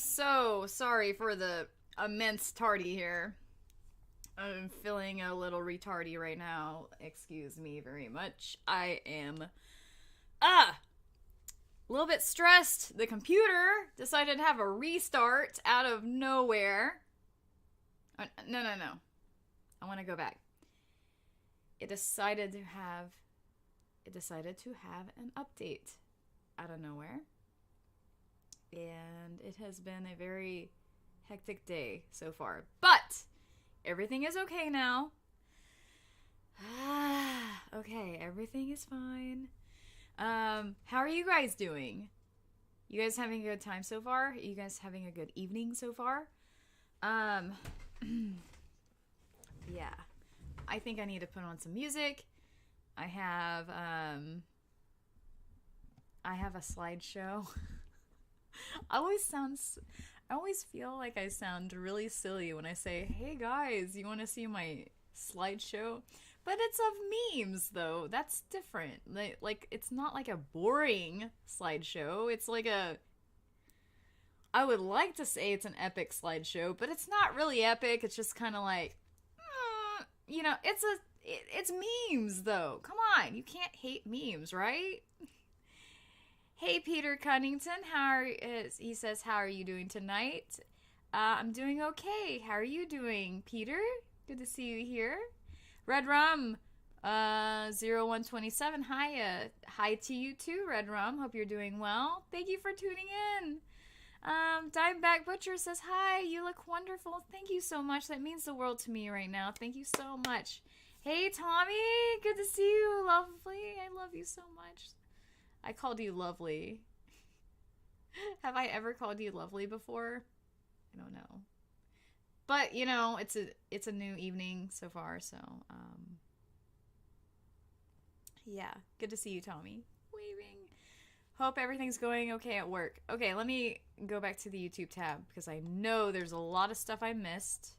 so sorry for the immense tardy here. I'm feeling a little retardy right now. Excuse me very much. I am a little bit stressed. The computer decided to have a restart out of nowhere. No. I want to go back. It decided to have an update out of nowhere. And it has been a very hectic day so far. But everything is okay now. Okay, everything is fine. How are you guys doing? You guys having a good time so far? Are you guys having a good evening so far? Yeah. I think I need to put on some music. I have a slideshow. I always feel like I sound really silly when I say, "Hey guys, you want to see my slideshow?" But it's of memes though. That's different. Like it's not like a boring slideshow. It's like I would like to say it's an epic slideshow, but it's not really epic. It's just kind of like it's memes though. Come on, you can't hate memes, right? Hey, Peter Cunnington, he says, how are you doing tonight? I'm doing okay. How are you doing, Peter? Good to see you here. Red Rum, 0127, hi. Hi to you too, Red Rum. Hope you're doing well. Thank you for tuning in. Dimeback Butcher says, hi, you look wonderful. Thank you so much. That means the world to me right now. Thank you so much. Hey, Tommy, good to see you, lovely. I love you so much. I called you lovely. Have I ever called you lovely before? I don't know. But, it's a new evening so far, so, yeah. Good to see you, Tommy. Waving. Hope everything's going okay at work. Okay, let me go back to the YouTube tab, because I know there's a lot of stuff I missed.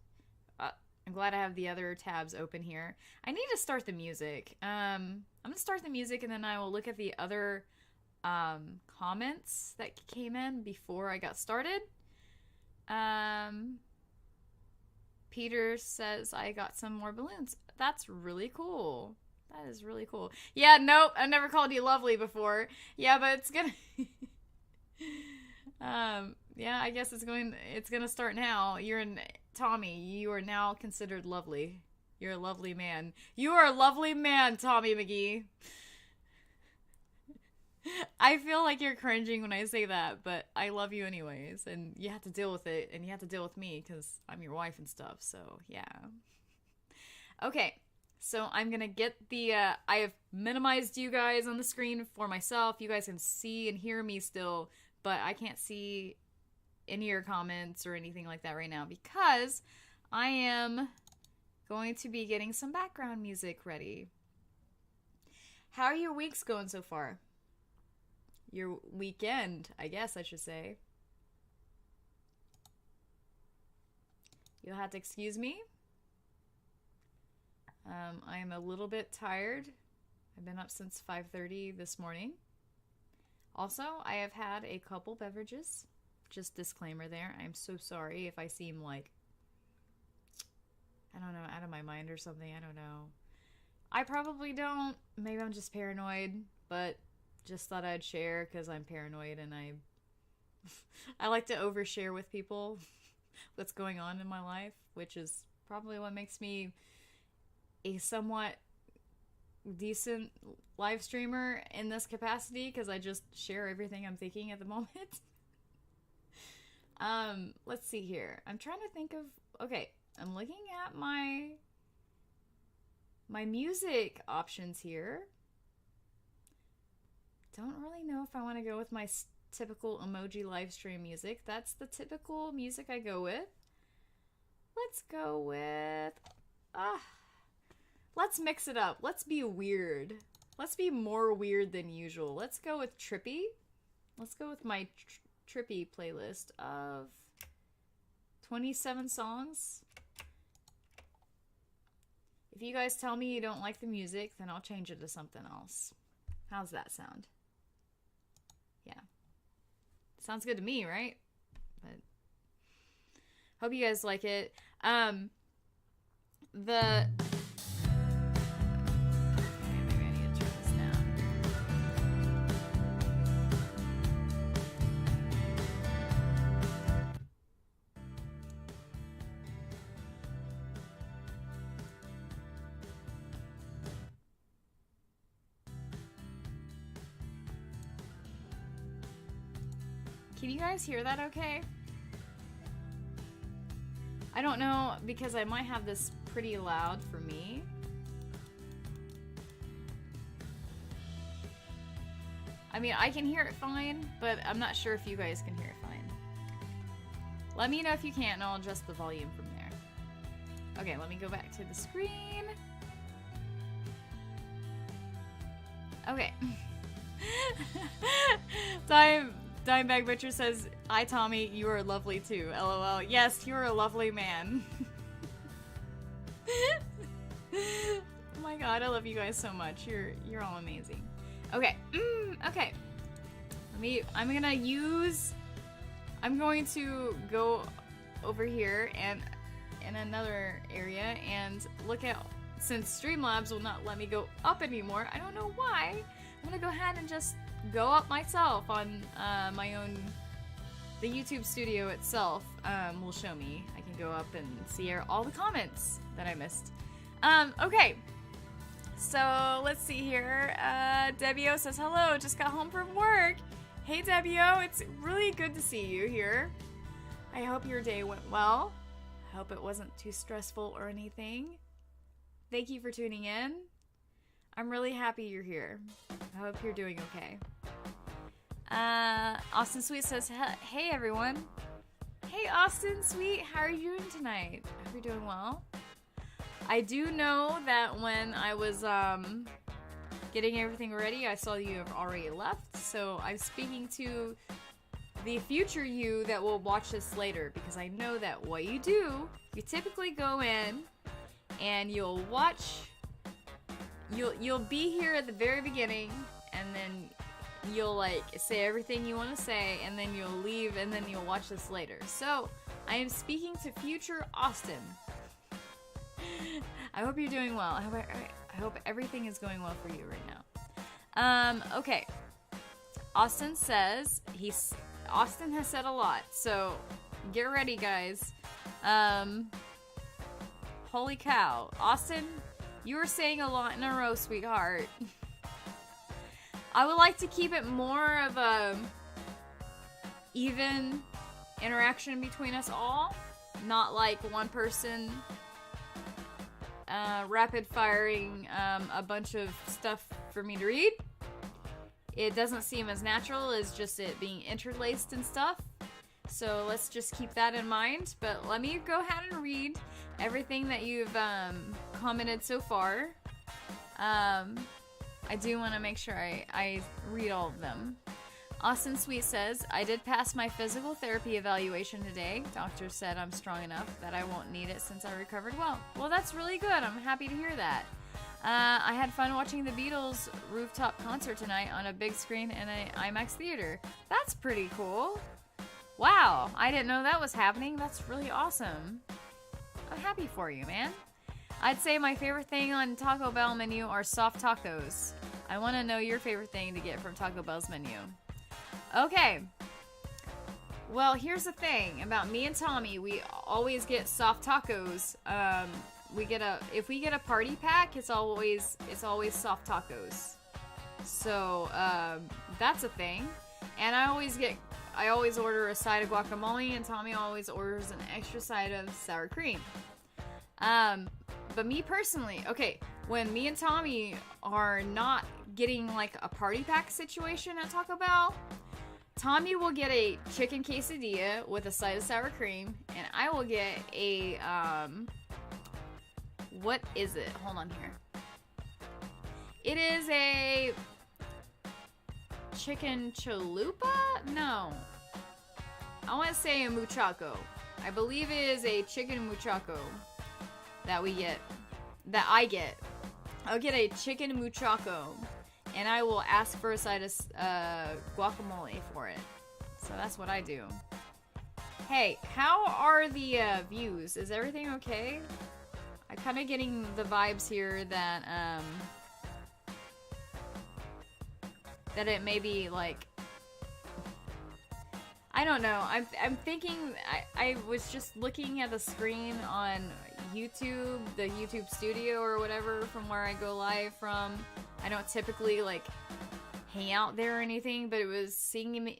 I'm glad I have the other tabs open here. I need to start the music. I'm going to start the music, and then I will look at the other comments that came in before I got started. Peter says I got some more balloons. That's really cool. That is really cool. Yeah, nope, I never called you lovely before. Yeah, but it's gonna yeah, I guess it's gonna start now. Tommy, you are now considered lovely. You're a lovely man. You are a lovely man, Tommy McGee. I feel like you're cringing when I say that, but I love you anyways, and you have to deal with it, and you have to deal with me, because I'm your wife and stuff, so yeah. Okay, so I'm gonna get I have minimized you guys on the screen for myself. You guys can see and hear me still, but I can't see any of your comments or anything like that right now, because I am going to be getting some background music ready. How are your weeks going so far? Your weekend, I guess I should say. You'll have to excuse me. I am a little bit tired. I've been up since 5:30 this morning. Also, I have had a couple beverages. Just disclaimer there. I'm so sorry if I seem like, I don't know, out of my mind or something. I don't know. I probably don't. Maybe I'm just paranoid, but just thought I'd share because I'm paranoid, and I like to overshare with people what's going on in my life, which is probably what makes me a somewhat decent live streamer in this capacity, because I just share everything I'm thinking at the moment. Let's see here. I'm trying to think of, okay, I'm looking at my music options here. Don't really know if I want to go with my typical emoji live stream music. That's the typical music I go with. Let's go with, let's mix it up. Let's be weird. Let's be more weird than usual. Let's go with trippy. Let's go with my trippy playlist of 27 songs. If you guys tell me you don't like the music, then I'll change it to something else. How's that sound? Yeah. Sounds good to me, right? But Hope you guys like it. The maybe I need to turn this down. Can you guys hear that okay? I don't know, because I might have this pretty loud for me. I mean, I can hear it fine, but I'm not sure if you guys can hear it fine. Let me know if you can't, and I'll adjust the volume from there. Okay, let me go back to the screen. Okay. Dimebag Butcher says, "Hi Tommy, you are lovely too. LOL. Yes, you are a lovely man." Oh my god, I love you guys so much. You're all amazing. Okay. Okay. I'm going to go over here and in another area and look at, since Streamlabs will not let me go up anymore. I don't know why. I'm gonna go ahead and just go up myself on my own. The YouTube studio itself will show me. I can go up and see all the comments that I missed. Okay. So let's see here. Debbio says, "Hello, just got home from work." Hey Debbio, it's really good to see you here. I hope your day went well. I hope it wasn't too stressful or anything. Thank you for tuning in. I'm really happy you're here. I hope you're doing okay. Austin Sweet says, "Hey everyone." Hey Austin Sweet, how are you doing tonight? I hope you're doing well. I do know that when I was getting everything ready, I saw you have already left, so I'm speaking to the future you that will watch this later, because I know that what you do, you typically go in and you'll watch, you'll be here at the very beginning, and then you'll like say everything you want to say, and then you'll leave, and then you'll watch this later. So I am speaking to future Austin. I hope you're doing well. I hope everything is going well for you right now. Okay. Austin says Austin has said a lot, so get ready, guys. Holy cow, Austin, you are saying a lot in a row, sweetheart. I would like to keep it more of a even interaction between us all, not like one person rapid firing a bunch of stuff for me to read. It doesn't seem as natural as just it being interlaced and stuff. So let's just keep that in mind. But let me go ahead and read everything that you've commented so far. I do want to make sure I read all of them. Austin Sweet says, "I did pass my physical therapy evaluation today. Doctor said I'm strong enough that I won't need it since I recovered well." Well, that's really good. I'm happy to hear that. I had fun watching the Beatles rooftop concert tonight on a big screen in an IMAX theater. That's pretty cool. Wow, I didn't know that was happening. That's really awesome. I'm happy for you, man. I'd say my favorite thing on Taco Bell menu are soft tacos. I want to know your favorite thing to get from Taco Bell's menu. Okay. Well, here's the thing about me and Tommy. We always get soft tacos. If we get a party pack, it's always soft tacos. So that's a thing. And I always order a side of guacamole, and Tommy always orders an extra side of sour cream. But me personally, okay, when me and Tommy are not getting like a party pack situation at Taco Bell, Tommy will get a chicken quesadilla with a side of sour cream, and I will get a, what is it? Hold on here. It is a chicken chalupa? No. I want to say a muchacho. I believe it is a chicken muchacho that we get, that I get. I'll get a chicken muchacho, and I will ask for a side of guacamole for it. So that's what I do. Hey, how are the views? Is everything okay? I'm kind of getting the vibes here that that it may be like, I don't know. I'm thinking, I was just looking at the screen on YouTube, the YouTube studio or whatever, from where I go live from. I don't typically like hang out there or anything, but it was seeming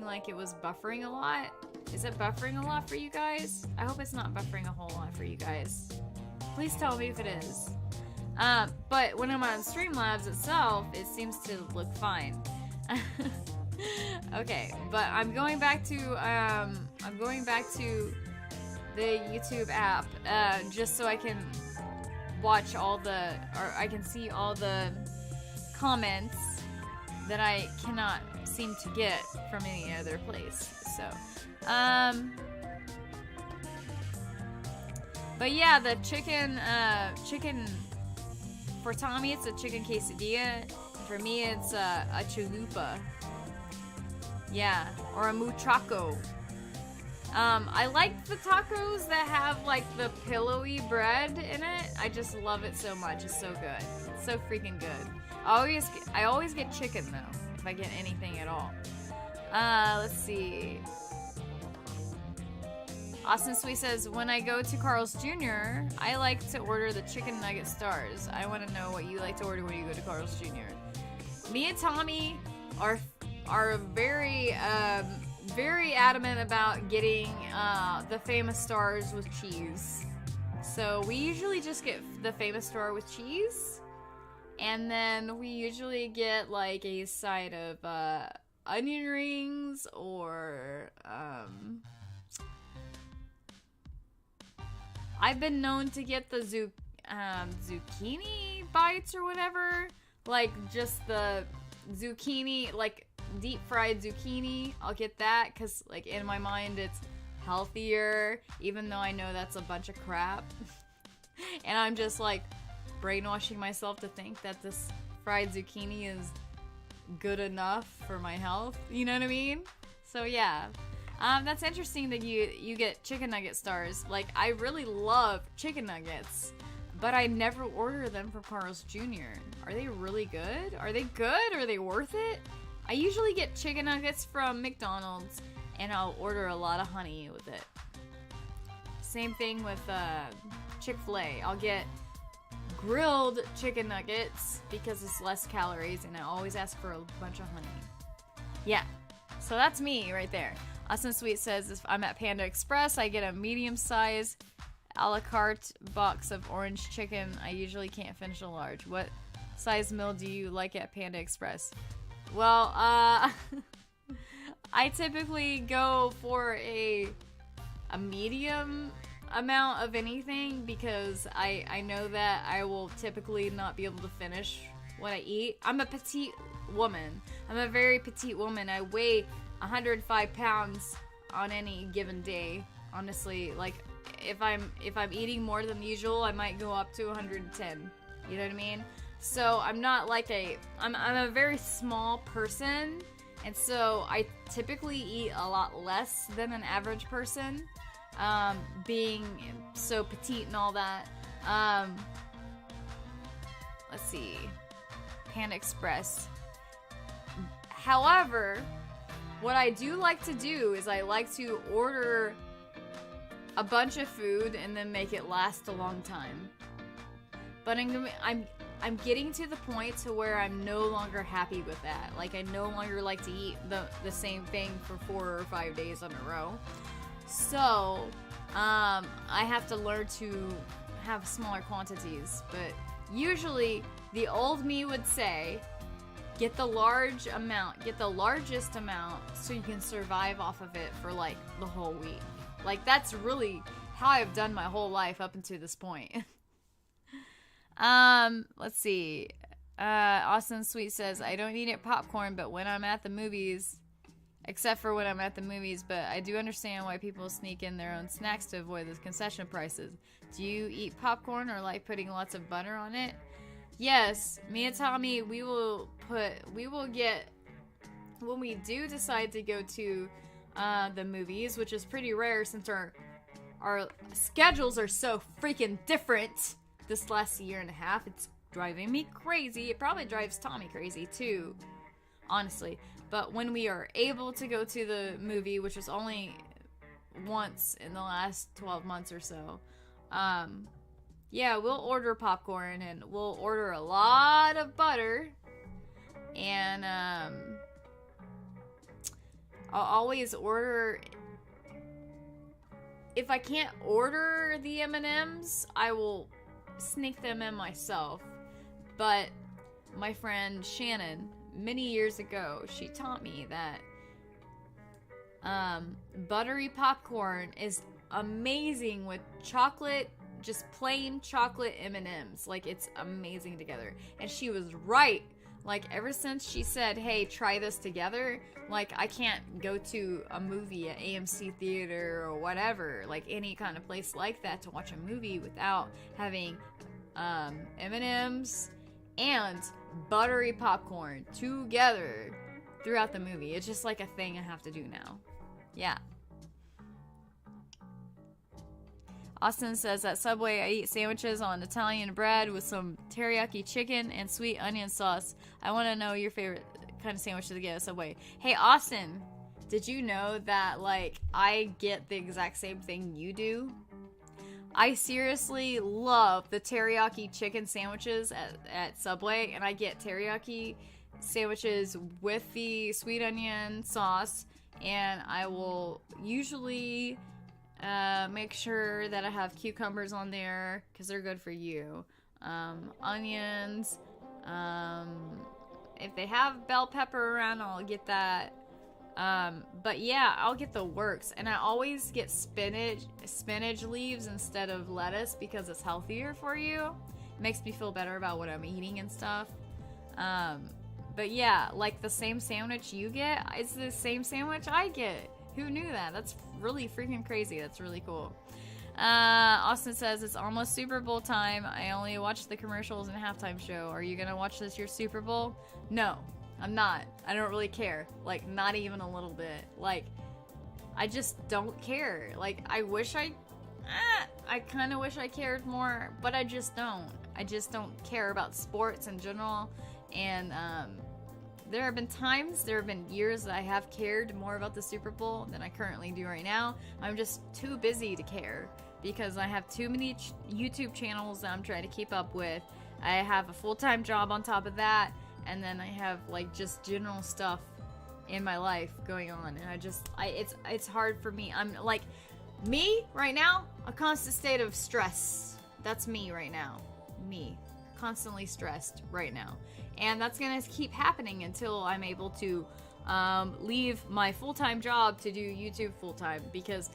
like it was buffering a lot. Is it buffering a lot for you guys? I hope it's not buffering a whole lot for you guys. Please tell me if it is. But when I'm on Streamlabs itself, it seems to look fine. Okay, but I'm going back to the YouTube app just so I can watch all the, or I can see all the comments that I cannot seem to get from any other place. So, but yeah, the chicken for Tommy, it's a chicken quesadilla. For me, it's a chalupa. Yeah, or a muchacho. I like the tacos that have like the pillowy bread in it. I just love it so much. It's so good. It's so freaking good. I always get chicken though, if I get anything at all. Let's see. Austin Sweet says, when I go to Carl's Jr., I like to order the chicken nugget stars. I want to know what you like to order when you go to Carl's Jr. Me and Tommy are very very adamant about getting the famous stars with cheese. So we usually just get the famous star with cheese, and then we usually get like a side of onion rings or I've been known to get the zucchini bites or whatever, like just the zucchini, like deep fried zucchini. I'll get that because like in my mind it's healthier, even though I know that's a bunch of crap. And I'm just like brainwashing myself to think that this fried zucchini is good enough for my health, you know what I mean? So yeah, that's interesting that you get chicken nugget stars. Like, I really love chicken nuggets, but I never order them from Carl's Jr. Are they really good? Are they good? Are they worth it? I usually get chicken nuggets from McDonald's, and I'll order a lot of honey with it. Same thing with Chick-fil-A. I'll get grilled chicken nuggets because it's less calories, and I always ask for a bunch of honey. Yeah, so that's me right there. Austin Sweet says, if I'm at Panda Express, I get a medium-sized a la carte box of orange chicken. I usually can't finish a large. What size meal do you like at Panda Express? Well, I typically go for a medium amount of anything because I know that I will typically not be able to finish what I eat. I'm a petite woman. I'm a very petite woman. I weigh 105 pounds on any given day. Honestly, like if I'm eating more than usual, I might go up to 110. You know what I mean? So I'm not like I'm a very small person, and so I typically eat a lot less than an average person, being so petite and all that. Let's see, Panda Express. However, what I do like to do is I like to order a bunch of food and then make it last a long time. But I'm getting to the point to where I'm no longer happy with that. Like, I no longer like to eat the same thing for 4 or 5 days in a row. So, I have to learn to have smaller quantities. But usually, the old me would say, get the large amount, get the largest amount so you can survive off of it for like the whole week. Like, that's really how I've done my whole life up until this point. Let's see. Austin Sweet says, I don't eat popcorn, but when I'm at the movies, except for when I'm at the movies, but I do understand why people sneak in their own snacks to avoid the concession prices. Do you eat popcorn or like putting lots of butter on it? Yes, me and Tommy, when we do decide to go to the movies, which is pretty rare since our schedules are so freaking different this last year and a half. It's driving me crazy. It probably drives Tommy crazy too, honestly. But when we are able to go to the movie, which was only once in the last 12 months or so, yeah, we'll order popcorn and we'll order a lot of butter. And I'll always order, if I can't order the M&Ms, I will sneak them in myself. But my friend Shannon, many years ago, she taught me that buttery popcorn is amazing with chocolate, just plain chocolate M&Ms. Like, it's amazing together. And she was right. Like, ever since she said, hey, try this together, like, I can't go to a movie at AMC Theater or whatever, like, any kind of place like that to watch a movie without having M&Ms and buttery popcorn together throughout the movie. It's just like a thing I have to do now. Yeah. Austin says, at Subway, I eat sandwiches on Italian bread with some teriyaki chicken and sweet onion sauce. I want to know your favorite kind of sandwich to get at Subway. Hey, Austin, did you know that, like, I get the exact same thing you do? I seriously love the teriyaki chicken sandwiches at Subway, and I get teriyaki sandwiches with the sweet onion sauce, and I will usually make sure that I have cucumbers on there because they're good for you. Onions. If they have bell pepper around, I'll get that. But yeah, I'll get the works. And I always get spinach leaves instead of lettuce because it's healthier for you. It makes me feel better about what I'm eating and stuff. But yeah, like the same sandwich you get, it's the same sandwich I get. Who knew that? That's really freaking crazy. That's really cool. Austin says, it's almost Super Bowl time. I only watch the commercials and halftime show. Are you going to watch this year's Super Bowl? No, I'm not. I don't really care. Like, not even a little bit. Like, I just don't care. Like, I kind of wish I cared more, but I just don't. I just don't care about sports in general. And, there have been years that I have cared more about the Super Bowl than I currently do right now. I'm just too busy to care because I have too many YouTube channels that I'm trying to keep up with. I have a full-time job on top of that, and then I have, like, just general stuff in my life going on, and it's hard for me. I'm, like, me right now, a constant state of stress. That's me right now. Me. Constantly stressed right now. And that's gonna keep happening until I'm able to leave my full-time job to do YouTube full-time, because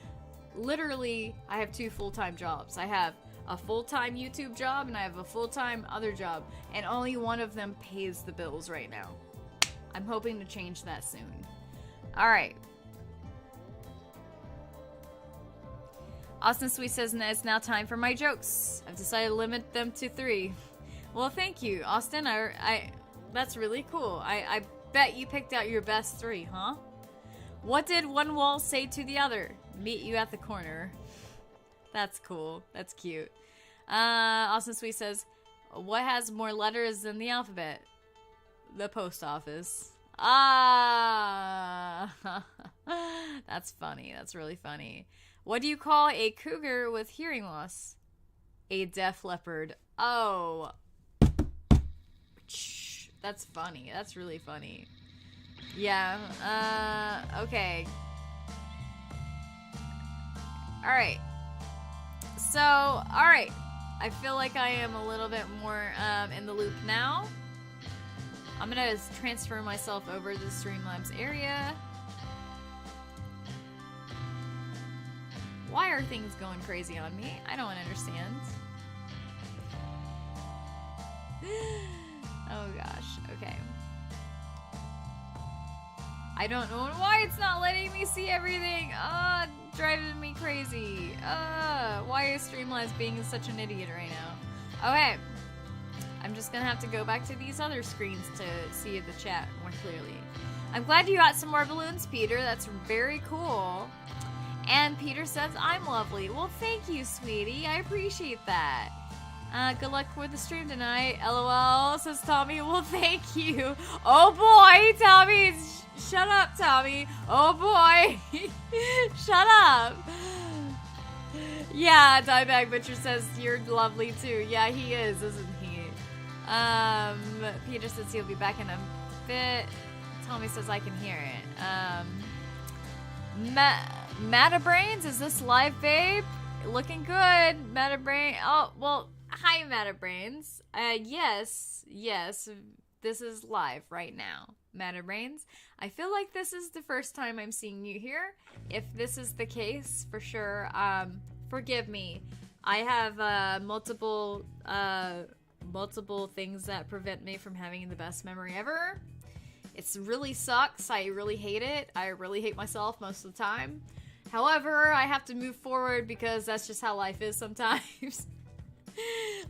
literally I have 2 full-time jobs. I have a full-time YouTube job and I have a full-time other job, and only one of them pays the bills right now. I'm hoping to change that soon. Alright. Austin Sweet says, it's now time for my jokes. I've decided to limit them to 3. Well, thank you, Austin. That's really cool. I bet you picked out your best 3, huh? What did one wall say to the other? Meet you at the corner. That's cool. That's cute. Austin Sweet says, what has more letters than the alphabet? The post office. Ah! That's funny. That's really funny. What do you call a cougar with hearing loss? A deaf leopard. Oh. That's funny. That's really funny. Yeah. Okay. Alright. So, alright. I feel like I am a little bit more in the loop now. I'm gonna transfer myself over to the Streamlabs area. Why are things going crazy on me? I don't understand. Oh gosh, okay. I don't know why it's not letting me see everything. Driving me crazy. Why is Streamlabs being such an idiot right now? Okay. I'm just gonna have to go back to these other screens to see the chat more clearly. I'm glad you got some more balloons, Peter. That's very cool. And Peter says, I'm lovely. Well, thank you, sweetie. I appreciate that. Good luck with the stream tonight. LOL, says Tommy. Well, thank you. Oh, boy, Tommy. Shut up, Tommy. Oh, boy. Shut up. Yeah, Diebag Butcher says you're lovely, too. Yeah, he is, isn't he? Peter says he'll be back in a bit. Tommy says I can hear it. Matabrains, is this live, babe? Looking good. Matabrain. Oh, well, hi, Matabrains. Yes, this is live right now. Matabrains, I feel like this is the first time I'm seeing you here. If this is the case, for sure, forgive me. I have multiple things that prevent me from having the best memory ever. It really sucks. I really hate it. I really hate myself most of the time. However, I have to move forward because that's just how life is sometimes.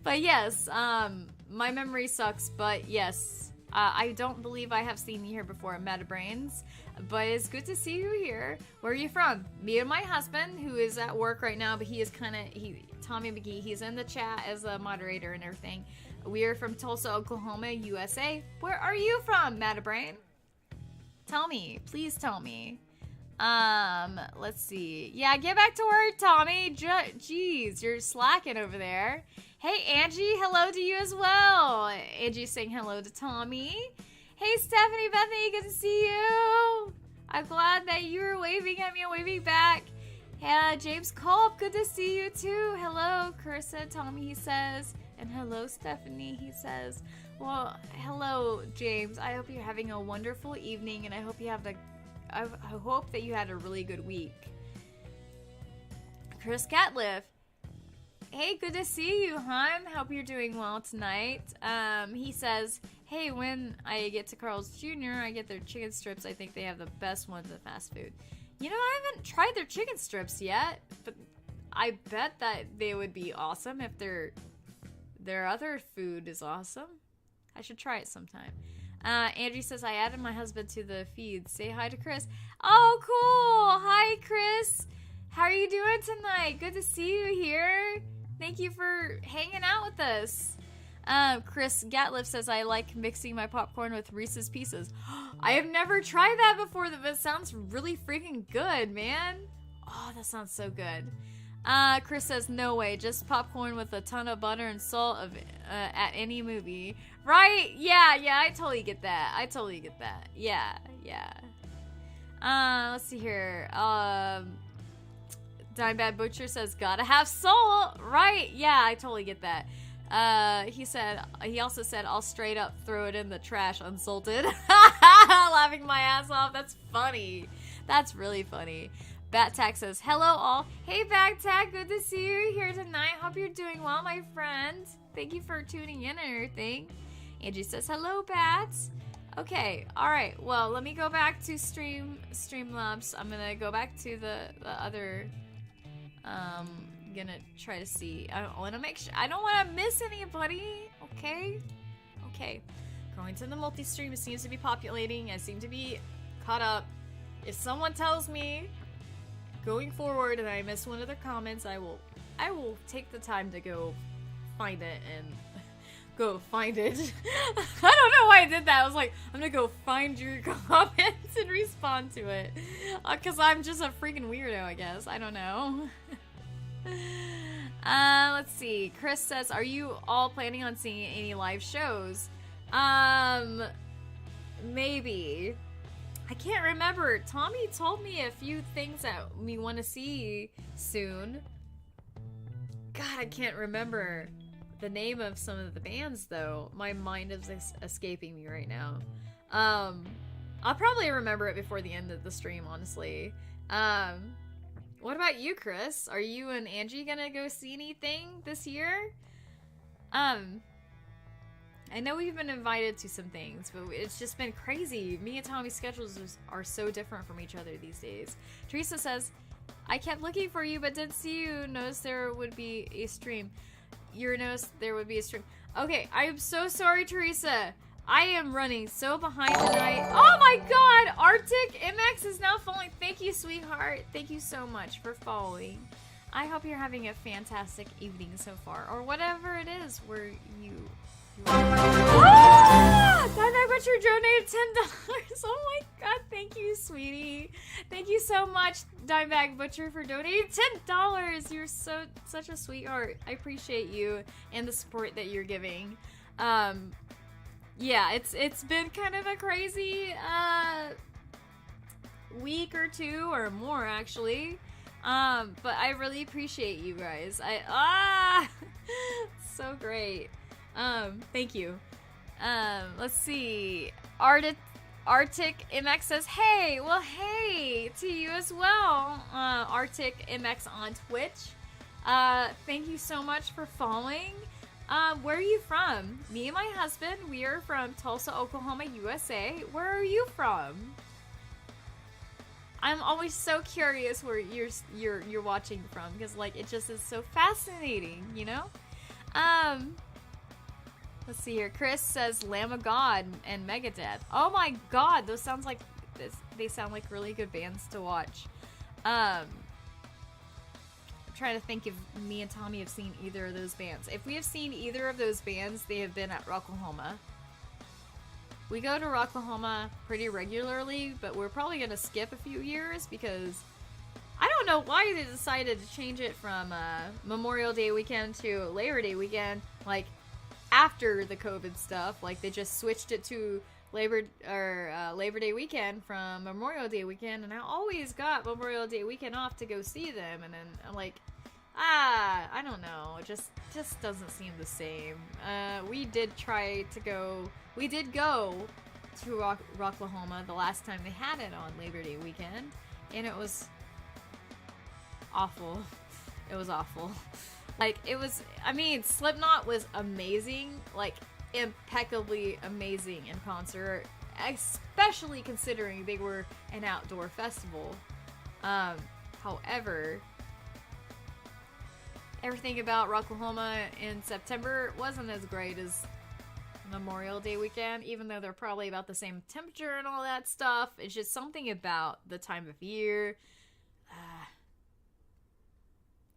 But yes, my memory sucks, but yes, I don't believe I have seen you here before, Metabrains, but it's good to see you here. Where are you from? Me and my husband, who is at work right now, but he is Tommy McGee, he's in the chat as a moderator and everything. We are from Tulsa, Oklahoma, USA. Where are you from, Metabrain? Tell me, please tell me. Let's see. Yeah, get back to work, Tommy. Jeez, you're slacking over there. Hey, Angie, hello to you as well. Angie's saying hello to Tommy. Hey, Stephanie, Bethany, good to see you. I'm glad that you were waving at me and waving back. Yeah, James Culp, good to see you too. Hello, Carissa, Tommy, he says. And hello, Stephanie, he says. Well, hello, James. I hope you're having a wonderful evening, and I hope you have I hope that you had a really good week. Chris Catliff. Hey, good to see you, hon. Hope you're doing well tonight. He says, hey, when I get to Carl's Jr., I get their chicken strips. I think they have the best ones at fast food. You know, I haven't tried their chicken strips yet, but I bet that they would be awesome if their other food is awesome. I should try it sometime. Angie says, I added my husband to the feed. Say hi to Chris. Oh, cool. Hi, Chris. How are you doing tonight? Good to see you here. Thank you for hanging out with us. Chris Gatliff says, I like mixing my popcorn with Reese's Pieces. I have never tried that before, but it sounds really freaking good, man. Oh, that sounds so good. Chris says, no way, just popcorn with a ton of butter and salt at any movie. Right? Yeah, I totally get that. Yeah. Let's see here. Dime Bad Butcher says, gotta have salt. Right? Yeah, I totally get that. He also said, I'll straight up throw it in the trash unsalted. Laughing my ass off. That's funny. That's really funny. Bat-Tac says, hello all. Hey Bat-Tac, good to see you here tonight. Hope you're doing well, my friend. Thank you for tuning in and everything. Angie says, hello Bats. Okay, alright. Well, let me go back to Streamlabs. I'm gonna go back to the other, gonna try to see. I wanna make sure, I don't wanna miss anybody. Okay. Going to the multi-stream, it seems to be populating. I seem to be caught up. If someone tells me going forward and I miss one of their comments, I will take the time to go find it and go find it. I don't know why I did that. I was like, I'm gonna go find your comments and respond to it. Cause I'm just a freaking weirdo, I guess. I don't know. Let's see. Chris says, are you all planning on seeing any live shows? Maybe. I can't remember. Tommy told me a few things that we want to see soon. God, I can't remember the name of some of the bands, though. My mind is escaping me right now. I'll probably remember it before the end of the stream, honestly. What about you, Chris? Are you and Angie gonna go see anything this year? I know we've been invited to some things, but it's just been crazy. Me and Tommy's schedules are so different from each other these days. Teresa says, I kept looking for you, but didn't see you. Noticed there would be a stream. You noticed there would be a stream. Okay, I am so sorry, Teresa. I am running so behind tonight. Oh my god! Arctic MX is now following. Thank you, sweetheart. Thank you so much for following. I hope you're having a fantastic evening so far. Or whatever it is where you ah! That Butcher donated $10. Oh my god, thank you, sweetie. Thank you so much, Dimebag Butcher, for donating $10. You're such a sweetheart. I appreciate you and the support that you're giving. Yeah, it's been kind of a crazy week or two or more actually. But I really appreciate you guys. So great. Thank you. Let's see. Arctic MX says, hey, well, hey to you as well. Arctic MX on Twitch. Thank you so much for following. Where are you from? Me and my husband, we are from Tulsa, Oklahoma, USA. Where are you from? I'm always so curious where you're watching from, because like it just is so fascinating, you know? Let's see here. Chris says Lamb of God and Megadeth. Oh my god, those sounds like they sound like really good bands to watch. I'm trying to think if me and Tommy have seen either of those bands. If we have seen either of those bands, they have been at Rocklahoma. We go to Rocklahoma pretty regularly, but we're probably going to skip a few years because I don't know why they decided to change it from Memorial Day weekend to Labor Day weekend, like after the COVID stuff. Like they just switched it to Labor Day weekend from Memorial Day weekend, and I always got Memorial Day weekend off to go see them, and then I'm like, I don't know, it just doesn't seem the same. We did go to Rocklahoma the last time they had it on Labor Day weekend, and it was awful. It was awful. Like, it was, I mean, Slipknot was amazing, like, impeccably amazing in concert, especially considering they were an outdoor festival. However, everything about Rocklahoma in September wasn't as great as Memorial Day weekend, even though they're probably about the same temperature and all that stuff. It's just something about the time of year.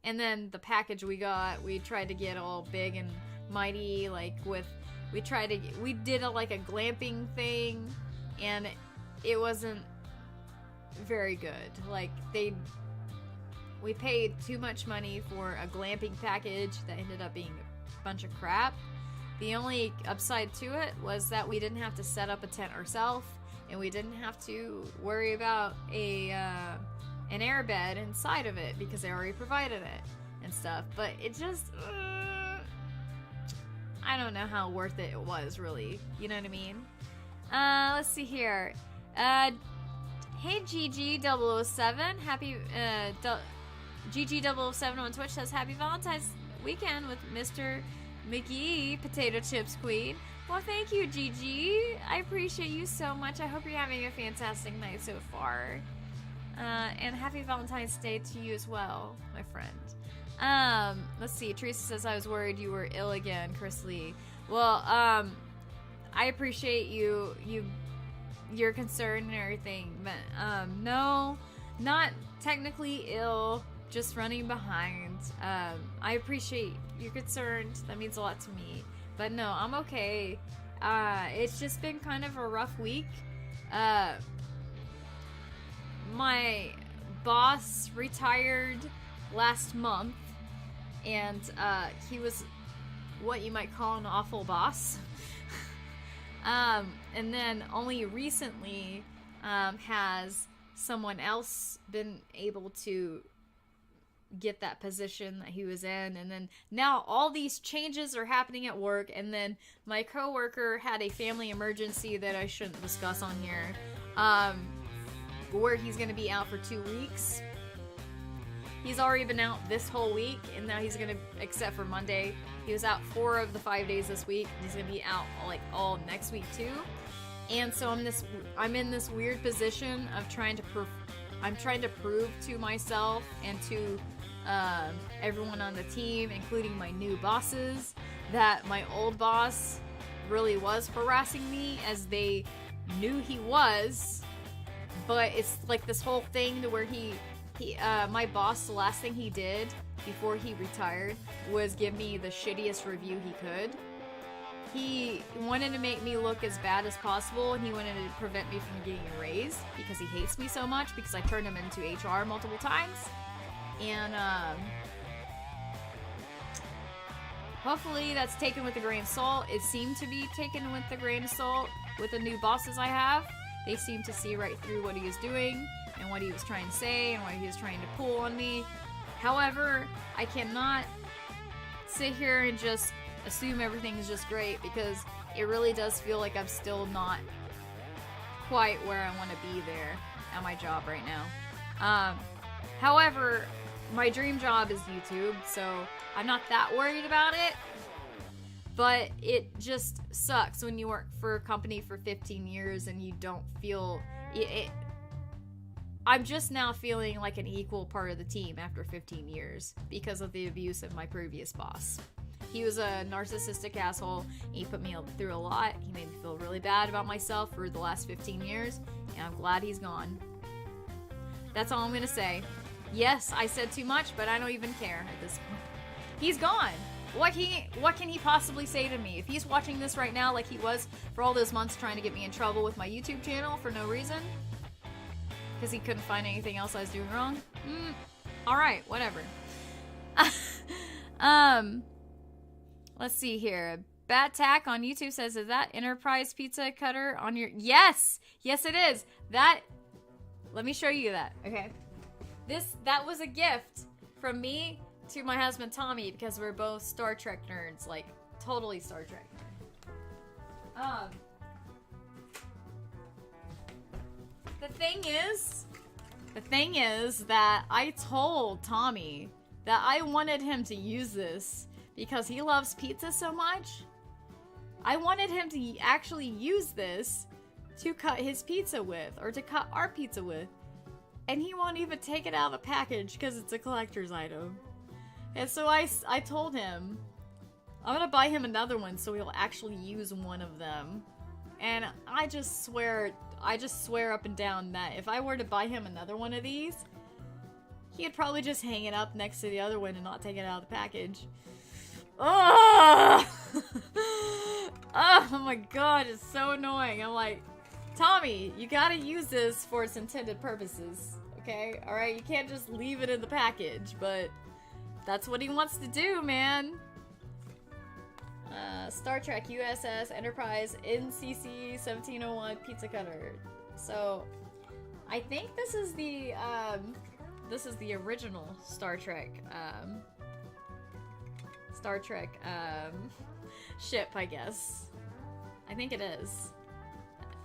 And then the package we got, we tried to get all big and mighty, like we did a glamping thing, and it wasn't very good. Like, we paid too much money for a glamping package that ended up being a bunch of crap. The only upside to it was that we didn't have to set up a tent ourselves, and we didn't have to worry about an airbed inside of it because they already provided it and stuff. But it just, I don't know how worth it was, really. You know what I mean? Let's see here. Hey GG007, happy, GG007 on Twitch says, happy Valentine's weekend with Mr. McGee, Potato Chips Queen. Well, thank you, GG. I appreciate you so much. I hope you're having a fantastic night so far. And happy Valentine's Day to you as well, my friend. Let's see. Teresa says, I was worried you were ill again, Chris Lee. Well, I appreciate your concern and everything, but, no, not technically ill, just running behind. I appreciate your concern. That means a lot to me. But no, I'm okay. It's just been kind of a rough week. My boss retired last month, and he was what you might call an awful boss. And then only recently has someone else been able to get that position that he was in, and then now all these changes are happening at work, and then my coworker had a family emergency that I shouldn't discuss on here, where he's going to be out for 2 weeks. He's already been out this whole week, and now he's going to, except for Monday, he was out 4 of the 5 days this week, and he's going to be out all next week too. And so I'm in this weird position of trying to prove to myself and to everyone on the team, including my new bosses, that my old boss really was harassing me, as they knew he was. But it's like this whole thing to where my boss, the last thing he did before he retired was give me the shittiest review he could. He wanted to make me look as bad as possible, and he wanted to prevent me from getting a raise because he hates me so much because I turned him into HR multiple times. And hopefully that's taken with a grain of salt. It seemed to be taken with a grain of salt with the new bosses I have. They seem to see right through what he was doing and what he was trying to say and what he was trying to pull on me. However, I cannot sit here and just assume everything is just great, because it really does feel like I'm still not quite where I want to be there at my job right now. However, my dream job is YouTube, so I'm not that worried about it. But it just sucks when you work for a company for 15 years and you don't feel it. I'm just now feeling like an equal part of the team after 15 years because of the abuse of my previous boss. He was a narcissistic asshole. He put me through a lot. He made me feel really bad about myself for the last 15 years, and I'm glad he's gone. That's all I'm gonna say. Yes, I said too much, but I don't even care at this point. He's gone. What can he possibly say to me? If he's watching this right now like he was for all those months trying to get me in trouble with my YouTube channel for no reason, because he couldn't find anything else I was doing wrong. Alright, whatever. Let's see here. Bat Tack on YouTube says, is that Enterprise pizza cutter on your... Yes! Yes, it is! That... Let me show you that. Okay. That was a gift from me to my husband Tommy, because we're both Star Trek nerds, like totally Star Trek nerds. The thing is that I told Tommy that I wanted him to use this because he loves pizza so much. I wanted him to actually use this to cut his pizza with, or to cut our pizza with, and he won't even take it out of the package because it's a collector's item. And so I told him, I'm gonna buy him another one so he'll actually use one of them. And I just swear up and down that if I were to buy him another one of these, he'd probably just hang it up next to the other one and not take it out of the package. Oh! Oh my god, it's so annoying. I'm like, Tommy, you gotta use this for its intended purposes, okay? Alright, you can't just leave it in the package, but... that's what he wants to do, man. Star Trek USS Enterprise NCC 1701 pizza cutter. So, I think this is the original Star Trek ship, I guess. I think it is.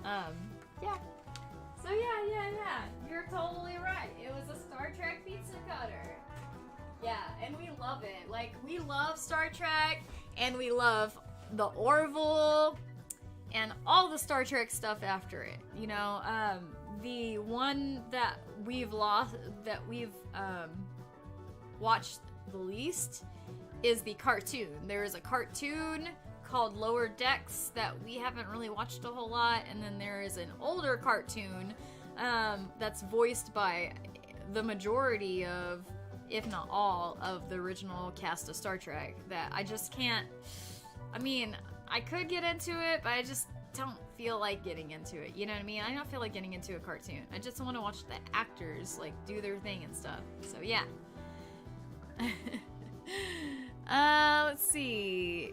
Yeah. So yeah. You're totally right. It was a Star Trek pizza cutter. Yeah, and we love it. Like, we love Star Trek, and we love the Orville, and all the Star Trek stuff after it. You know, the one that we've watched the least is the cartoon. There is a cartoon called Lower Decks that we haven't really watched a whole lot, and then there is an older cartoon that's voiced by the majority of, if not all, of the original cast of Star Trek that I just can't... I mean, I could get into it, but I just don't feel like getting into it. You know what I mean? I don't feel like getting into a cartoon. I just want to watch the actors, like, do their thing and stuff. So, yeah. Let's see.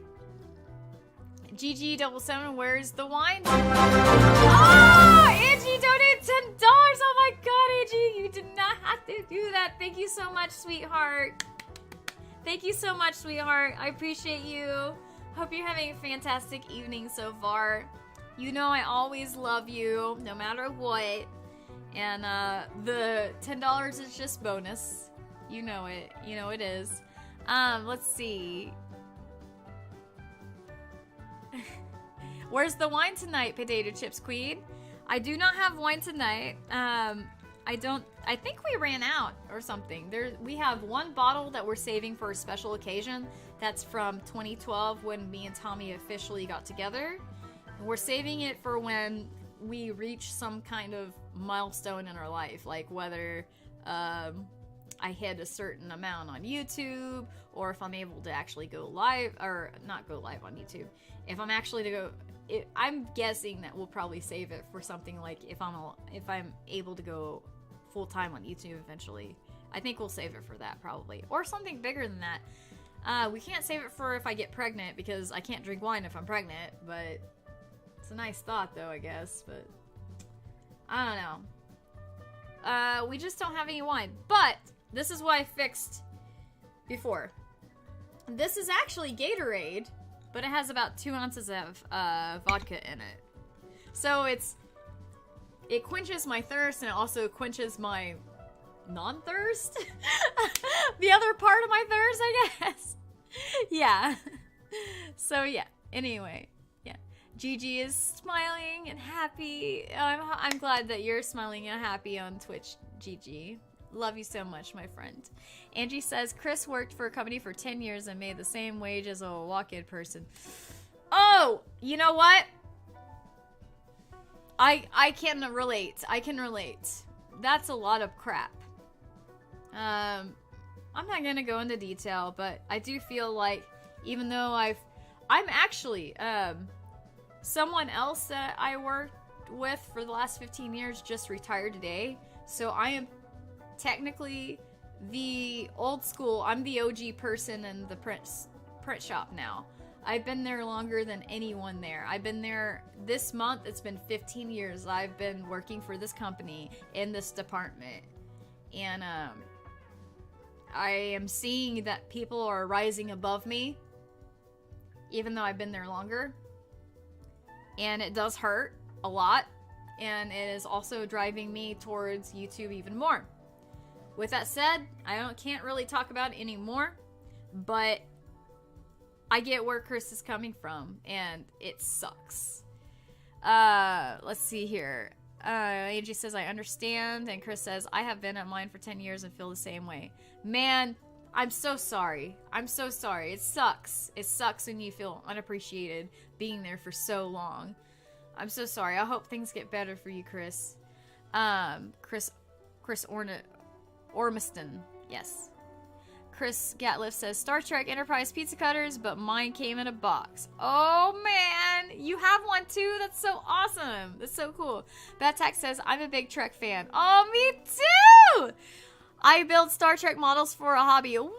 GG77, where's the wine? Oh! Angie donated $10! Oh my god, Angie, you did not have to do that. Thank you so much, sweetheart. Thank you so much, sweetheart. I appreciate you. Hope you're having a fantastic evening so far. You know I always love you, no matter what. And the $10 is just bonus. You know it. You know it is. Let's see. Where's the wine tonight, Potato Chips Queen? I do not have wine tonight. I I think we ran out or something. We have one bottle that we're saving for a special occasion. That's from 2012 when me and Tommy officially got together. We're saving it for when we reach some kind of milestone in our life, like whether I hit a certain amount on YouTube, or if I'm able to actually go live, or not go live on YouTube. If I'm actually to go, I'm guessing that we'll probably save it for something like if I'm able to go full time on YouTube eventually. I think we'll save it for that probably, or something bigger than that. We can't save it for if I get pregnant because I can't drink wine if I'm pregnant, but it's a nice thought though, I guess. But I don't know. We just don't have any wine, but this is what I fixed before. This is actually Gatorade, but it has about 2 ounces of vodka in it. So it quenches my thirst, and it also quenches my non-thirst. The other part of my thirst, I guess. Yeah. So yeah. Anyway, yeah. Gigi is smiling and happy. I'm glad that you're smiling and happy on Twitch, Gigi. Love you so much, my friend. Angie says, Chris worked for a company for 10 years and made the same wage as a walk-in person. Oh, you know what? I can relate. I can relate. That's a lot of crap. I'm not gonna go into detail, but I do feel like even though I'm actually, someone else that I worked with for the last 15 years just retired today. So I am technically the old school. I'm the OG person in the print shop now. I've been there longer than anyone there. I've been there this month. It's been 15 years. I've been working for this company in this department. And I am seeing that people are rising above me, even though I've been there longer. And it does hurt a lot. And it is also driving me towards YouTube even more. With that said, can't really talk about it anymore, but I get where Chris is coming from, and it sucks. Let's see here. Angie says, I understand, and Chris says, I have been at mine for 10 years and feel the same way. Man, I'm so sorry. I'm so sorry. It sucks. It sucks when you feel unappreciated being there for so long. I'm so sorry. I hope things get better for you, Chris. Chris Ormiston. Yes. Chris Gatliff says, Star Trek Enterprise pizza cutters, but mine came in a box. Oh, man. You have one, too? That's so awesome. That's so cool. Batak says, I'm a big Trek fan. Oh, me too! I build Star Trek models for a hobby. What?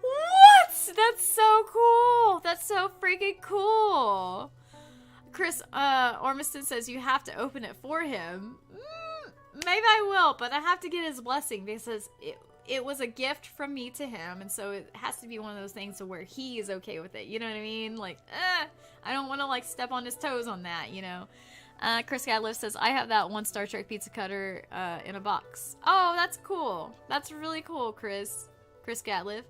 What? That's so cool. That's so freaking cool. Chris Ormiston says, you have to open it for him. Maybe I will, but I have to get his blessing because it was a gift from me to him, and so it has to be one of those things to where he is okay with it. You know what I mean? Like, I don't want to like step on his toes on that, you know. Chris Gatliff says, I have that one Star Trek pizza cutter in a box. Oh, that's cool. That's really cool, Chris Gatliff.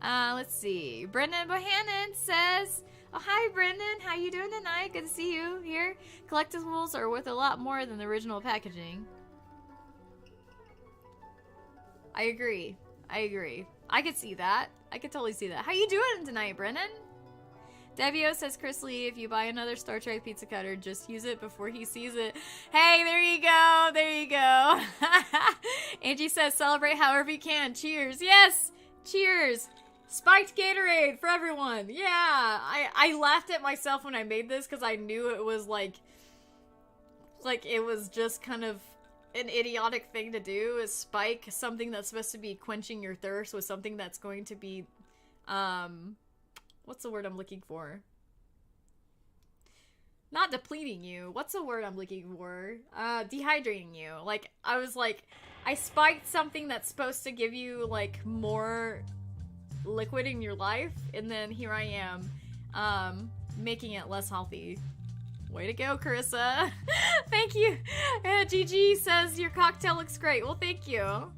Let's see. Brendan Bohannon says, oh, hi, Brendan. How you doing tonight? Good to see you here. Collectibles are worth a lot more than the original packaging. I agree. I could see that. I could totally see that. How you doing tonight, Brennan? Devio says, Chris Lee, if you buy another Star Trek pizza cutter, just use it before he sees it. Hey, there you go. There you go. Angie says, celebrate however you can. Cheers. Yes. Cheers. Spiked Gatorade for everyone. Yeah. I laughed at myself when I made this because I knew it was like it was just kind of an idiotic thing to do, is spike something that's supposed to be quenching your thirst with something that's going to be, what's the word I'm looking for? Not depleting you. What's the word I'm looking for? Dehydrating you. Like, I was like, I spiked something that's supposed to give you, like, more liquid in your life, and then here I am, making it less healthy. Way to go, Carissa. Thank you. Gigi says, your cocktail looks great. Well, thank you.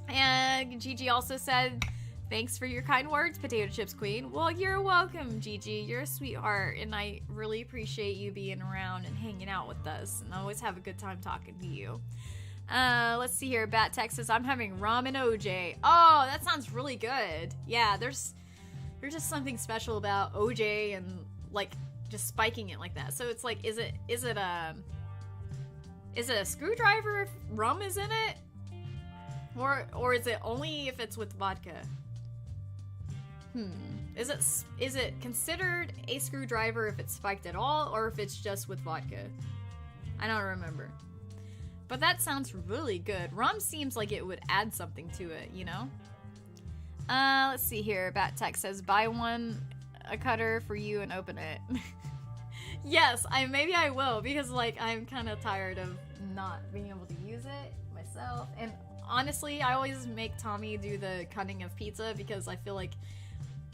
And Gigi also said, Thanks for your kind words, Potato Chips Queen. Well, you're welcome, Gigi. You're a sweetheart, and I really appreciate you being around and hanging out with us, and I always have a good time talking to you. Let's see here. Bat Tech says, I'm having rum and OJ. Oh, that sounds really good. Yeah, there's just something special about OJ and, like, just spiking it like that. So it's like, is it a screwdriver if rum is in it? Or is it only if it's with vodka? Is it considered a screwdriver if it's spiked at all, or if it's just with vodka? I don't remember. But that sounds really good. Rum seems like it would add something to it, you know? Let's see here. Bat Tech says, buy a cutter for you and open it. Yes, maybe I will, because, like, I'm kind of tired of not being able to use it myself. And honestly, I always make Tommy do the cutting of pizza, because I feel like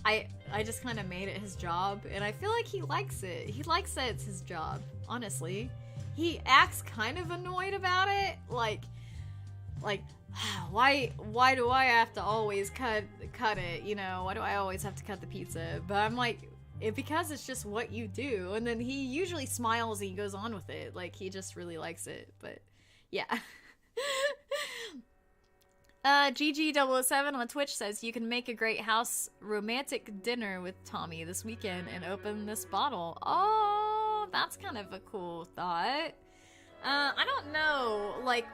I just kind of made it his job, and I feel like he likes it. He likes that it's his job, honestly. He acts kind of annoyed about it, like, why do I have to always cut it, you know? Why do I always have to cut the pizza? But I'm like, because it's just what you do. And then he usually smiles and he goes on with it. Like, he just really likes it. But yeah. GG007 on Twitch says, you can make a great house romantic dinner with Tommy this weekend and open this bottle. Oh, that's kind of a cool thought. I don't know, like,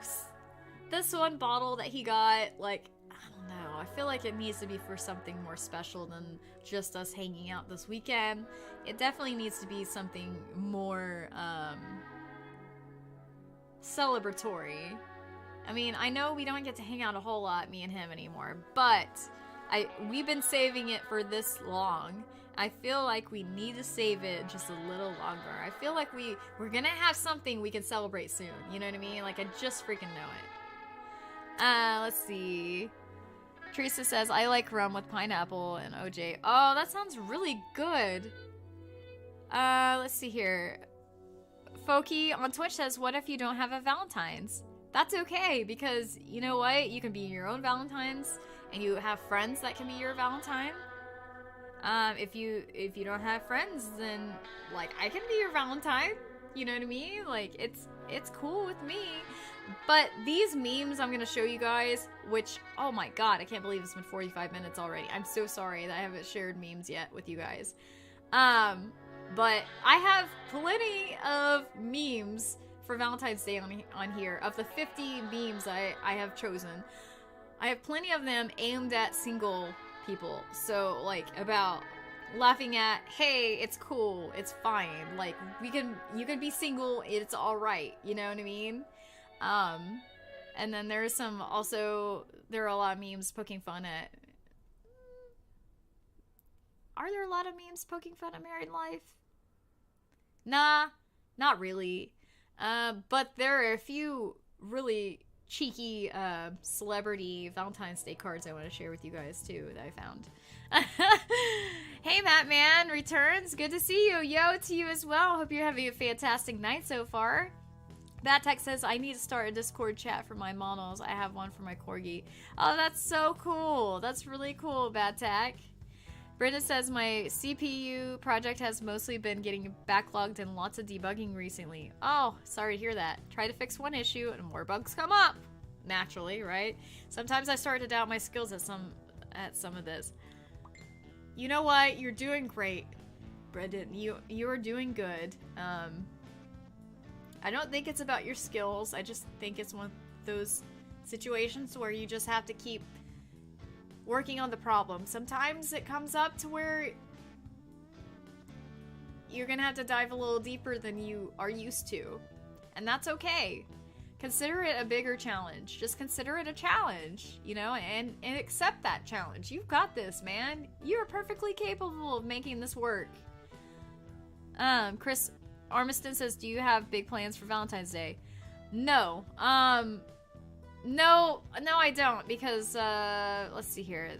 this one bottle that he got, like, I don't know. I feel like it needs to be for something more special than just us hanging out this weekend. It definitely needs to be something more, celebratory. I mean, I know we don't get to hang out a whole lot, me and him, anymore, but we've been saving it for this long. I feel like we need to save it just a little longer. I feel like we're gonna have something we can celebrate soon, you know what I mean? Like, I just freaking know it. Let's see. Carissa says, I like rum with pineapple and OJ. Oh, that sounds really good. Let's see here. Foki on Twitch says, what if you don't have a Valentine's? That's okay, because you know what? You can be your own Valentine's, and you have friends that can be your Valentine. If you don't have friends, then, like, I can be your Valentine. You know what I mean? Like, it's cool with me. But these memes I'm gonna show you guys, which, oh my god, I can't believe it's been 45 minutes already. I'm so sorry that I haven't shared memes yet with you guys. But I have plenty of memes for Valentine's Day on here. Of the 50 memes I have chosen, I have plenty of them aimed at single people. So, like, about laughing at, hey, it's cool, it's fine, like, you can be single, it's alright, you know what I mean? And then there are a lot of memes poking fun at, are there a lot of memes poking fun at married life? Nah, not really. But there are a few really cheeky celebrity Valentine's Day cards I want to share with you guys too that I found. Hey, Matt Man returns. Good to see you. Yo, to you as well. Hope you're having a fantastic night so far. Batek says, I need to start a Discord chat for my monos. I have one for my corgi. Oh, that's so cool. That's really cool, Batek. Brenda says, my CPU project has mostly been getting backlogged and lots of debugging recently. Oh, sorry to hear that. Try to fix one issue and more bugs come up. Naturally, right? Sometimes I start to doubt my skills at some of this. You know what? You're doing great, Brendan. You are doing good. I don't think it's about your skills. I just think it's one of those situations where you just have to keep working on the problem. Sometimes it comes up to where you're gonna have to dive a little deeper than you are used to. And that's okay. Consider it a bigger challenge. Just consider it a challenge, you know, and accept that challenge. You've got this, man. You are perfectly capable of making this work. Chris Armiston says, do you have big plans for Valentine's Day? No. No, I don't, because, let's see here,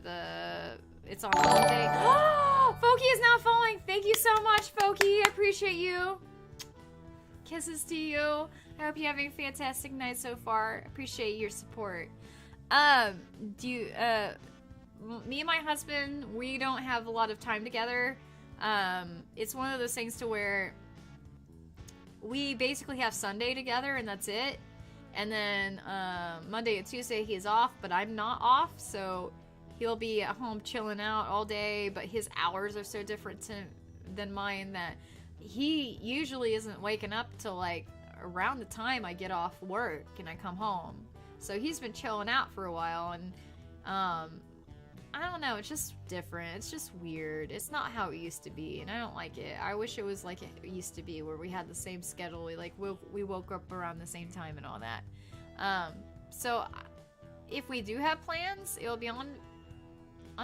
it's on Monday. Oh, Foki is now following. Thank you so much, Foki. I appreciate you. Kisses to you. I hope you're having a fantastic night so far. Appreciate your support. me and my husband, we don't have a lot of time together. It's one of those things to where we basically have Sunday together and that's it. And then Monday and Tuesday he's off, but I'm not off, so he'll be at home chilling out all day, but his hours are so different than mine that he usually isn't waking up till like around the time I get off work and I come home. So he's been chilling out for a while, and I don't know, it's just different. It's just weird. It's not how it used to be, and I don't like it. I wish it was like it used to be, where we had the same schedule. We woke up around the same time and all that. So if we do have plans, it'll be on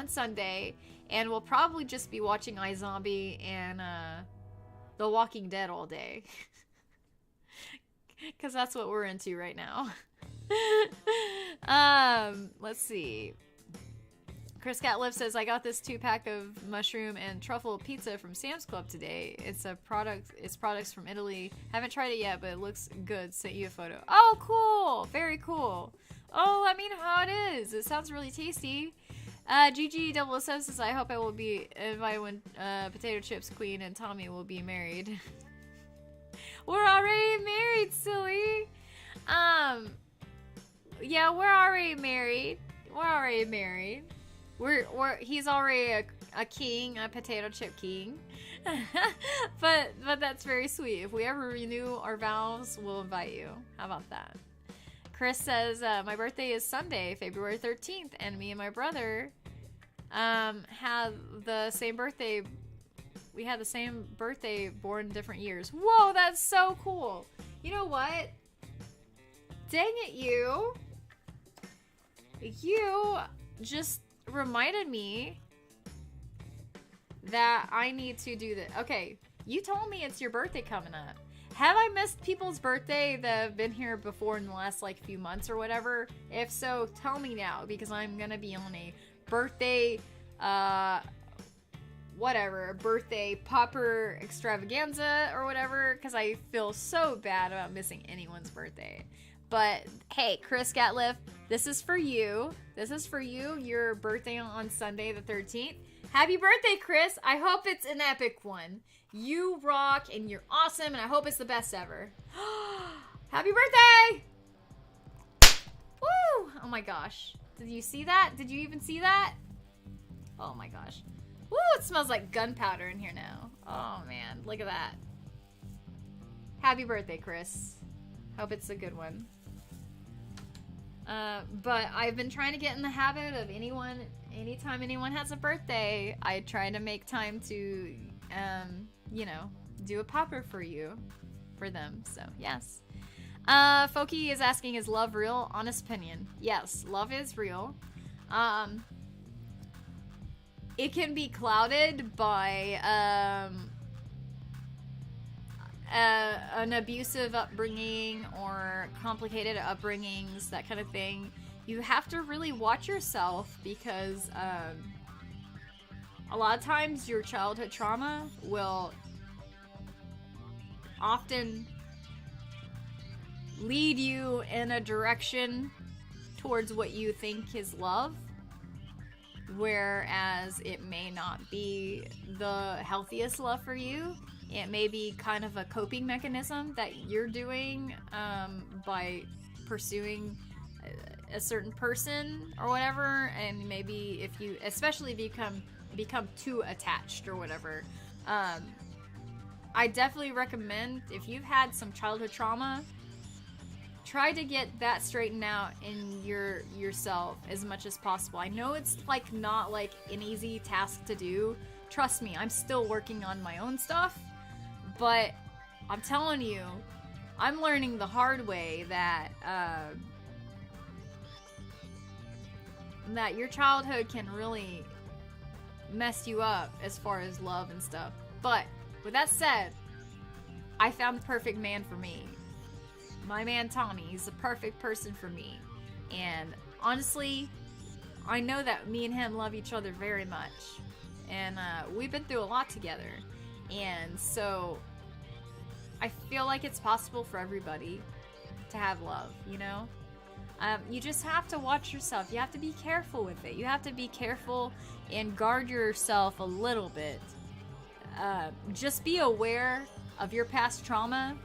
Sunday, and we'll probably just be watching iZombie and The Walking Dead all day. Because that's what we're into right now. Let's see. Chris Gatliff says, I got this 2-pack of mushroom and truffle pizza from Sam's Club today. It's products from Italy. Haven't tried it yet, but it looks good. Sent you a photo. Oh, cool. Very cool. Oh, let me know how it is. It sounds really tasty. GG007 says, I hope I will be invited when Potato Chips Queen and Tommy will be married. We're already married, silly. Yeah, we're already married. He's already a king, a potato chip king. but that's very sweet. If we ever renew our vows, we'll invite you. How about that? Chris says, my birthday is Sunday, February 13th, and me and my brother have the same birthday. We had the same birthday, born different years. Whoa, that's so cool. You know what? Dang it, you. You just reminded me that I need to do this. Okay, you told me it's your birthday coming up. Have I missed people's birthday that have been here before in the last like few months or whatever? If so, tell me now, because I'm gonna be on a birthday birthday popper extravaganza or whatever, because I feel so bad about missing anyone's birthday. But hey, Chris Gatliff, this is for you. Your birthday on Sunday the 13th. Happy birthday, Chris. I hope it's an epic one. You rock and you're awesome, and I hope it's the best ever. Happy birthday! Woo! Oh my gosh. Did you see that? Did you even see that? Oh my gosh. Woo! It smells like gunpowder in here now. Oh man, look at that. Happy birthday, Chris. Hope it's a good one. But I've been trying to get in the habit of anytime anyone has a birthday, I try to make time to, do a popper for them. So, yes. Foki is asking, is love real? Honest opinion. Yes, love is real. It can be clouded by, an abusive upbringing or complicated upbringings, that kind of thing. You have to really watch yourself, because a lot of times your childhood trauma will often lead you in a direction towards what you think is love, whereas it may not be the healthiest love for you. It may be kind of a coping mechanism that you're doing by pursuing a certain person or whatever, and maybe especially if you become too attached or whatever. I definitely recommend, if you've had some childhood trauma, try to get that straightened out in yourself as much as possible. I know it's like not like an easy task to do. Trust me, I'm still working on my own stuff. But I'm telling you, I'm learning the hard way that that your childhood can really mess you up as far as love and stuff. But with that said, I found the perfect man for me. My man Tommy, he's the perfect person for me. And honestly, I know that me and him love each other very much. And we've been through a lot together. And so I feel like it's possible for everybody to have love, you know? You just have to watch yourself. You have to be careful with it. You have to be careful and guard yourself a little bit. Just be aware of your past trauma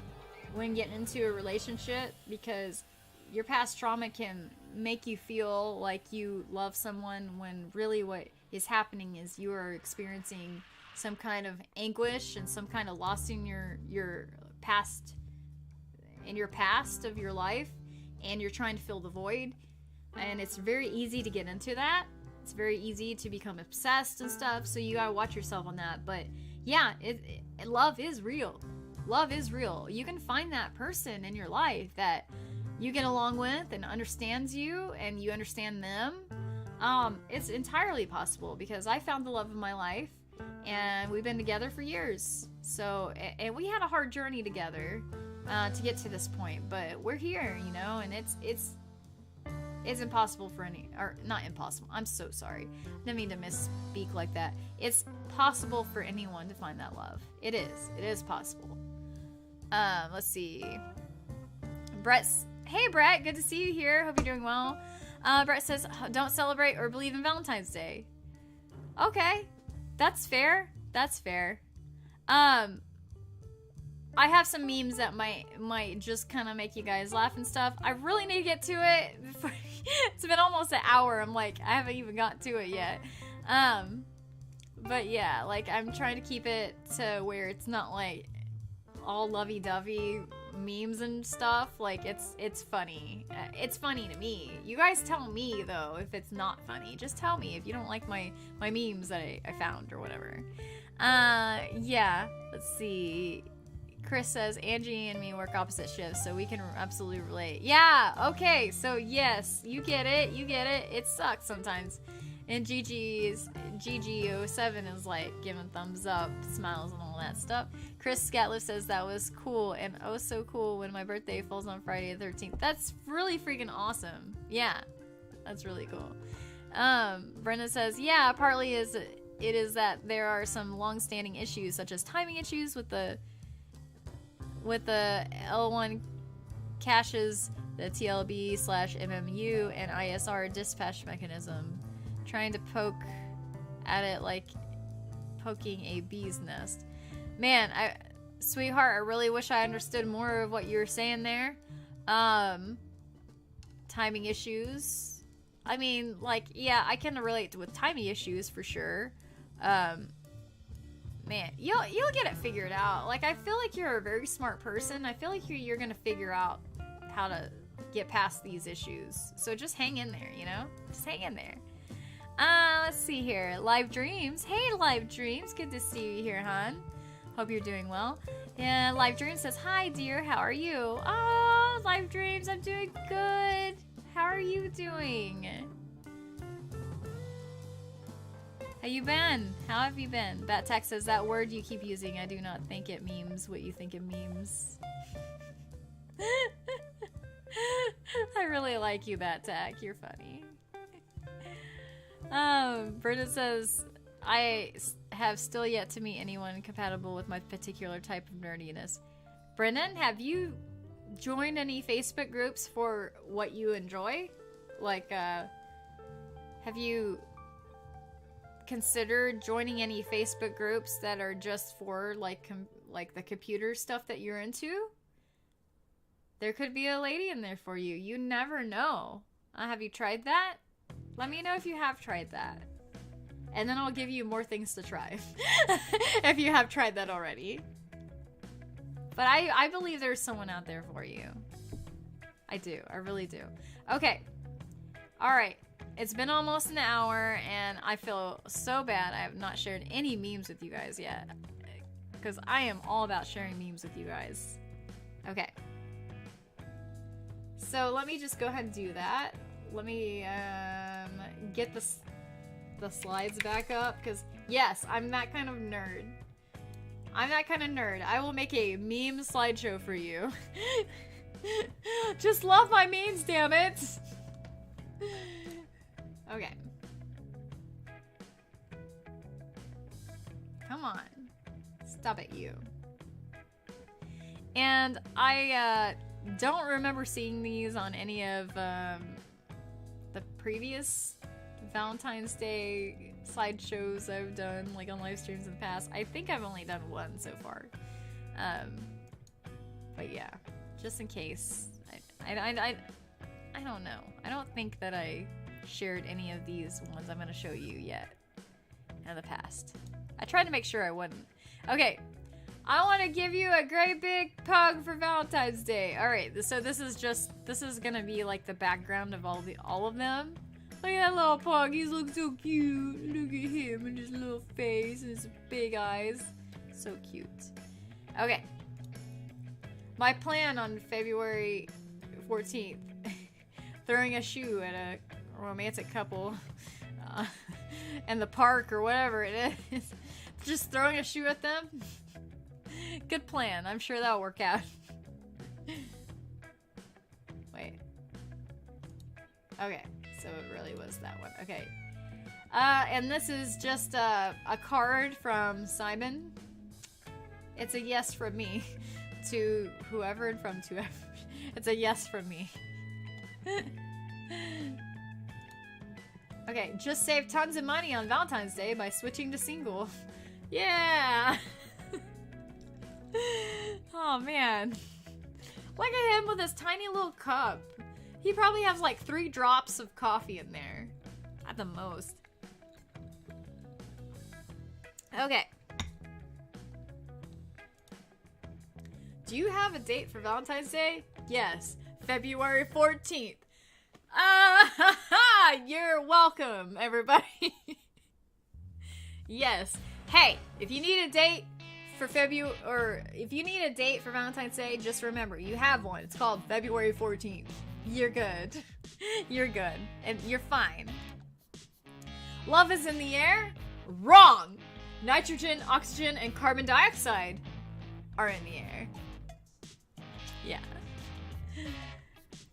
when getting into a relationship, because your past trauma can make you feel like you love someone when really what is happening is you are experiencing some kind of anguish and some kind of loss in your past of your life, and you're trying to fill the void. And it's very easy to get into that. It's very easy to become obsessed and stuff, so you gotta watch yourself on that. But yeah, love is real. Love is real. You can find that person in your life that you get along with and understands you, and you understand them. It's entirely possible, because I found the love of my life, and we've been together for years. So, and we had a hard journey together to get to this point, but we're here, you know, and it's impossible for not impossible. I'm so sorry. I didn't mean to misspeak like that. It's possible for anyone to find that love. It is possible. Let's see. Hey Brett, good to see you here. Hope you're doing well. Brett says, don't celebrate or believe in Valentine's Day. Okay. That's fair. I have some memes that might just kind of make you guys laugh and stuff. I really need to get to it. It's been almost an hour. I'm like, I haven't even got to it yet. But yeah, like, I'm trying to keep it to where it's not like all lovey-dovey memes and stuff. Like, it's funny. It's funny to me. You guys tell me though if it's not funny. Just tell me if you don't like my memes that I found or whatever. Yeah, let's see. Chris says, Angie and me work opposite shifts, so we can absolutely relate. Yeah, okay, so yes, you get it. It sucks sometimes. And GG07 is like giving thumbs up, smiles, and all that stuff. Chris Scatliff says that was cool, and oh so cool when my birthday falls on Friday the 13th. That's really freaking awesome. Yeah, that's really cool. Brenda says, yeah, partly it is that there are some long-standing issues, such as timing issues with the L1 caches, the TLB/MMU and ISR dispatch mechanism, trying to poke at it like poking a bee's nest. Man, sweetheart, I really wish I understood more of what you were saying there. Timing issues. I mean, like, yeah, I can relate with timing issues for sure. Man, you'll get it figured out. Like, I feel like you're a very smart person. I feel like you're gonna figure out how to get past these issues. So just hang in there, you know? Just hang in there. Let's see here. Live Dreams. Hey, Live Dreams. Good to see you here, hon. Hope you're doing well. And Live Dreams says, hi, dear. How are you? Oh, Live Dreams, I'm doing good. How are you doing? How you been? How have you been? That text says, that word you keep using, I do not think it memes what you think it memes. I really like you, that tag. You're funny. Brenda says, I have still yet to meet anyone compatible with my particular type of nerdiness. Brennan, have you joined any Facebook groups for what you enjoy? Like, have you considered joining any Facebook groups that are just for like the computer stuff that you're into? There could be a lady in there for you. You never know. Have you tried that? Let me know if you have tried that. And then I'll give you more things to try. If you have tried that already. But I believe there's someone out there for you. I do. I really do. Okay. Alright. It's been almost an hour, and I feel so bad I have not shared any memes with you guys yet. Because I am all about sharing memes with you guys. Okay. So let me just go ahead and do that. Let me get the slides back up, because yes, I'm that kind of nerd. I will make a meme slideshow for you. Just love my memes, damn it. Okay. Come on. Stop it, you. And I don't remember seeing these on any of the previous Valentine's Day slideshows I've done, like on live streams in the past. I think I've only done one so far. But yeah, just in case. I don't know. I don't think that I shared any of these ones I'm going to show you yet in the past. I tried to make sure I wouldn't. Okay, I want to give you a great big pug for Valentine's Day. All right, so this is going to be like the background of all of them. Look at that little pug. He looks so cute. Look at him and his little face and his big eyes. So cute. Okay. My plan on February 14th, throwing a shoe at a romantic couple in the park or whatever it is. Just throwing a shoe at them. Good plan. I'm sure that'll work out. Wait. Okay. So it really was that one. Okay. And this is just a card from Simon. It's a yes from me to whoever and from whoever. It's a yes from me. Okay, just save tons of money on Valentine's Day by switching to single. Yeah! Oh man. Look at him with his tiny little cup. He probably has like 3 drops of coffee in there. At the most. Okay. Do you have a date for Valentine's Day? Yes. February 14th. You're welcome, everybody. Yes. Hey, if you need a date for if you need a date for Valentine's Day, just remember, you have one. It's called February 14th. You're good. You're good. And you're fine. Love is in the air? Wrong! Nitrogen, oxygen, and carbon dioxide are in the air. Yeah.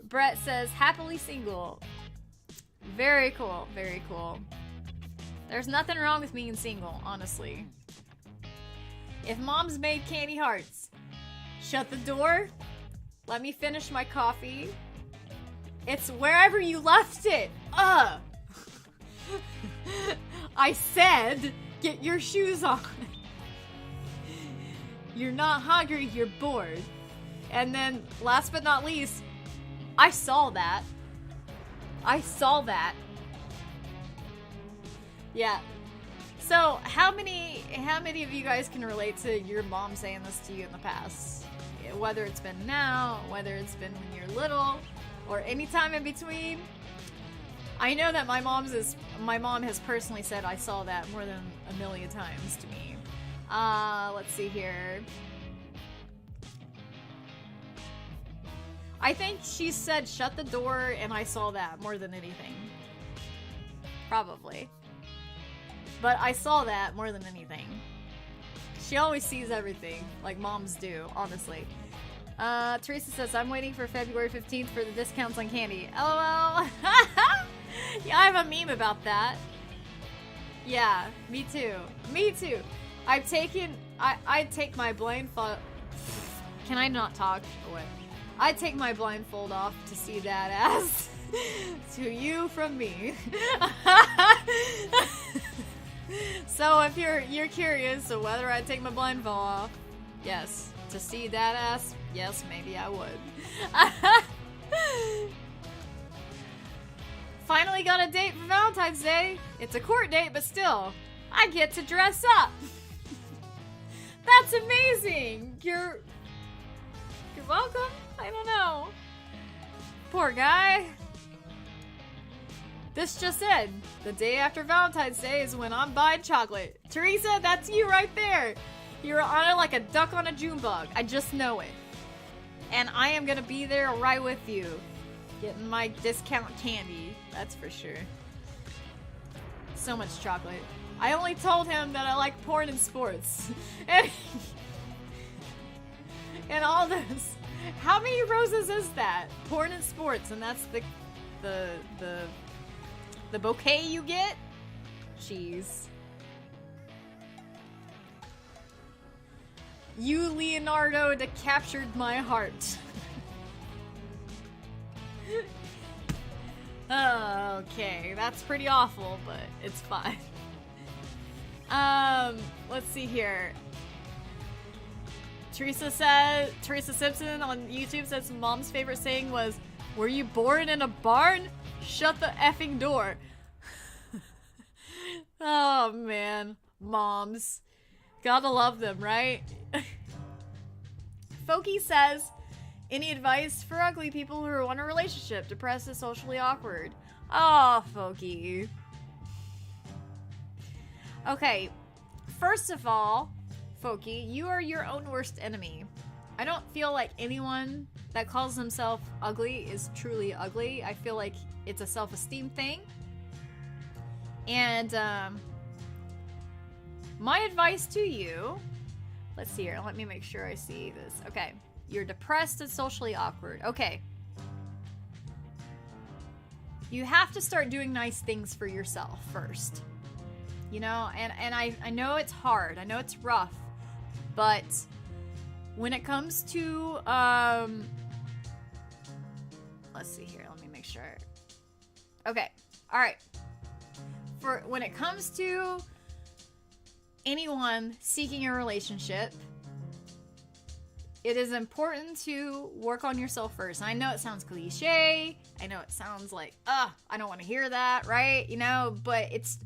Brett says, happily single. Very cool. Very cool. There's nothing wrong with being single, honestly. If mom's made candy hearts, shut the door. Let me finish my coffee. It's wherever you left it. I said, get your shoes on. You're not hungry, you're bored. And then, last but not least, I saw that. I saw that. Yeah. So, how many of you guys can relate to your mom saying this to you in the past? Whether it's been now, whether it's been when you're little, or any time in between. I know that my mom has personally said I saw that more than a million times to me. Let's see here. I think she said shut the door and I saw that more than anything. Probably. But I saw that more than anything. She always sees everything, like moms do, honestly. Teresa says, I'm waiting for February 15th for the discounts on candy. LOL! Yeah, I have a meme about that. Yeah, me too. Me too. I take my blindfold. Can I not talk? Oh, wait. I take my blindfold off to see that ass. To you from me. So if you're curious of whether I take my blindfold off, yes. To see that ass, yes, maybe I would. Finally got a date for Valentine's Day. It's a court date, but still, I get to dress up. That's amazing. You're welcome. I don't know. Poor guy. This just said, the day after Valentine's Day is when I'm buying chocolate. Teresa, that's you right there. You're on it like a duck on a June bug. I just know it. And I am gonna be there right with you. Getting my discount candy. That's for sure. So much chocolate. I only told him that I like porn and sports. And all this. How many roses is that? Porn and sports, and that's the bouquet you get? Jeez. You, Leonardo, that captured my heart. Okay, that's pretty awful, but it's fine. Let's see here. Teresa Simpson on YouTube says mom's favorite saying was, "Were you born in a barn? Shut the effing door." Oh man, moms. Gotta love them, right? Foki says, any advice for ugly people who want a relationship? Depressed and socially awkward. Oh, Foki. Okay, first of all, Foki, you are your own worst enemy. I don't feel like anyone that calls themselves ugly is truly ugly. I feel like it's a self-esteem thing. And my advice to you, let's see here, let me make sure I see this. Okay, you're depressed and socially awkward. Okay. You have to start doing nice things for yourself first. You know, and I know it's hard. I know it's rough. But when it comes to, let's see here, let me make sure. Okay, all right. For when it comes to anyone seeking a relationship, it is important to work on yourself first. I know it sounds cliche. I know it sounds like, I don't want to hear that, right? You know, but it's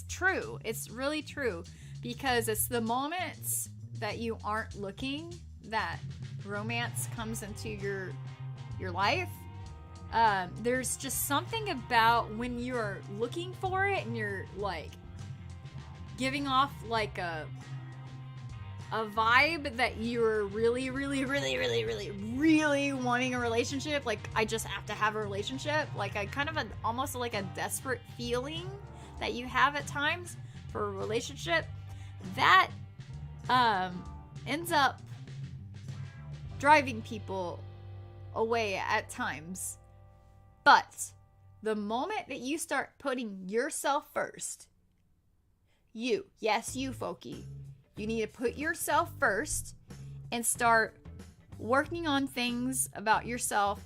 true. It's really true. Because it's the moments that you aren't looking that romance comes into your life. There's just something about when you're looking for it and you're like giving off like a vibe that you're really wanting a relationship. Like, I just have to have a relationship. Like, I kind of almost like a desperate feeling that you have at times for a relationship. That ends up driving people away at times. But the moment that you start putting yourself first, you, Foki, you need to put yourself first and start working on things about yourself.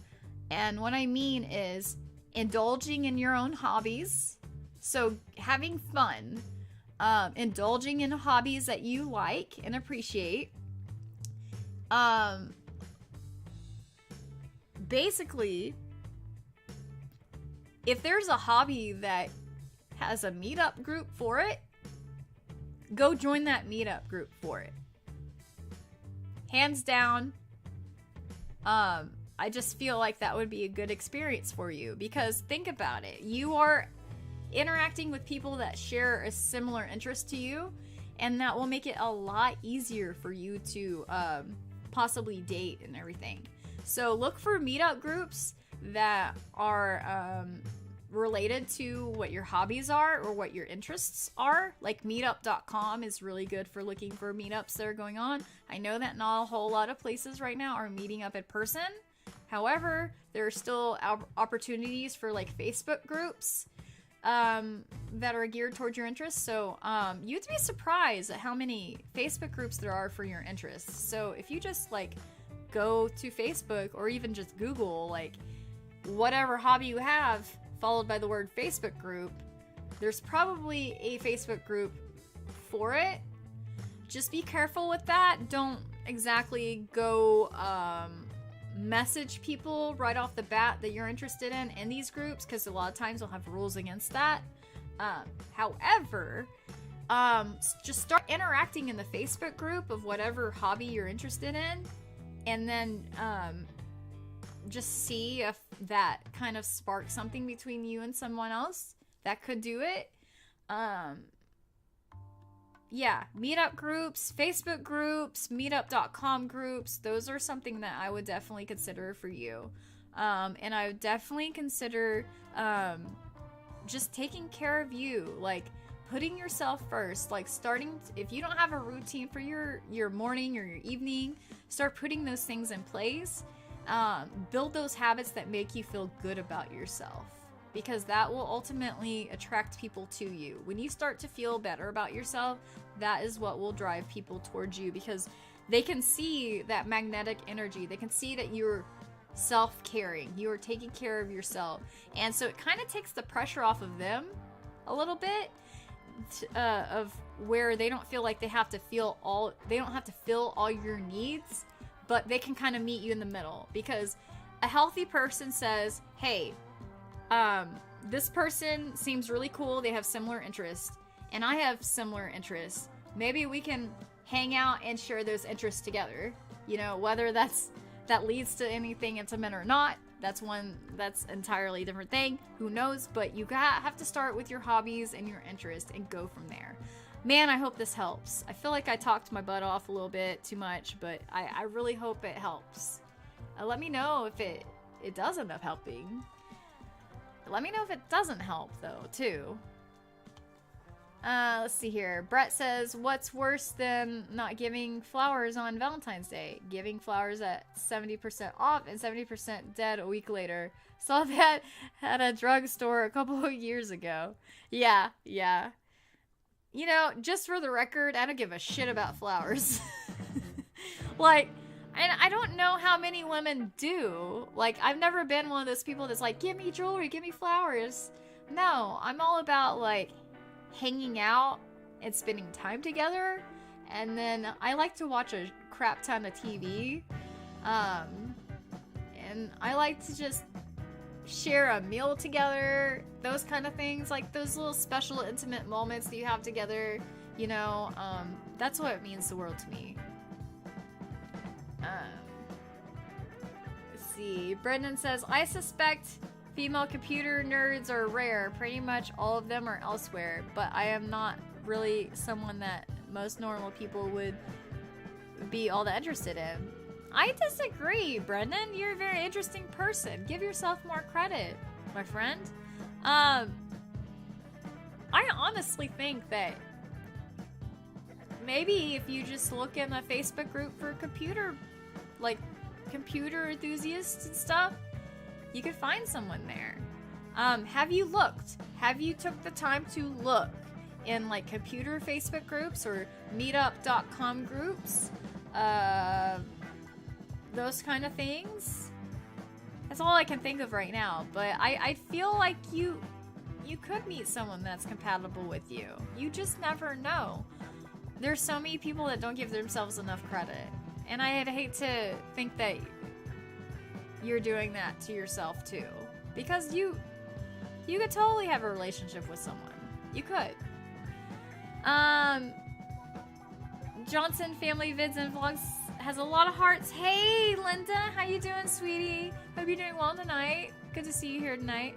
And what I mean is indulging in your own hobbies. So having fun. Indulging in hobbies that you like and appreciate. Basically, if there's a hobby that has a meetup group for it, go join that meetup group for it. Hands down, I just feel like that would be a good experience for you, because think about it. You are interacting with people that share a similar interest to you, and that will make it a lot easier for you to possibly date and everything. So look for meetup groups that are related to what your hobbies are or what your interests are. Like meetup.com is really good for looking for meetups that are going on. I know that not a whole lot of places right now are meeting up in person. However, there are still opportunities for like Facebook groups that are geared towards your interests. So you'd be surprised at how many Facebook groups there are for your interests. So if you just like go to Facebook or even just Google like whatever hobby you have followed by the word Facebook group, there's probably a Facebook group for it. Just be careful with that. Don't exactly go message people right off the bat that you're interested in these groups, because a lot of times they'll have rules against that. However, just start interacting in the Facebook group of whatever hobby you're interested in, and then just see if that kind of sparks something between you and someone else that could do it. Yeah, meetup groups, Facebook groups, meetup.com groups, those are something that I would definitely consider for you. And I would definitely consider just taking care of you, like putting yourself first, like if you don't have a routine for your morning or your evening, start putting those things in place. Build those habits that make you feel good about yourself, because that will ultimately attract people to you. When you start to feel better about yourself, that is what will drive people towards you, because they can see that magnetic energy. They can see that you're self-caring. You are taking care of yourself. And so it kind of takes the pressure off of them a little bit, of where they don't feel like they don't have to fill all your needs, but they can kind of meet you in the middle. Because a healthy person says, hey, this person seems really cool. They have similar interests, and I have similar interests. Maybe we can hang out and share those interests together. You know, whether that leads to anything intimate or not, that's entirely different thing. Who knows? But you have to start with your hobbies and your interests and go from there. Man, I hope this helps. I feel like I talked my butt off a little bit too much, but I really hope it helps. Let me know if it does end up helping. Let me know if it doesn't help, though, too. Let's see here. Brett says, what's worse than not giving flowers on Valentine's Day? Giving flowers at 70% off and 70% dead a week later. Saw that at a drugstore a couple of years ago. Yeah. You know, just for the record, I don't give a shit about flowers. Like, and I don't know how many women do. Like, I've never been one of those people that's like, give me jewelry, give me flowers. No, I'm all about, like, hanging out and spending time together. And then I like to watch a crap ton of TV. And I like to just share a meal together. Those kind of things. Like, those little special intimate moments that you have together. You know, that's what it means the world to me. Let's see. Brendan says, I suspect female computer nerds are rare. Pretty much all of them are elsewhere, but I am not really someone that most normal people would be all that interested in. I disagree, Brendan. You're a very interesting person. Give yourself more credit, my friend. I honestly think that maybe if you just look in a Facebook group for computer enthusiasts and stuff, you could find someone there. Have you looked? Have you took the time to look in, like, computer Facebook groups or meetup.com groups? Those kind of things? That's all I can think of right now. But I feel like you could meet someone that's compatible with you. You just never know. There's so many people that don't give themselves enough credit. And I'd hate to think that you're doing that to yourself too. Because you could totally have a relationship with someone. You could. Johnson Family Vids and Vlogs has a lot of hearts. Hey, Linda, how you doing, sweetie? Hope you're doing well tonight. Good to see you here tonight.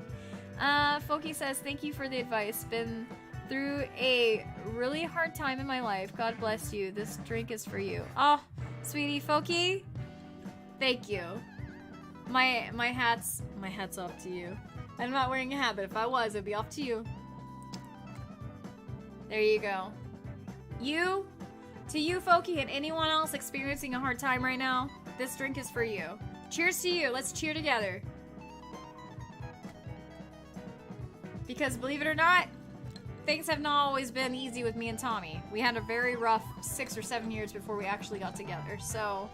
Folky says, thank you for the advice. Been through a really hard time in my life. God bless you. This drink is for you. Oh, sweetie, Folky, thank you. My hat's off to you. I'm not wearing a hat, but if I was, it'd be off to you. There you go. To you, Folky, and anyone else experiencing a hard time right now, this drink is for you. Cheers to you. Let's cheer together. Because believe it or not, things have not always been easy with me and Tommy. We had a very rough 6 or 7 years before we actually got together. So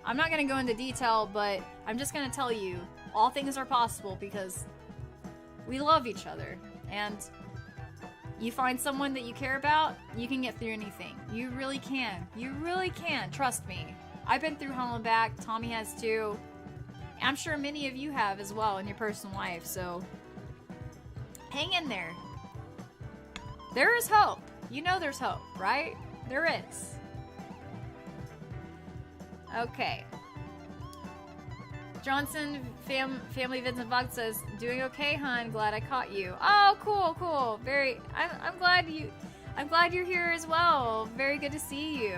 I'm not going to go into detail, but I'm just going to tell you, all things are possible because we love each other. And you find someone that you care about, you can get through anything. You really can. You really can. Trust me. I've been through hell and back. Tommy has too. I'm sure many of you have as well in your personal life. So hang in there. There is hope. You know there's hope, right? There is. Okay. Johnson Family Vids and Vlogs says, doing okay, hon. Glad I caught you. Oh, cool. I'm glad you're here as well. Very good to see you.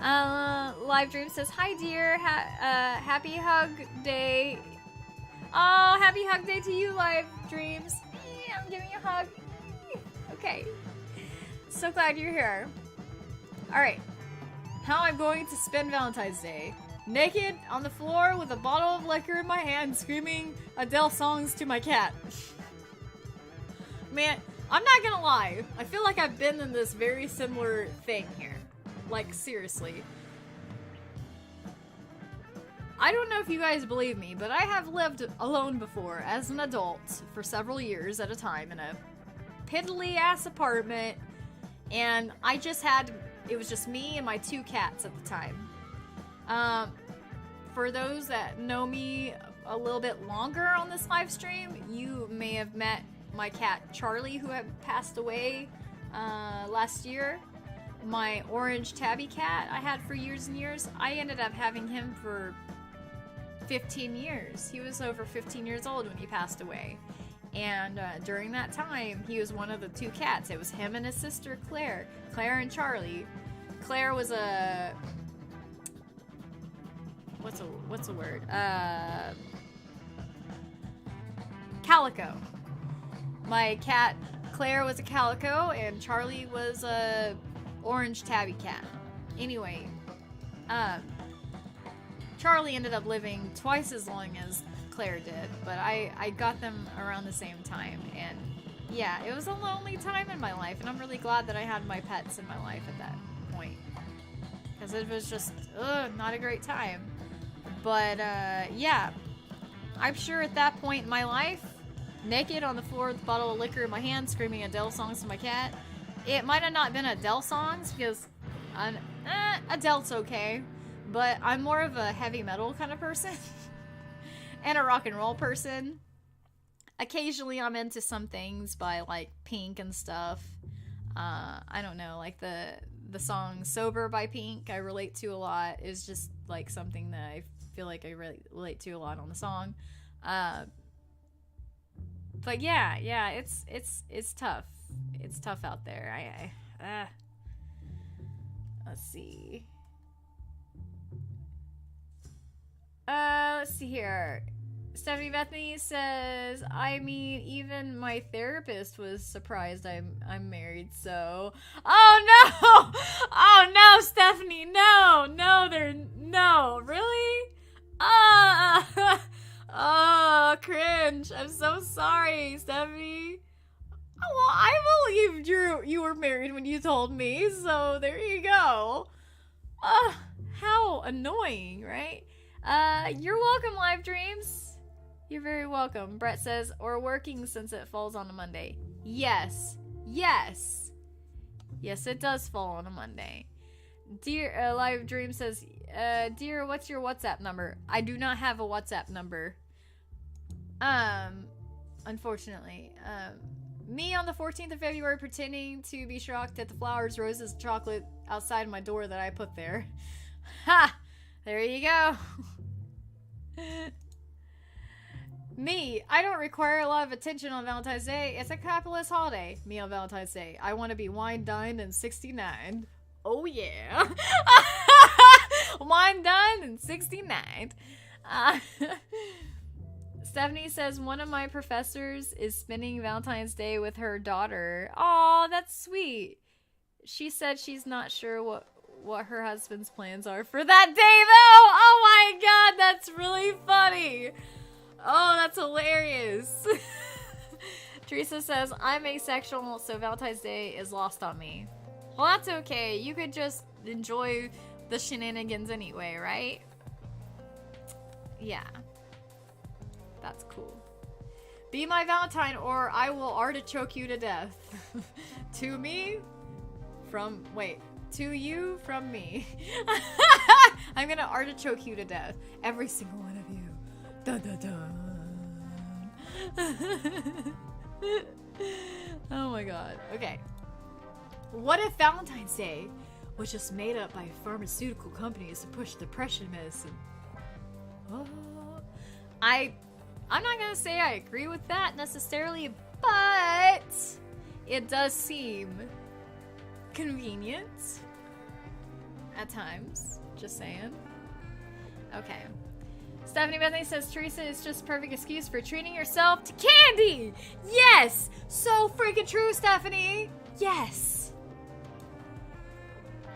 Live Dream says, hi dear. Happy hug day. Oh, happy hug day to you, Live Dreams. I'm giving you a hug. Okay. So glad you're here. Alright. How I'm going to spend Valentine's Day. Naked on the floor with a bottle of liquor in my hand, screaming Adele songs to my cat. Man, I'm not gonna lie. I feel like I've been in this very similar thing here. Like, seriously. I don't know if you guys believe me, but I have lived alone before as an adult for several years at a time in a piddly ass apartment, and it was just me and my 2 cats at the time. For those that know me a little bit longer on this live stream, you may have met my cat Charlie, who had passed away last year. My orange tabby cat I had for years and years. I ended up having him for 15 years. He was over 15 years old when he passed away. And during that time, he was one of the 2 cats. It was him and his sister Claire. Claire and Charlie. Claire was a... What's a word? Calico. My cat Claire was a calico, and Charlie was a orange tabby cat. Anyway, Charlie ended up living twice as long as Claire did, but I got them around the same time, and yeah, it was a lonely time in my life, and I'm really glad that I had my pets in my life at that point, because it was just not a great time. But yeah, I'm sure at that point in my life, naked on the floor with a bottle of liquor in my hand, screaming Adele songs to my cat. It might have not been Adele songs, because Adele's okay, but I'm more of a heavy metal kind of person and a rock and roll person. Occasionally I'm into some things by like Pink and stuff. I don't know, like the song Sober by Pink I relate to a lot. It's just like something that I feel like I relate to a lot on the song. But yeah, it's tough. It's tough out there. Let's see. Let's see here. Stephanie Bethany says, I mean, even my therapist was surprised I'm married, so... Oh, no! Oh, no, Stephanie, no! No, really? Oh, cringe. I'm so sorry, Stephanie. Oh, well, I believed you were married when you told me, so there you go. How annoying, right? You're welcome, Live Dreams. You're very welcome. Brett says, or working since it falls on a Monday. Yes, it does fall on a Monday. Dear, Live Dream says, dear, what's your WhatsApp number? I do not have a WhatsApp number. Unfortunately. Me on the 14th of February pretending to be shocked at the flowers, roses, chocolate outside my door that I put there. Ha! There you go. Me, I don't require a lot of attention on Valentine's Day. It's a capitalist holiday. Me on Valentine's Day. I want to be wine dined and 69. Oh yeah. Wine dined and 69. Stephanie says, one of my professors is spending Valentine's Day with her daughter. Aw, that's sweet. She said she's not sure what her husband's plans are for that day, though. Oh my god, that's really funny. Oh, that's hilarious. Teresa says, I'm asexual, so Valentine's Day is lost on me. Well, that's okay. You could just enjoy the shenanigans anyway, right? Yeah. That's cool. Be my Valentine or I will artichoke you to death. To me? To you from me. I'm gonna artichoke you to death. Every single one of you. Dun dun dun. Oh my god. Okay. What if Valentine's Day was just made up by pharmaceutical companies to push depression medicine? Oh. I'm not gonna say I agree with that necessarily, but it does seem convenient at times. Just saying. Okay. Stephanie Bethany says, Teresa is just perfect excuse for treating yourself to candy! Yes! So freaking true, Stephanie! Yes!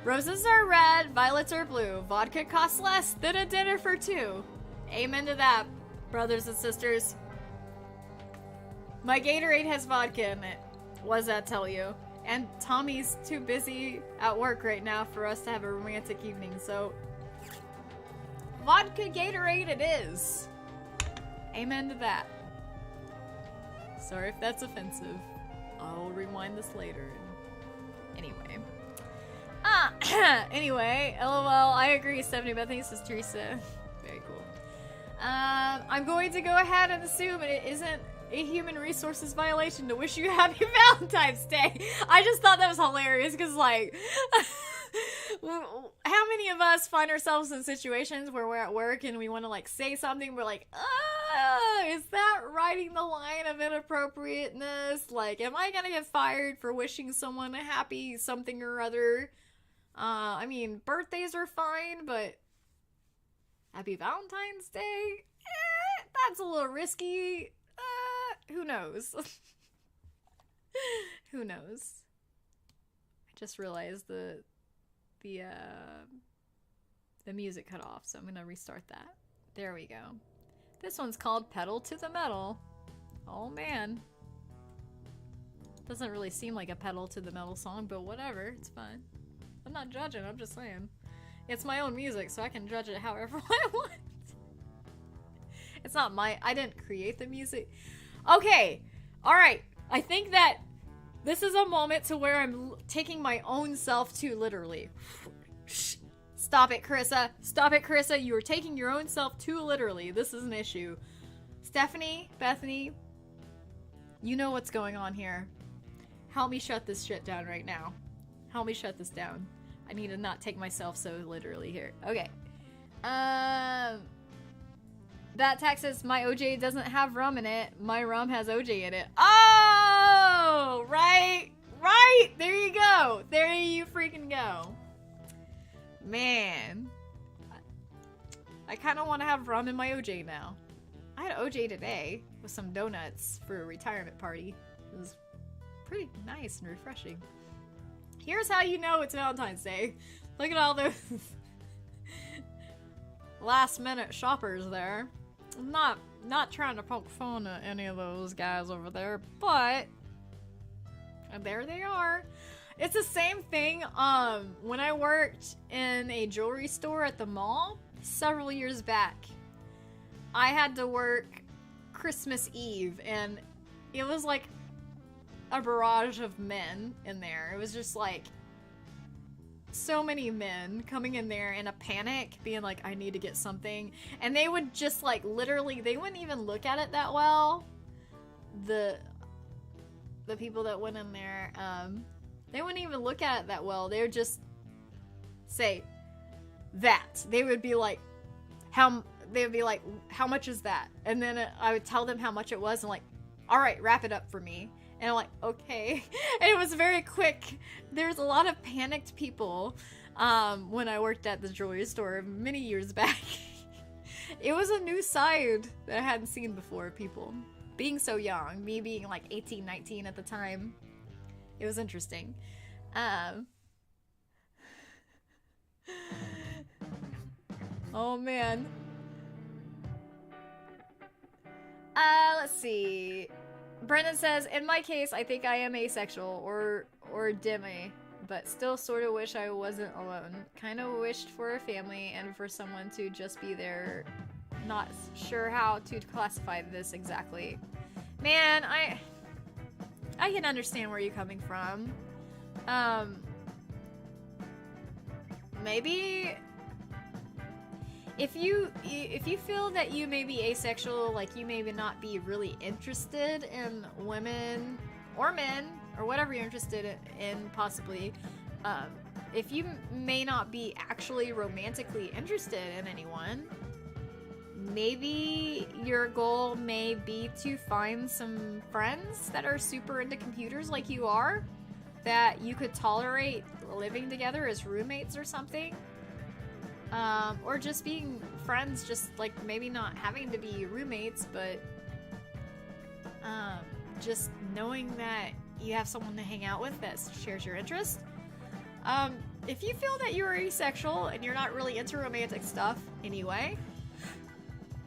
Roses are red, violets are blue. Vodka costs less than a dinner for 2. Amen to that, brothers and sisters. My Gatorade has vodka in it. What does that tell you? And Tommy's too busy at work right now for us to have a romantic evening, so... vodka Gatorade it is. Amen to that. Sorry if that's offensive. I'll rewind this later. Anyway. Anyway, LOL, I agree, Stephanie Bethany, says Teresa. Very cool. I'm going to go ahead and assume it isn't a human resources violation to wish you happy Valentine's Day. I just thought that was hilarious because, like, how many of us find ourselves in situations where we're at work and we want to, like, say something, we're like, is that riding the line of inappropriateness? Like, am I gonna get fired for wishing someone a happy something or other? I mean, birthdays are fine, but happy Valentine's Day? That's a little risky. Who knows? Who knows? I just realized the music cut off, so I'm gonna restart that. There we go. This one's called Pedal to the Metal. Oh man. Doesn't really seem like a pedal to the metal song, but whatever, it's fine. I'm not judging, I'm just saying. It's my own music, so I can judge it however I want. It's not I didn't create the music. Okay, alright. I think that this is a moment to where I'm taking my own self too literally. Stop it, Carissa. Stop it, Carissa. You are taking your own self too literally. This is an issue. Stephanie, Bethany, you know what's going on here. Help me shut this shit down right now. Help me shut this down. I need to not take myself so literally here. Okay. That text says, my OJ doesn't have rum in it. My rum has OJ in it. Oh! Right! Right! There you go. There you freaking go. Man. I kind of want to have rum in my OJ now. I had OJ today with some donuts for a retirement party. It was pretty nice and refreshing. Here's how you know it's Valentine's Day. Look at all those last minute shoppers there. I'm not trying to poke fun at any of those guys over there, but there they are. It's the same thing when I worked in a jewelry store at the mall several years back. I had to work Christmas Eve, and it was like a barrage of men in there. It was just like so many men coming in there in a panic, being like, I need to get something. And they would just like literally, they wouldn't even look at it that well. The people that went in there, they wouldn't even look at it that well. They would just say that. They would be like, how much is that? And then I would tell them how much it was and like, all right, wrap it up for me. And I'm like, okay. And it was very quick. There's a lot of panicked people when I worked at the jewelry store many years back. It was a new side that I hadn't seen before, people. Being so young, me being like 18, 19 at the time. It was interesting. Oh man. Let's see. Brendan says, in my case, I think I am asexual or demi, but still sort of wish I wasn't alone. Kind of wished for a family and for someone to just be there. Not sure how to classify this exactly. Man, I can understand where you're coming from. Maybe if you feel that you may be asexual, like you may not be really interested in women or men or whatever you're interested in possibly, if you may not be actually romantically interested in anyone, maybe your goal may be to find some friends that are super into computers like you are, that you could tolerate living together as roommates or something. Or just being friends, just like maybe not having to be roommates, but just knowing that you have someone to hang out with that shares your interest. If you feel that you're asexual and you're not really into romantic stuff anyway,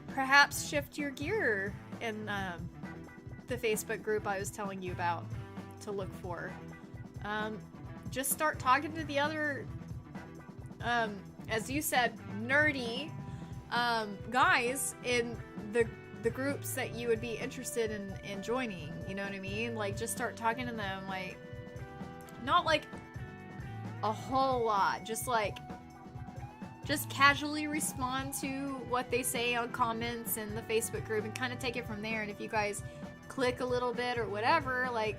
perhaps shift your gear in the Facebook group I was telling you about to look for. Just start talking to the other, as you said, nerdy guys in the groups that you would be interested in joining, you know what I mean? Like, just start talking to them, like, not like a whole lot, just casually respond to what they say on comments in the Facebook group and kind of take it from there. And if you guys click a little bit or whatever, like,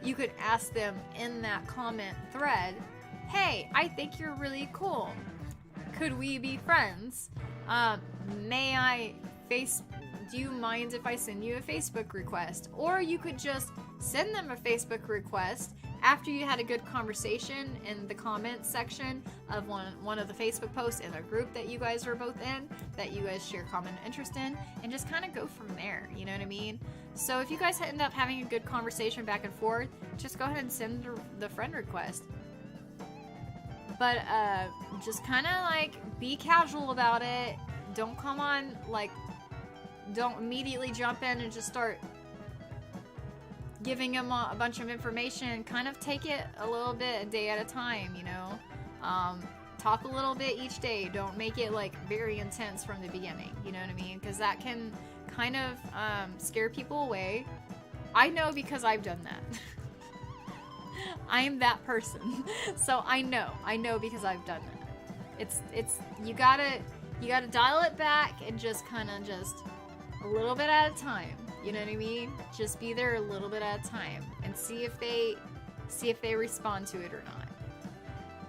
you could ask them in that comment thread, hey, I think you're really cool. Could we be friends? Do you mind if I send you a Facebook request? Or you could just send them a Facebook request after you had a good conversation in the comments section of one of the Facebook posts in a group that you guys are both in, that you guys share common interest in, and just kind of go from there, you know what I mean? So if you guys end up having a good conversation back and forth, just go ahead and send the friend request. But just kind of like be casual about it. Don't come on, like, don't immediately jump in and just start giving them a bunch of information. Kind of take it a little bit, a day at a time, you know? Talk a little bit each day. Don't make it, like, very intense from the beginning, you know what I mean? Because that can kind of scare people away. I know because I've done that. I'm that person. So I know because I've done that. It's you gotta dial it back and just kind of just a little bit at a time. You know what I mean? Just be there a little bit at a time and see if they respond to it or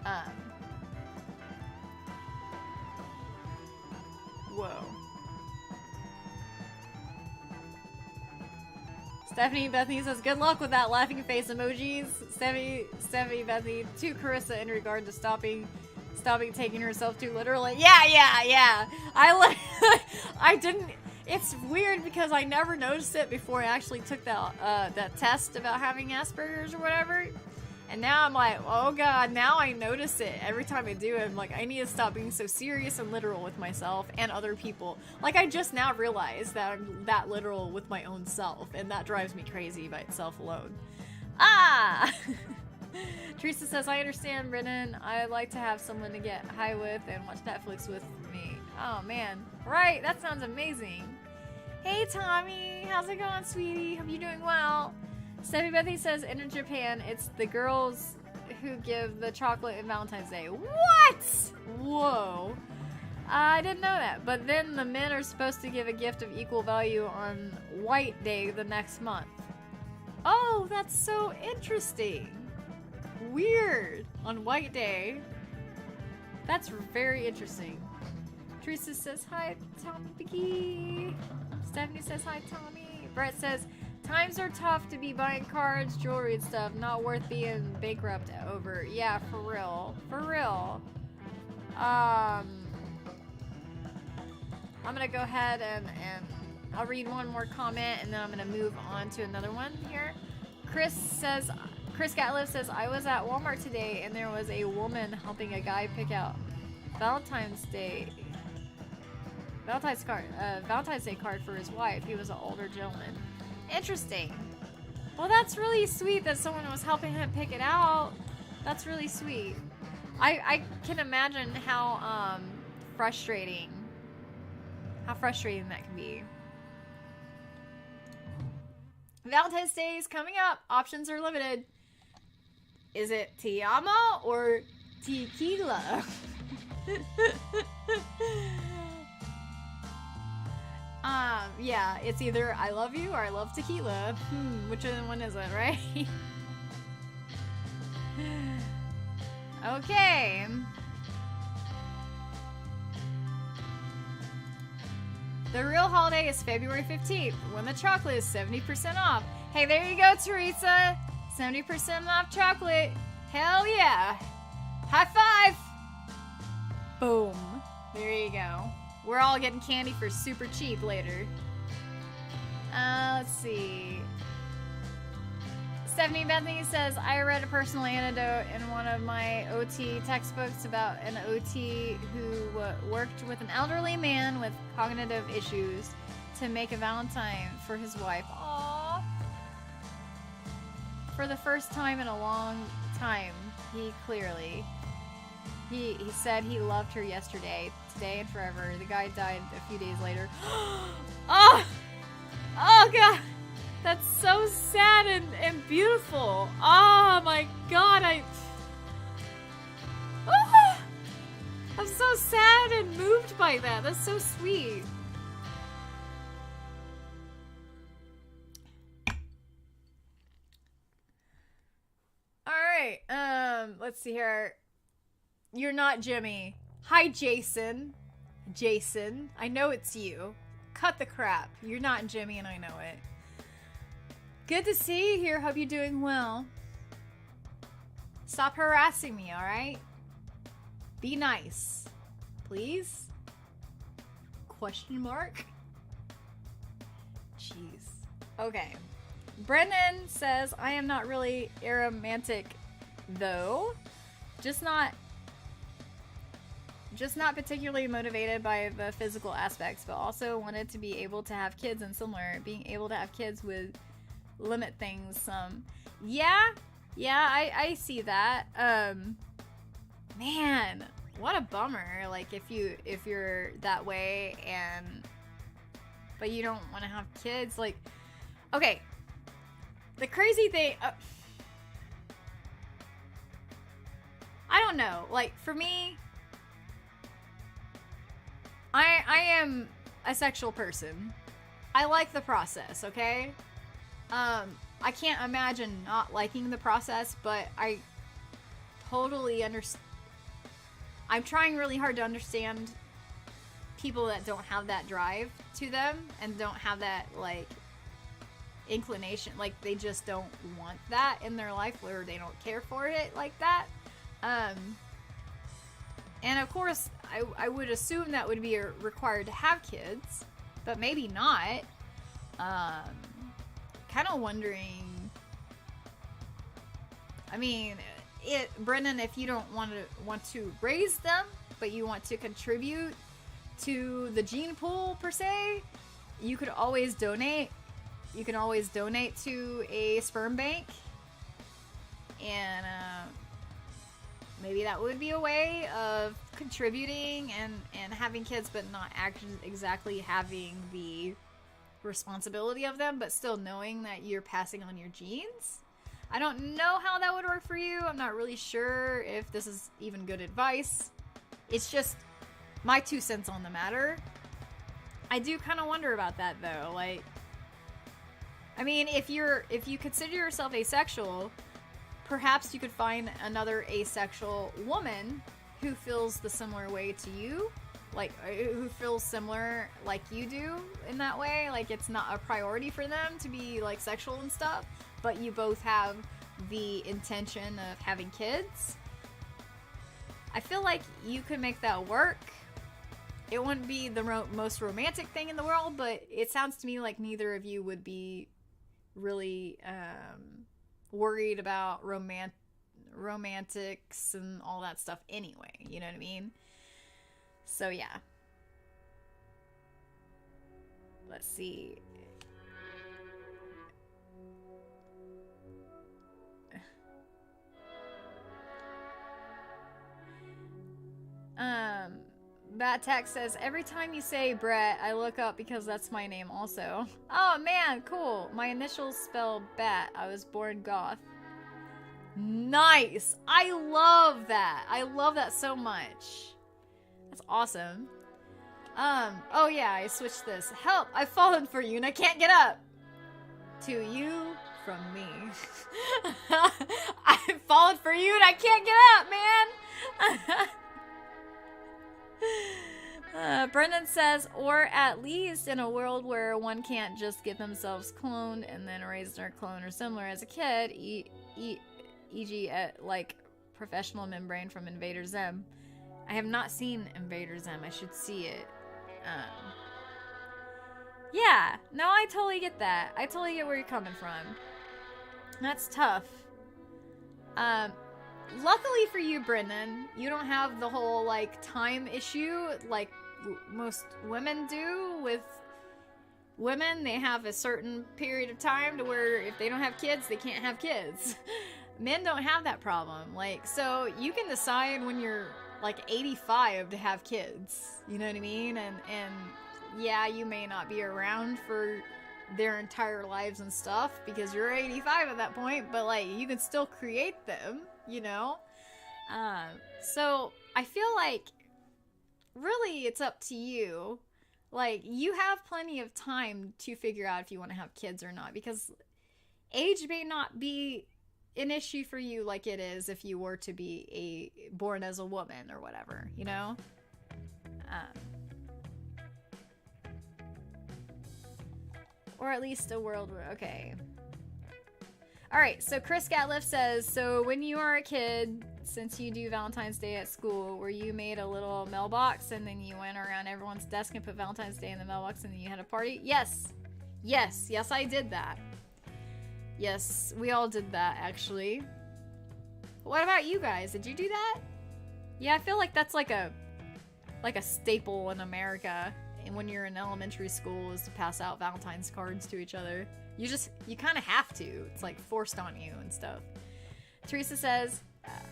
not. Whoa. Stephanie Bethany says, good luck with that laughing face emojis. Stephanie Bethany to Carissa in regard to stopping taking herself too literally. Yeah. I didn't. It's weird because I never noticed it before I actually took that test about having Asperger's or whatever. And now I'm like, oh god, now I notice it every time I do it. I'm like, I need to stop being so serious and literal with myself and other people. Like, I just now realized that I'm that literal with my own self, and that drives me crazy by itself alone. Teresa says, I understand, Brennan. I like to have someone to get high with and watch Netflix with me. Oh, man. Right, that sounds amazing. Hey, Tommy. How's it going, sweetie? Hope you're doing well. Stephanie Bethy says, in Japan, it's the girls who give the chocolate on Valentine's Day. What? Whoa. I didn't know that. But then the men are supposed to give a gift of equal value on White Day the next month. Oh, that's so interesting. Weird. On White Day. That's very interesting. Teresa says, hi, Tommy Biggie. Stephanie says, hi, Tommy. Brett says, times are tough to be buying cards, jewelry, and stuff. Not worth being bankrupt over. Yeah, for real. For real. I'm gonna go ahead and I'll read one more comment, and then I'm gonna move on to another one here. Chris Gatliff says, I was at Walmart today, and there was a woman helping a guy pick out Valentine's Day card for his wife. He was an older gentleman. Interesting. Well, that's really sweet that someone was helping him pick it out. That's really sweet. I can imagine how frustrating that can be. Valentine's Day is coming up. Options are limited. Is it Te Amo or tequila? Yeah, it's either I love you or I love tequila. Which one is it, right? Okay. The real holiday is February 15th, when the chocolate is 70% off. Hey, there you go, Teresa. 70% off chocolate. Hell yeah. High five. Boom. There you go. We're all getting candy for super cheap later. Let's see. Stephanie Bethany says, I read a personal anecdote in one of my OT textbooks about an OT who worked with an elderly man with cognitive issues to make a Valentine for his wife. Aww. For the first time in a long time, he clearly He said he loved her yesterday, today, and forever. The guy died a few days later. Oh! Oh, God! That's so sad and beautiful. Oh, my God, Oh! I'm so sad and moved by that. That's so sweet. Alright, let's see here. You're not Jimmy. Hi, Jason. Jason, I know it's you. Cut the crap. You're not Jimmy and I know it. Good to see you here. Hope you're doing well. Stop harassing me, alright? Be nice. Please? Question mark? Jeez. Okay. Brennan says, I am not really aromantic, though. Just not particularly motivated by the physical aspects, but also wanted to be able to have kids and similar. Being able to have kids would limit things some. Yeah, I see that. Man, what a bummer. Like, if you're that way but you don't want to have kids, like, okay. The crazy thing, I don't know. Like, for me, I am a sexual person. I like the process, okay? I can't imagine not liking the process, but I totally understand. I'm trying really hard to understand people that don't have that drive to them and don't have that, like, inclination. Like, they just don't want that in their life, or they don't care for it like that. And of course, I would assume that would be required to have kids, but maybe not. Kind of wondering. I mean, Brennan, if you don't want to raise them, but you want to contribute to the gene pool per se, you could always donate. You can always donate to a sperm bank, and maybe that would be a way of contributing and having kids, but not actually exactly having the responsibility of them, but still knowing that you're passing on your genes. I don't know how that would work for you. I'm not really sure if this is even good advice. It's just my 2 cents on the matter. I do kind of wonder about that, though. Like, I mean, if you consider yourself asexual, perhaps you could find another asexual woman who feels the similar way to you, like, who feels similar like you do in that way. Like, it's not a priority for them to be, like, sexual and stuff, but you both have the intention of having kids. I feel like you could make that work. It wouldn't be the most romantic thing in the world, but it sounds to me like neither of you would be really worried about romantics and all that stuff anyway. You know what I mean? So yeah. Let's see. Bad Tech says, every time you say Brett, I look up because that's my name also. Oh man, cool. My initials spell Bat. I was born goth. Nice. I love that. I love that so much. That's awesome. Oh yeah, I switched this. Help, I've fallen for you and I can't get up. To you from me. I've fallen for you and I can't get up, man. Brendan says, or at least in a world where one can't just get themselves cloned and then raise their clone or similar as a kid, e.g. like professional membrane from Invader Zim. I have not seen Invader Zim. I should see it. Yeah, no, I totally get that. I totally get where you're coming from. That's tough. Luckily for you, Brendan, you don't have the whole, like, time issue like most women do. With women, they have a certain period of time to where if they don't have kids, they can't have kids. Men don't have that problem. Like, so you can decide when you're like 85 to have kids. You know what I mean? And yeah, you may not be around for their entire lives and stuff because you're 85 at that point, but like you can still create them, you know? So I feel like really it's up to you. Like, you have plenty of time to figure out if you want to have kids or not, because age may not be an issue for you like it is if you were to be born as a woman or whatever, you know? Or at least a world where, okay. Alright, so Chris Gatliff says, so when you were a kid, since you do Valentine's Day at school, where you made a little mailbox and then you went around everyone's desk and put Valentine's Day in the mailbox and then you had a party? Yes. Yes, I did that. Yes, we all did that, actually. What about you guys? Did you do that? Yeah, I feel like that's like a staple in America. And when you're in elementary school, is to pass out Valentine's cards to each other. You kind of have to. It's like forced on you and stuff. Teresa says,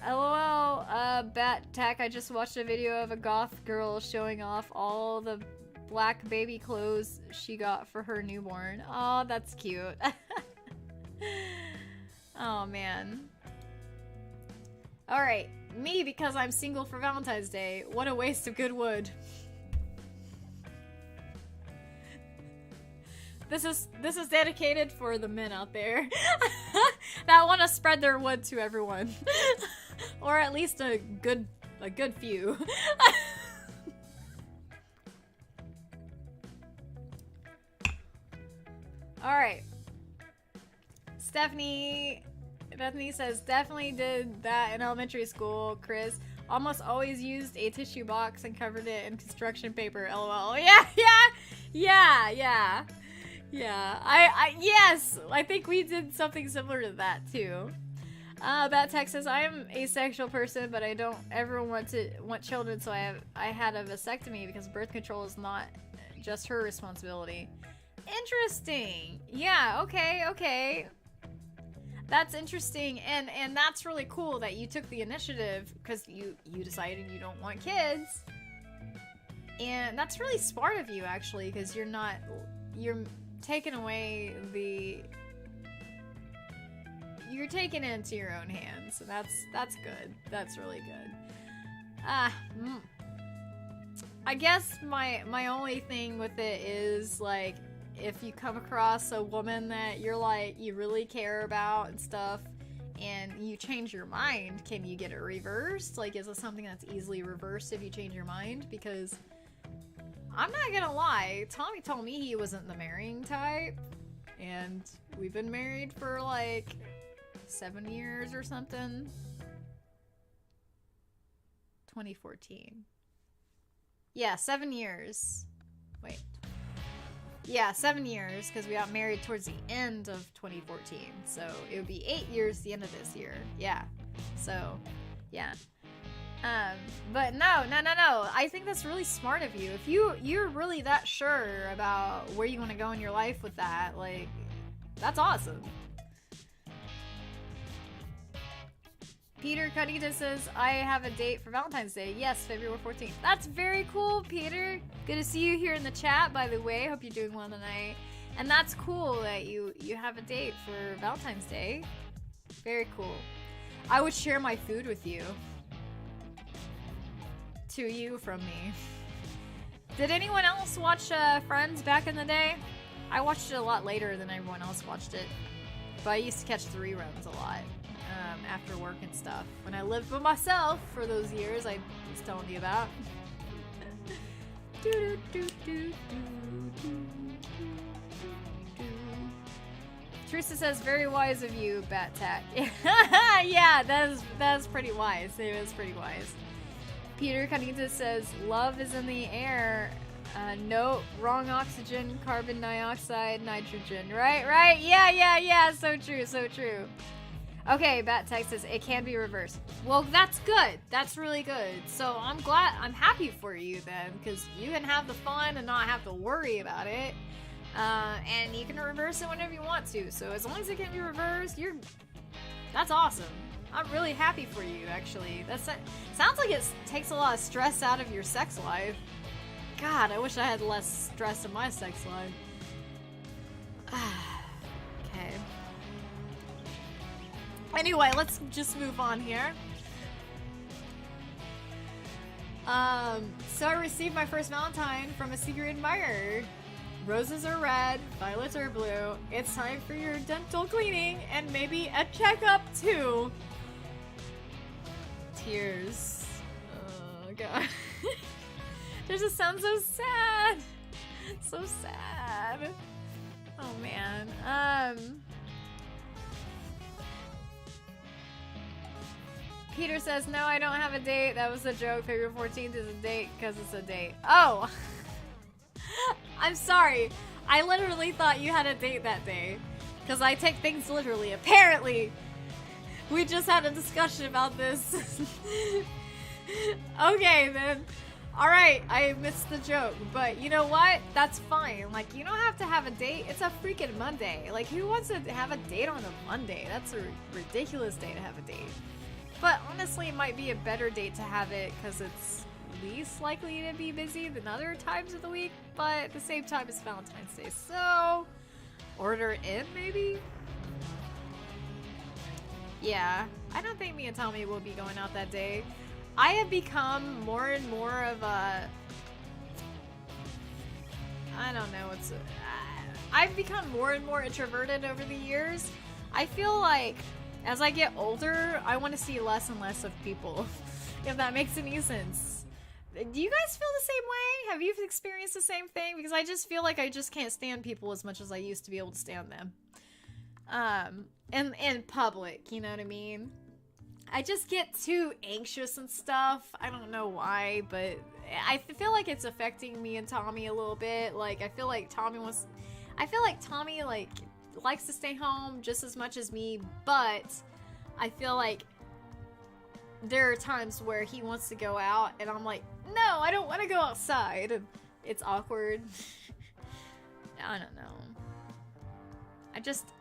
LOL, Bat Tack, I just watched a video of a goth girl showing off all the black baby clothes she got for her newborn. Oh, that's cute. Oh, man. Alright, me, because I'm single for Valentine's Day. What a waste of good wood. This is dedicated for the men out there that want to spread their wood to everyone, or at least a good few. All right, Stephanie says Definitely did that in elementary school. Chris almost always used a tissue box and covered it in construction paper. LOL. Yeah. Yes, I think we did something similar to that too. Bat Tech says, I am a asexual person, but I don't ever want children, so I had a vasectomy because birth control is not just her responsibility. Interesting. Yeah, okay. That's interesting, and that's really cool that you took the initiative because you decided you don't want kids. And that's really smart of you, actually, because you're taking away you're taking it into your own hands. So that's good. That's really good. I guess my only thing with it is, like, if you come across a woman that you're like, you really care about and stuff, and you change your mind, can you get it reversed? Like, is it something that's easily reversed if you change your mind? Because I'm not gonna lie, Tommy told me he wasn't the marrying type, and we've been married for like 7 years or something. 2014. Yeah, 7 years. Wait. Yeah, 7 years, because we got married towards the end of 2014. So it would be 8 years the end of this year. Yeah. So, yeah. But no. I think that's really smart of you. If you're really that sure about where you want to go in your life with that, like, that's awesome. Peter Cudita says, I have a date for Valentine's Day. Yes, February 14th. That's very cool, Peter. Good to see you here in the chat, by the way. Hope you're doing well tonight. And that's cool that you have a date for Valentine's Day. Very cool. I would share my food with you. To you from me. Did anyone else watch Friends back in the day? I watched it a lot later than everyone else watched it. But I used to catch the reruns a lot. After work and stuff. When I lived with myself for those years I was telling you about. Teresa says, very wise of you, Bat Tack. Yeah, that is pretty wise. It was pretty wise. Peter Canita says, love is in the air. No, wrong oxygen, carbon dioxide, nitrogen. Right? Yeah. So true. Okay, Bat Tech says, it can be reversed. Well, that's good. That's really good. So I'm happy for you then, because you can have the fun and not have to worry about it. And you can reverse it whenever you want to. So as long as it can be reversed, That's awesome. I'm really happy for you, actually. Sounds like it takes a lot of stress out of your sex life. God, I wish I had less stress in my sex life. Okay. Anyway, let's just move on here. So I received my first Valentine from a secret admirer. Roses are red, violets are blue. It's time for your dental cleaning and maybe a checkup too. Tears. Oh god. This just sounds so sad. So sad. Oh man. Peter says, no, I don't have a date. That was a joke. February 14th is a date because it's a date. Oh! I'm sorry. I literally thought you had a date that day. Because I take things literally. Apparently! We just had a discussion about this. Okay, then. Alright, I missed the joke. But you know what? That's fine. Like, you don't have to have a date. It's a freaking Monday. Like, who wants to have a date on a Monday? That's a ridiculous day to have a date. But honestly, it might be a better date to have it because it's least likely to be busy than other times of the week. But at the same time, it's Valentine's Day. So, order it in, maybe? Yeah, I don't think me and Tommy will be going out that day. I have become more and more of a... I don't know, I've become more and more introverted over the years. I feel like as I get older, I want to see less and less of people, if that makes any sense. Do you guys feel the same way? Have you experienced the same thing? Because I just feel like I just can't stand people as much as I used to be able to stand them. In public, you know what I mean? I just get too anxious and stuff. I don't know why, but I feel like it's affecting me and Tommy a little bit. Like, I feel like Tommy like likes to stay home just as much as me, but I feel like there are times where he wants to go out and I'm like, no, I don't want to go outside. And it's awkward. I don't know. I just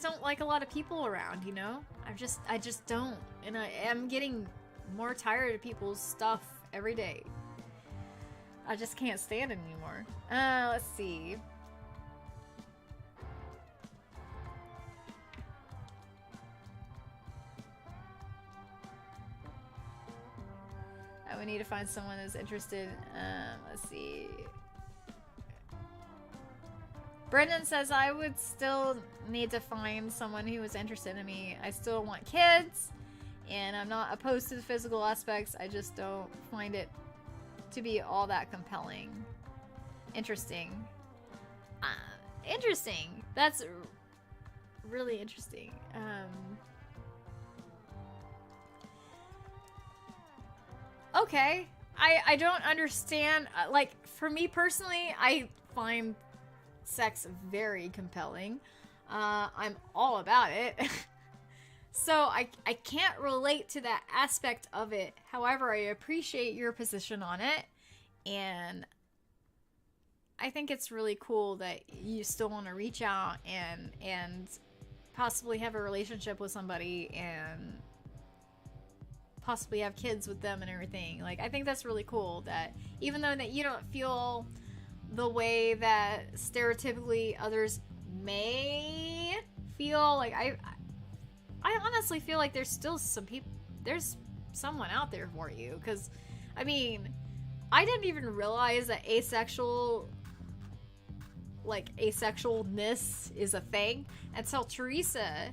don't like a lot of people around, you know? I just don't. And I am getting more tired of people's stuff every day. I just can't stand it anymore. Let's see. We need to find someone who's interested. Let's see. Brendan says, I would still need to find someone who is interested in me. I still want kids, and I'm not opposed to the physical aspects. I just don't find it to be all that compelling. Interesting. Interesting. That's really interesting. Okay. I don't understand. Like, for me personally, I find sex very compelling. I'm all about it. So I can't relate to that aspect of it. However, I appreciate your position on it. And I think it's really cool that you still want to reach out and possibly have a relationship with somebody and possibly have kids with them and everything. Like, I think that's really cool that even though that you don't feel the way that stereotypically others may feel, like I honestly feel like there's still there's someone out there for you. Because I mean, I didn't even realize that asexualness is a thing until Carissa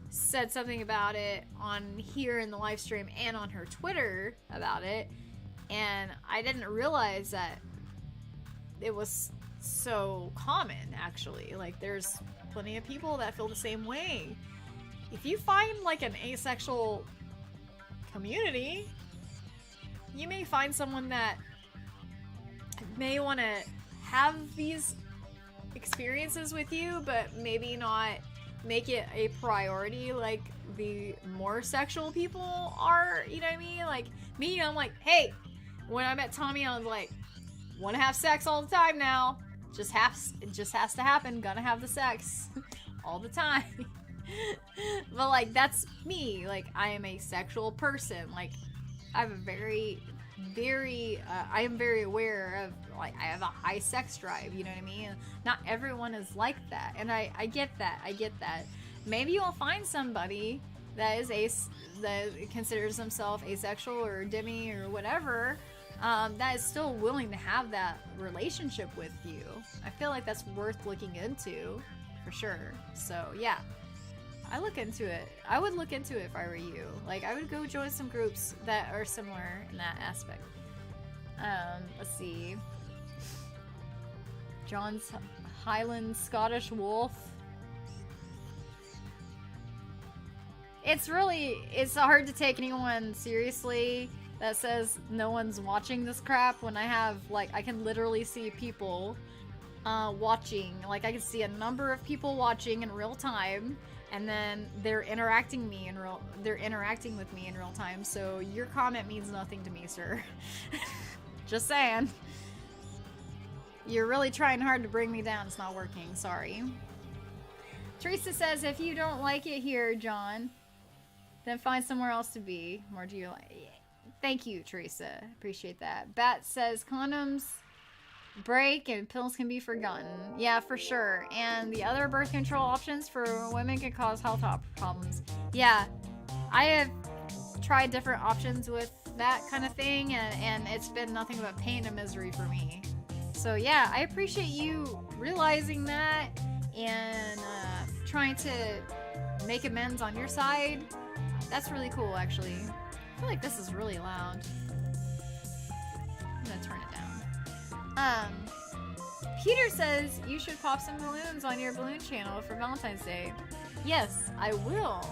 said something about it on here in the live stream and on her Twitter about it, and I didn't realize that it was so common. Actually, like, there's plenty of people that feel the same way. If you find like an asexual community, you may find someone that may want to have these experiences with you, but maybe not make it a priority like the more sexual people are, you know what I mean? Like, me, I'm like, hey, when I met Tommy, I was like, want to have sex all the time now. It just has to happen. Gonna have the sex all the time. But like, that's me. Like, I am a sexual person. Like, I have a very, very, I am very aware of, like, I have a high sex drive, you know what I mean? Not everyone is like that. And I get that. I get that. Maybe you'll find somebody that is that considers themselves asexual or demi or whatever, that is still willing to have that relationship with you. I feel like that's worth looking into, for sure. So, yeah. I look into it. I would look into it if I were you. Like, I would go join some groups that are similar in that aspect. Let's see. John's Highland Scottish Wolf. It's hard to take anyone seriously that says no one's watching this crap when I have, like, I can literally see people watching. Like, I can see a number of people watching in real time. And then they're interacting with me in real time. So your comment means nothing to me, sir. Just saying. You're really trying hard to bring me down. It's not working. Sorry. Teresa says, if you don't like it here, John, then find somewhere else to be. Or do you like? Thank you, Teresa. Appreciate that. Bat says, condoms break and pills can be forgotten. Yeah, for sure. And the other birth control options for women can cause health problems. Yeah, I have tried different options with that kind of thing, and it's been nothing but pain and misery for me. So yeah, I appreciate you realizing that and trying to make amends on your side. That's really cool, actually. I feel like this is really loud. I'm gonna turn it down. Peter says you should pop some balloons on your balloon channel for Valentine's Day. Yes, I will.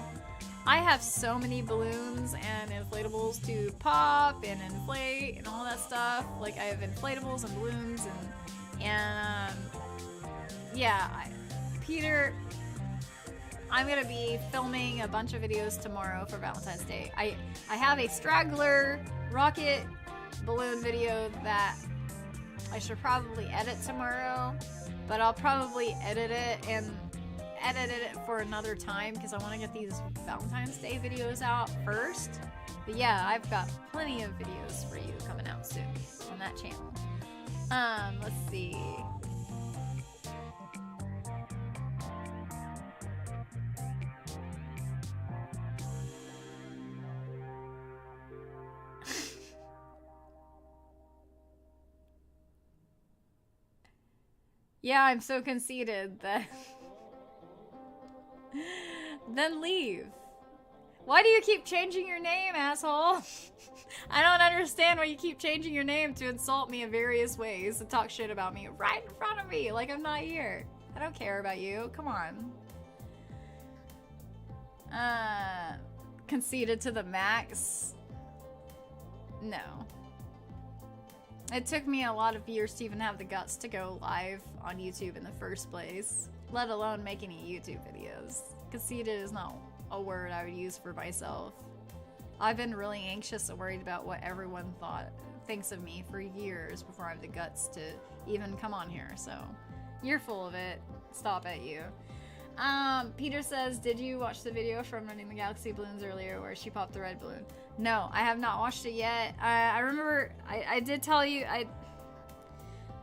I have so many balloons and inflatables to pop and inflate and all that stuff. Like, I have inflatables and balloons and yeah, Peter, I'm gonna be filming a bunch of videos tomorrow for Valentine's Day. I have a straggler rocket balloon video that I should probably edit tomorrow, but I'll probably edit it for another time because I want to get these Valentine's Day videos out first. But yeah, I've got plenty of videos for you coming out soon on that channel. Let's see. Yeah, I'm so conceited that... Then leave. Why do you keep changing your name, asshole? I don't understand why you keep changing your name to insult me in various ways and talk shit about me right in front of me like I'm not here. I don't care about you. Come on. Conceited to the max? No. It took me a lot of years to even have the guts to go live on YouTube in the first place, let alone make any YouTube videos. Conceited is not a word I would use for myself. I've been really anxious and worried about what everyone thinks of me for years before I have the guts to even come on here, so you're full of it. Stop at you. Peter says, did you watch the video from Running the Galaxy Balloons earlier where she popped the red balloon? No, I have not watched it yet. I remember, I did tell you,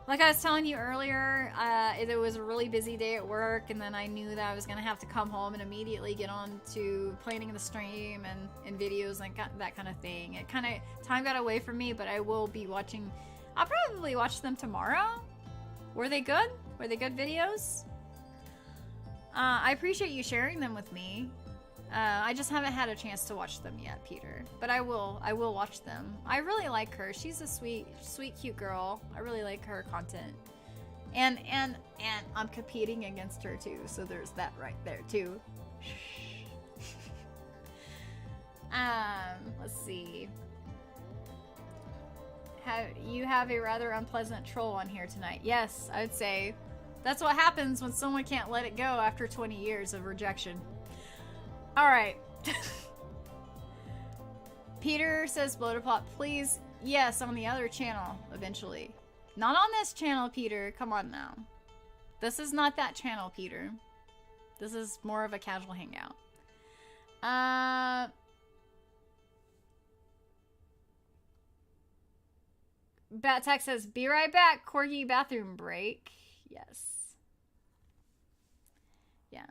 like I was telling you earlier, it was a really busy day at work, and then I knew that I was going to have to come home and immediately get on to planning the stream and videos and that kind of thing. It kind of, time got away from me, but I will be watching, I'll probably watch them tomorrow. Were they good? Were they good videos? I appreciate you sharing them with me. I just haven't had a chance to watch them yet, Peter. But I will watch them. I really like her. She's a sweet, cute girl. I really like her content. And I'm competing against her too, so there's that right there too. Let's see. You have a rather unpleasant troll on here tonight. Yes, I would say. That's what happens when someone can't let it go after 20 years of rejection. Alright. Peter says blow to plot, please. Yes, on the other channel, eventually. Not on this channel, Peter. Come on now. This is not that channel, Peter. This is more of a casual hangout. Bat Tech says, be right back, Corgi bathroom break. Yes. Yeah.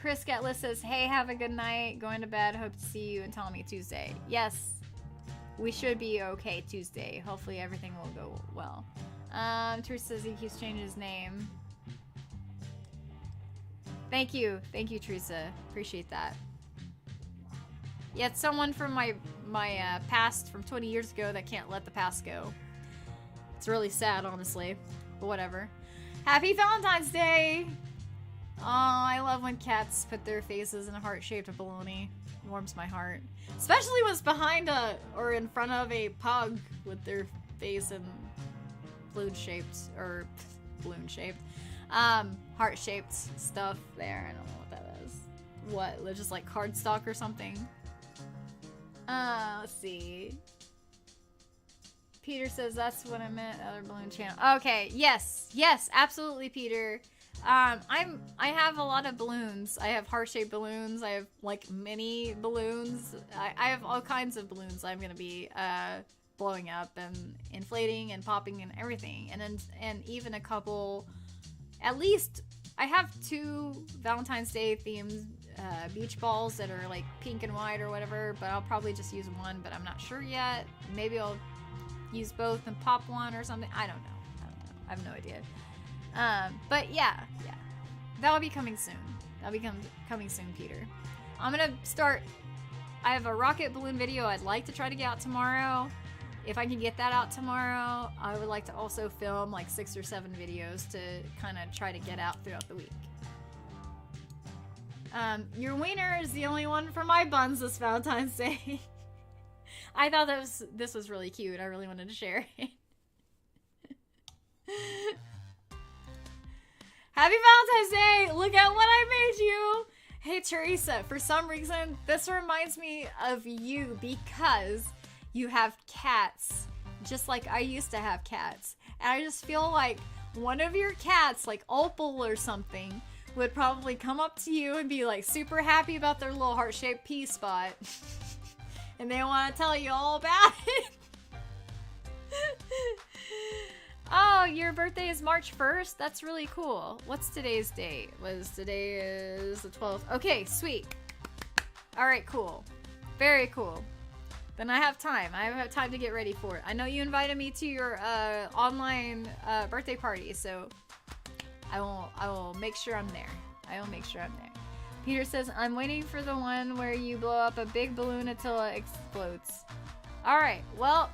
Chris Gatless says, hey, have a good night. Going to bed. Hope to see you and tell me Tuesday. Yes. We should be okay Tuesday. Hopefully everything will go well. Teresa says he keeps changing his name. Thank you. Thank you, Teresa. Appreciate that. Yeah, it's someone from my past from 20 years ago that can't let the past go. It's really sad, honestly. But whatever. Happy Valentine's Day! Oh, I love when cats put their faces in a heart-shaped bologna. It warms my heart. Especially when it's behind or in front of a pug with their face in balloon-shaped, or balloon-shaped, heart-shaped stuff there. I don't know what that is. What, just like cardstock or something? Let's see. Peter says that's what I meant, other balloon channel. Okay, yes, absolutely, Peter. I have a lot of balloons. I have heart-shaped balloons. I have like mini balloons. I have all kinds of balloons I'm gonna be blowing up and inflating and popping and everything. And even a couple, at least I have 2 Valentine's Day themed beach balls that are like pink and white or whatever, but I'll probably just use one, but I'm not sure yet. Maybe I'll use both and pop one or something. I don't know. I have no idea. But yeah. That'll be coming soon. That'll be coming soon, Peter. I'm gonna start. I have a rocket balloon video I'd like to try to get out tomorrow. If I can get that out tomorrow, I would like to also film like 6 or 7 videos to kind of try to get out throughout the week. Your wiener is the only one for my buns this Valentine's Day. I thought this was really cute. I really wanted to share it. Happy Valentine's Day! Look at what I made you! Hey, Teresa, for some reason, this reminds me of you because you have cats, just like I used to have cats. And I just feel like one of your cats, like Opal or something, would probably come up to you and be like super happy about their little heart-shaped pea spot. And they want to tell you all about it. Oh, your birthday is March 1st? That's really cool. What's today's date? Today is the 12th. Okay, sweet. Alright, cool. Very cool. Then I have time. I have time to get ready for it. I know you invited me to your online birthday party, so I will make sure I'm there. I will make sure I'm there. Peter says, I'm waiting for the one where you blow up a big balloon until it explodes. Alright, well,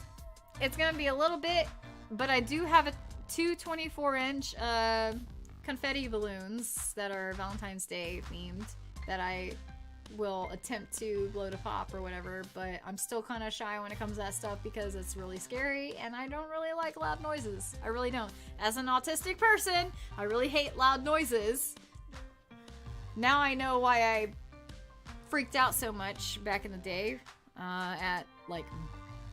it's gonna be a little bit, but I do have two 24-inch confetti balloons that are Valentine's Day themed that I will attempt to blow to pop or whatever, but I'm still kind of shy when it comes to that stuff because it's really scary and I don't really like loud noises. I really don't. As an autistic person, I really hate loud noises. Now I know why I freaked out so much back in the day at like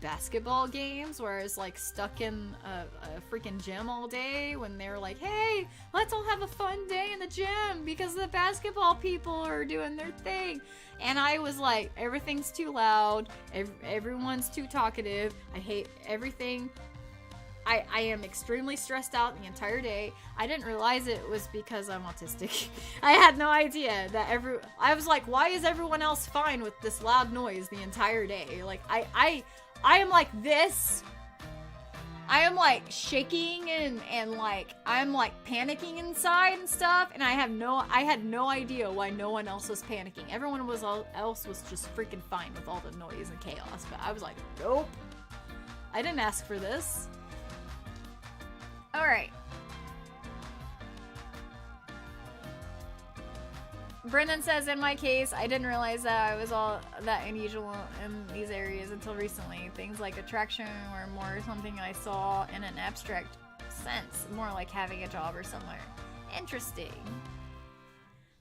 basketball games where I was like stuck in a freaking gym all day when they were like, hey, let's all have a fun day in the gym because the basketball people are doing their thing. And I was like, everything's too loud, everyone's too talkative, I hate everything. I am extremely stressed out the entire day. I didn't realize it was because I'm autistic. I had no idea that I was like, why is everyone else fine with this loud noise the entire day? Like I am like this. I am like shaking and like I'm like panicking inside and stuff, and I had no idea why no one else was panicking. Everyone else was just freaking fine with all the noise and chaos, but I was like, nope. I didn't ask for this. All right. Brendan says, in my case, I didn't realize that I was all that unusual in these areas until recently. Things like attraction were more something I saw in an abstract sense, more like having a job or somewhere. Interesting.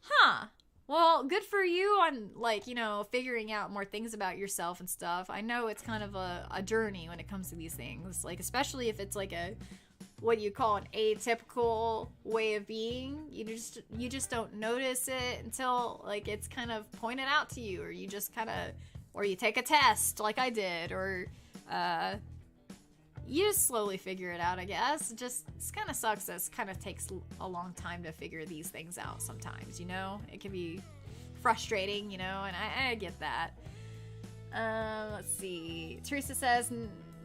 Huh. Well, good for you on, like, you know, figuring out more things about yourself and stuff. I know it's kind of a journey when it comes to these things, like, especially if it's like a what you call an atypical way of being. You just don't notice it until like it's kind of pointed out to you, or you just kind of, or you take a test like I did, or you just slowly figure it out, I guess. It kind of sucks that it kind of takes a long time to figure these things out sometimes, you know? It can be frustrating, you know, and I get that. Let's see. Teresa says,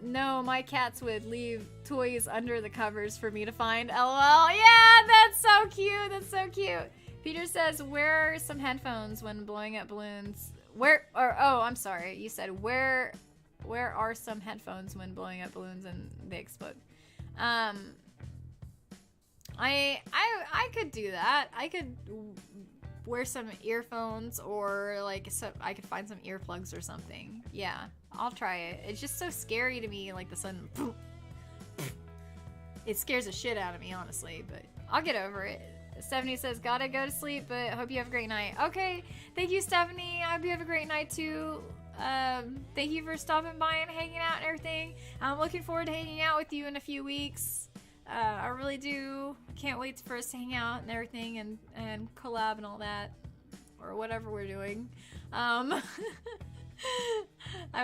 no, my cats would leave toys under the covers for me to find. LOL. Yeah, that's so cute. That's so cute. Peter says, wear some headphones when blowing up balloons. I'm sorry. You said, where are some headphones when blowing up balloons and they explode? I could do that. I could wear some earphones, or like I could find some earplugs or something. Yeah, I'll try it. It's just so scary to me, like the sudden it scares the shit out of me, honestly, but I'll get over it. Stephanie says, gotta go to sleep, but hope you have a great night. Okay, thank you, Stephanie. I hope you have a great night too. Thank you for stopping by and hanging out and everything. I'm looking forward to hanging out with you in a few weeks. I really do. Can't wait for us to hang out and everything, and collab and all that, or whatever we're doing. I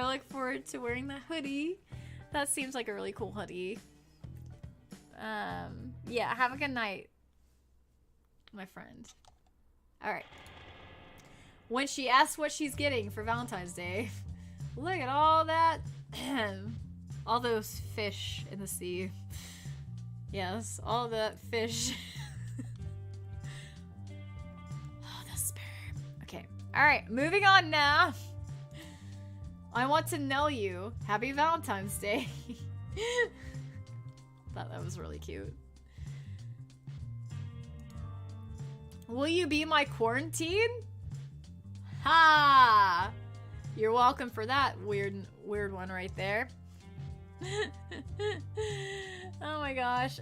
look forward to wearing the hoodie. That seems like a really cool hoodie. Yeah, have a good night, my friend. Alright. When she asks what she's getting for Valentine's Day, look at all that, all those fish in the sea. Yes, all that fish. Oh, the sperm. Okay. Alright, moving on now. I want to know you. Happy Valentine's Day. Thought that was really cute. Will you be my quarantine? Ha! You're welcome for that weird one right there. Oh my gosh.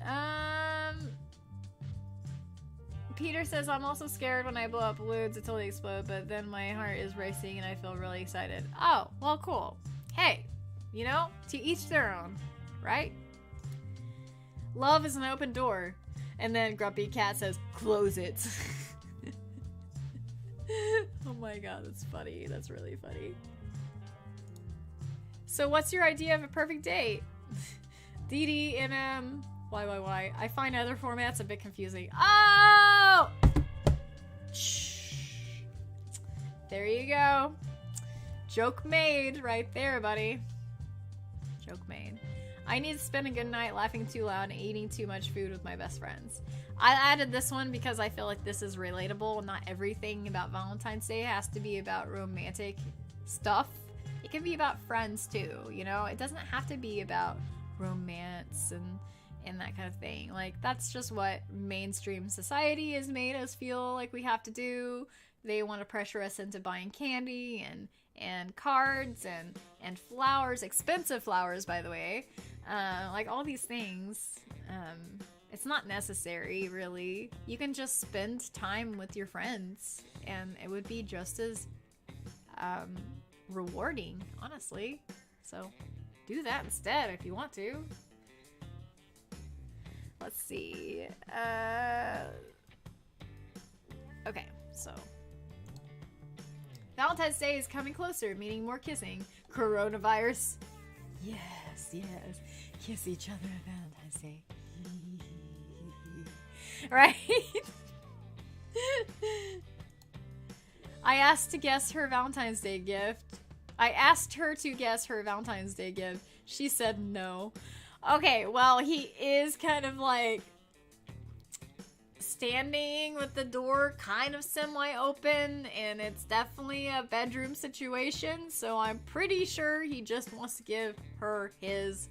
Peter says, I'm also scared when I blow up balloons until they explode, but then my heart is racing and I feel really excited. Oh, well, cool. Hey, you know, to each their own, right? Love is an open door. And then Grumpy Cat says, close it. Oh my god, that's funny. That's really funny. So what's your idea of a perfect date? DD, YYY. I find other formats a bit confusing. Oh! Shh. There you go. Joke made right there, buddy. Joke made. I need to spend a good night laughing too loud and eating too much food with my best friends. I added this one because I feel like this is relatable. Not everything about Valentine's Day has to be about romantic stuff. It can be about friends too, you know? It doesn't have to be about romance and that kind of thing. Like, that's just what mainstream society has made us feel like we have to do. They want to pressure us into buying candy and cards and flowers, expensive flowers, by the way. Like, all these things. It's not necessary, really. You can just spend time with your friends, and it would be just as rewarding, honestly. So do that instead if you want to. Let's see. Okay, so Valentine's Day is coming closer, meaning more kissing. Coronavirus. Yes, yes. Kiss each other on Valentine's Day. Right? I asked to guess her Valentine's Day gift. I asked her to guess her Valentine's Day gift. She said no. Okay, well, he is kind of like standing with the door kind of semi-open, and it's definitely a bedroom situation, so I'm pretty sure he just wants to give her his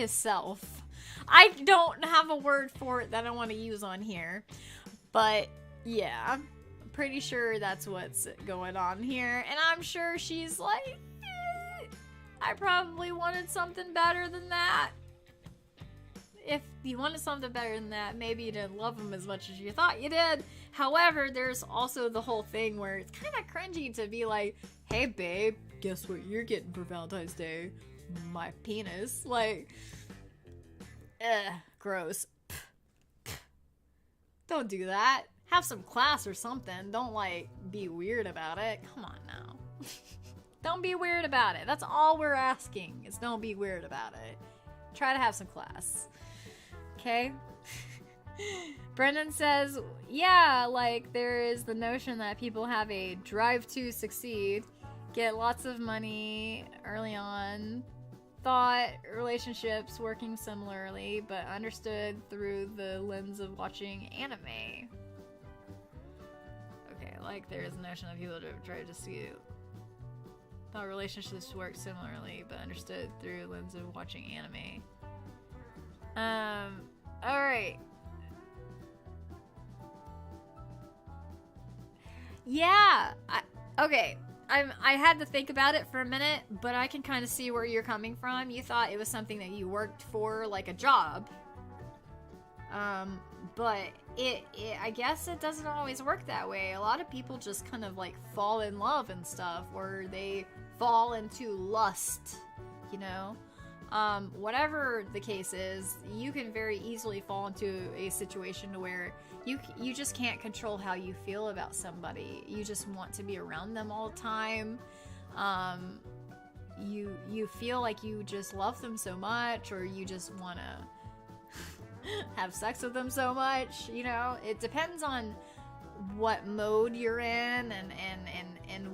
self. I don't have a word for it that I want to use on here, but yeah, I'm pretty sure that's what's going on here, and I'm sure she's like, I probably wanted something better than that. If you wanted something better than that, maybe you didn't love him as much as you thought you did. However, there's also the whole thing where it's kind of cringy to be like, hey babe, guess what you're getting for Valentine's Day? My penis. Like, Ugh, gross. Don't do that. Have some class or something. Don't, like, be weird about it. Come on now. Don't be weird about it. That's all we're asking, is don't be weird about it. Try to have some class. Okay? Brendan says, yeah, like, there is the notion that people have a drive to succeed, get lots of money early on, thought relationships working similarly, but understood through the lens of watching anime. Okay, like, there is a notion that people try to see thought relationships work similarly, but understood through the lens of watching anime. Alright. Yeah, okay. I had to think about it for a minute, but I can kind of see where you're coming from. You thought it was something that you worked for, like a job. But I guess it doesn't always work that way. A lot of people just kind of like fall in love and stuff, or they fall into lust, you know? Whatever the case is, you can very easily fall into a situation to where you just can't control how you feel about somebody. You just want to be around them all the time. You feel like you just love them so much, or you just want to have sex with them so much, you know? It depends on what mode you're in and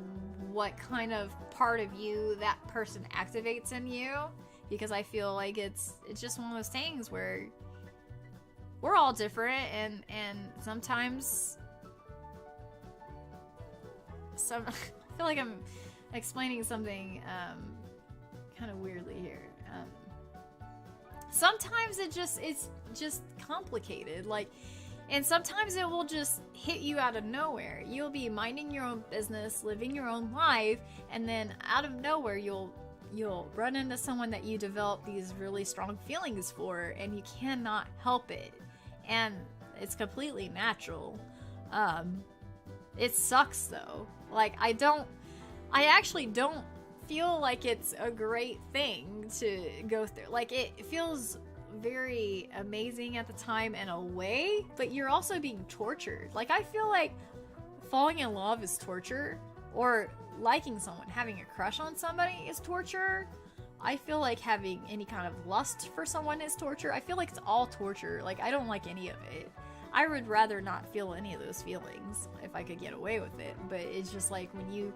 what kind of part of you that person activates in you. Because I feel like it's just one of those things where we're all different, and sometimes I feel like I'm explaining something kind of weirdly here. Sometimes it's just complicated, like, and sometimes it will just hit you out of nowhere. You'll be minding your own business, living your own life, and then out of nowhere you'll run into someone that you develop these really strong feelings for, and you cannot help it. And it's completely natural. It sucks though. Like, I actually don't feel like it's a great thing to go through. Like, it feels very amazing at the time in a way, but you're also being tortured. Like, I feel like falling in love is torture, or liking someone, having a crush on somebody is torture. I feel like having any kind of lust for someone is torture. I feel like it's all torture. Like, I don't like any of it. I would rather not feel any of those feelings if I could get away with it. But it's just like when you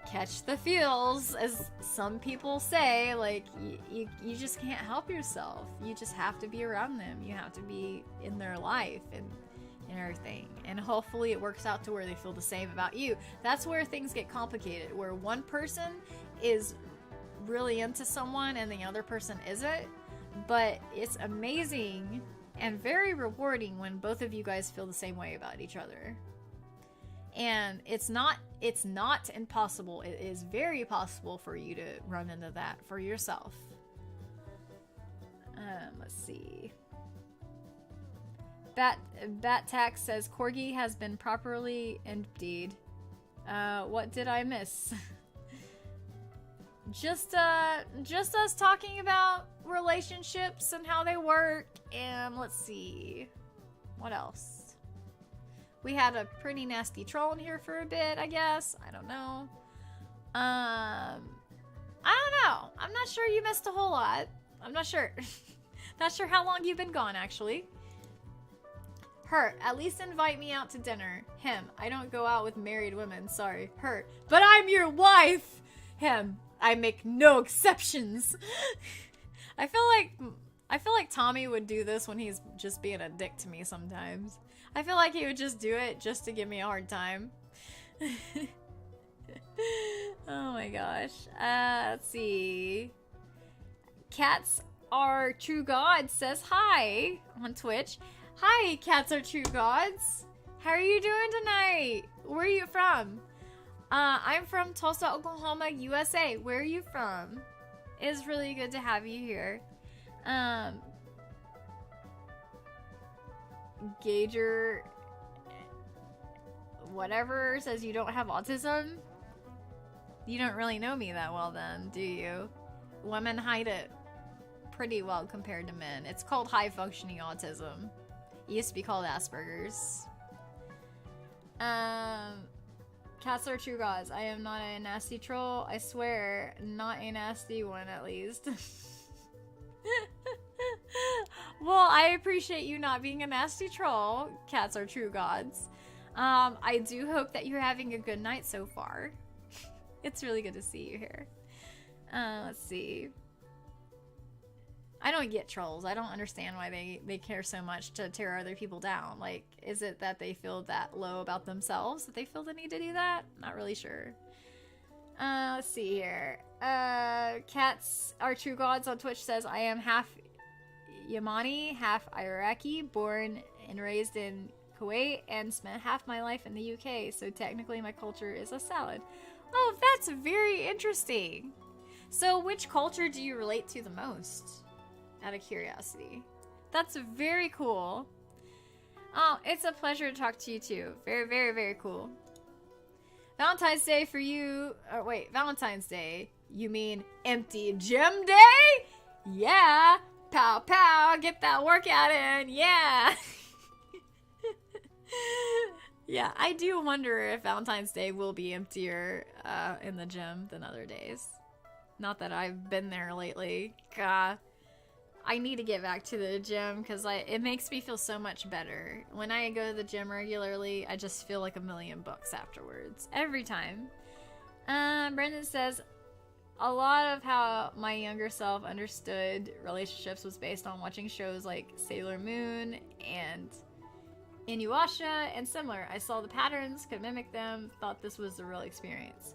catch the feels, as some people say, like, you just can't help yourself. You just have to be around them. You have to be in their life and everything, and hopefully it works out to where they feel the same about you. That's where things get complicated, where one person is really into someone and the other person isn't. But it's amazing and very rewarding when both of you guys feel the same way about each other. And it's not impossible. It is very possible for you to run into that for yourself. Let's see. Bat says Corgi has been properly emptied. What did I miss? just us talking about relationships and how they work, and let's see. What else? We had a pretty nasty troll in here for a bit, I guess. I don't know. I don't know. I'm not sure you missed a whole lot. I'm not sure. Not sure how long you've been gone, actually. Her, at least invite me out to dinner. Him, I don't go out with married women, sorry. Her, but I'm your wife! Him, I make no exceptions. I feel like Tommy would do this when he's just being a dick to me sometimes. I feel like he would just do it just to give me a hard time. Oh my gosh. Let's see. Cats Are True Gods says hi on Twitch. Hi, Cats Are True Gods. How are you doing tonight? Where are you from? I'm from Tulsa, Oklahoma, USA. Where are you from? It's really good to have you here. Gager whatever says you don't have autism. You don't really know me that well then, do you? Women hide it pretty well compared to men. It's called high-functioning autism. It used to be called Asperger's. Cats are true gods. I am not a nasty troll. I swear, not a nasty one at least. Well, I appreciate you not being a nasty troll. Cats are true gods. I do hope that you're having a good night so far. It's really good to see you here. Let's see. I don't get trolls. I don't understand why they care so much to tear other people down. Like, is it that they feel that low about themselves that they feel the need to do that? Not really sure. Let's see here. Cats are true gods on Twitch says, I am half Yemeni, half Iraqi, born and raised in Kuwait, and spent half my life in the UK, so technically my culture is a salad. Oh, that's very interesting. So which culture do you relate to the most? Out of curiosity. That's very cool. Oh, it's a pleasure to talk to you too. Very, very, very cool. Valentine's Day for you. Or wait, Valentine's Day. You mean empty gym day? Yeah. Pow, pow. Get that workout in. Yeah. Yeah, I do wonder if Valentine's Day will be emptier in the gym than other days. Not that I've been there lately. God. I need to get back to the gym because it makes me feel so much better. When I go to the gym regularly, I just feel like $1,000,000 afterwards. Every time. Brendan says, a lot of how my younger self understood relationships was based on watching shows like Sailor Moon and Inuyasha and similar. I saw the patterns, could mimic them, thought this was the real experience.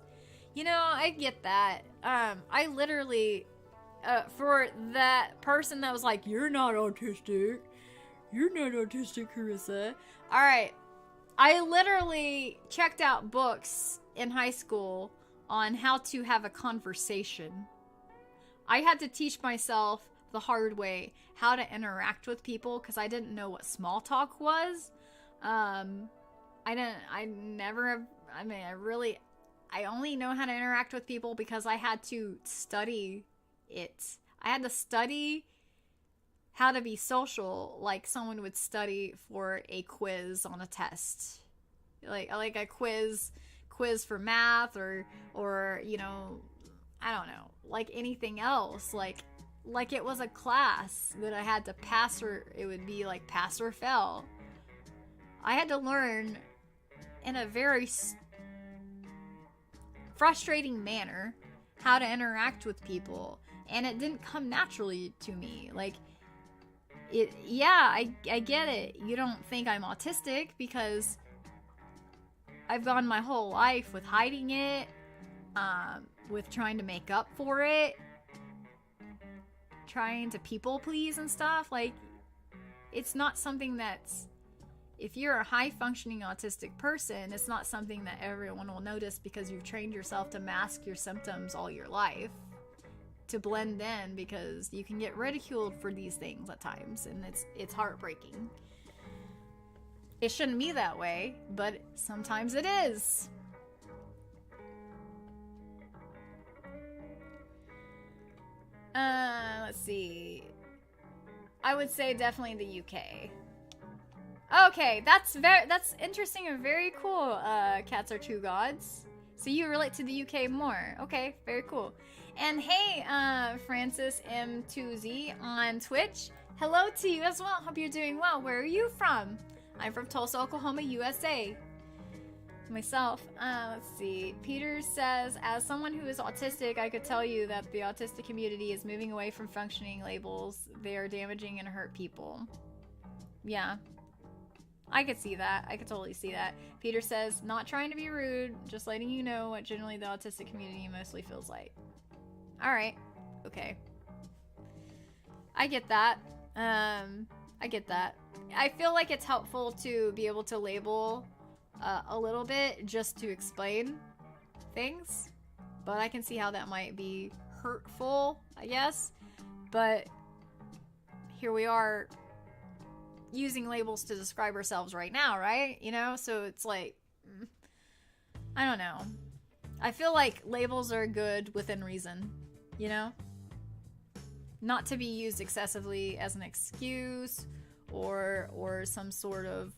You know, I get that. I literally... for that person that was like, you're not autistic, Carissa. Alright, I literally checked out books in high school on how to have a conversation. I had to teach myself the hard way how to interact with people because I didn't know what small talk was. I only know how to interact with people because I had to study it. I had to study how to be social like someone would study for a quiz on a test. Like a quiz for math or you know, I don't know, like anything else. Like it was a class that I had to pass, or it would be like pass or fail. I had to learn in a very frustrating manner how to interact with people. And it didn't come naturally to me. Like, I get it. You don't think I'm autistic because I've gone my whole life with hiding it, with trying to make up for it, trying to people please and stuff. Like, it's not something that's, if you're a high-functioning autistic person, it's not something that everyone will notice because you've trained yourself to mask your symptoms all your life. To blend in, because you can get ridiculed for these things at times, and it's heartbreaking. It shouldn't be that way, but sometimes it is. Let's see. I would say definitely the UK. Okay, that's interesting and very cool. Cats are true gods. So you relate to the UK more. Okay, very cool. And hey, Francis M2Z on Twitch. Hello to you as well. Hope you're doing well. Where are you from? I'm from Tulsa, Oklahoma, USA. Myself. Let's see. Peter says, as someone who is autistic, I could tell you that the autistic community is moving away from functioning labels. They are damaging and hurt people. Yeah. I could see that. I could totally see that. Peter says, not trying to be rude, just letting you know what generally the autistic community mostly feels like. Alright. Okay. I get that. I get that. I feel like it's helpful to be able to label a little bit just to explain things. But I can see how that might be hurtful, I guess. But here we are using labels to describe ourselves right now, right? You know? So it's like, I don't know. I feel like labels are good within reason, you know? not to be used excessively as an excuse or some sort of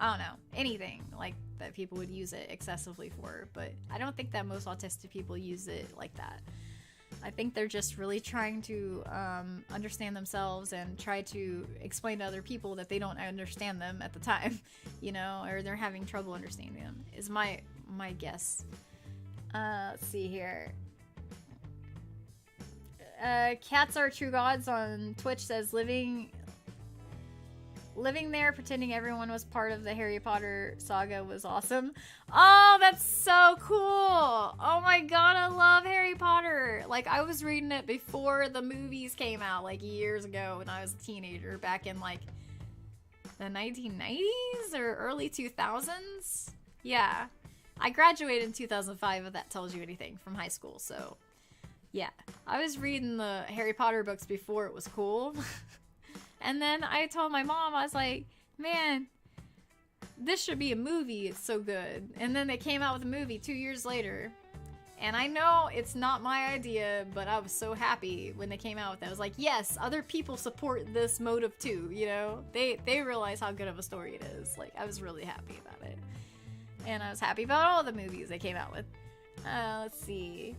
I don't know, anything like that people would use it excessively for. But I don't think that most autistic people use it like that. I think they're just really trying to understand themselves and try to explain to other people that they don't understand them at the time, you know, or they're having trouble understanding them, is my guess. Let's see here. Cats Are True Gods on Twitch says living there pretending everyone was part of the Harry Potter saga was awesome. Oh, that's so cool. Oh my god, I love Harry Potter. Like, I was reading it before the movies came out, like, years ago when I was a teenager, back in, like, the 1990s or early 2000s. Yeah. I graduated in 2005, if that tells you anything, from high school, so yeah. I was reading the Harry Potter books before it was cool. And then I told my mom, I was like, man, this should be a movie. It's so good. And then they came out with a movie 2 years later. And I know it's not my idea, but I was so happy when they came out with it. I was like, yes, other people support this motive too, you know? They realize how good of a story it is. Like, I was really happy about it. And I was happy about all the movies they came out with. Let's see.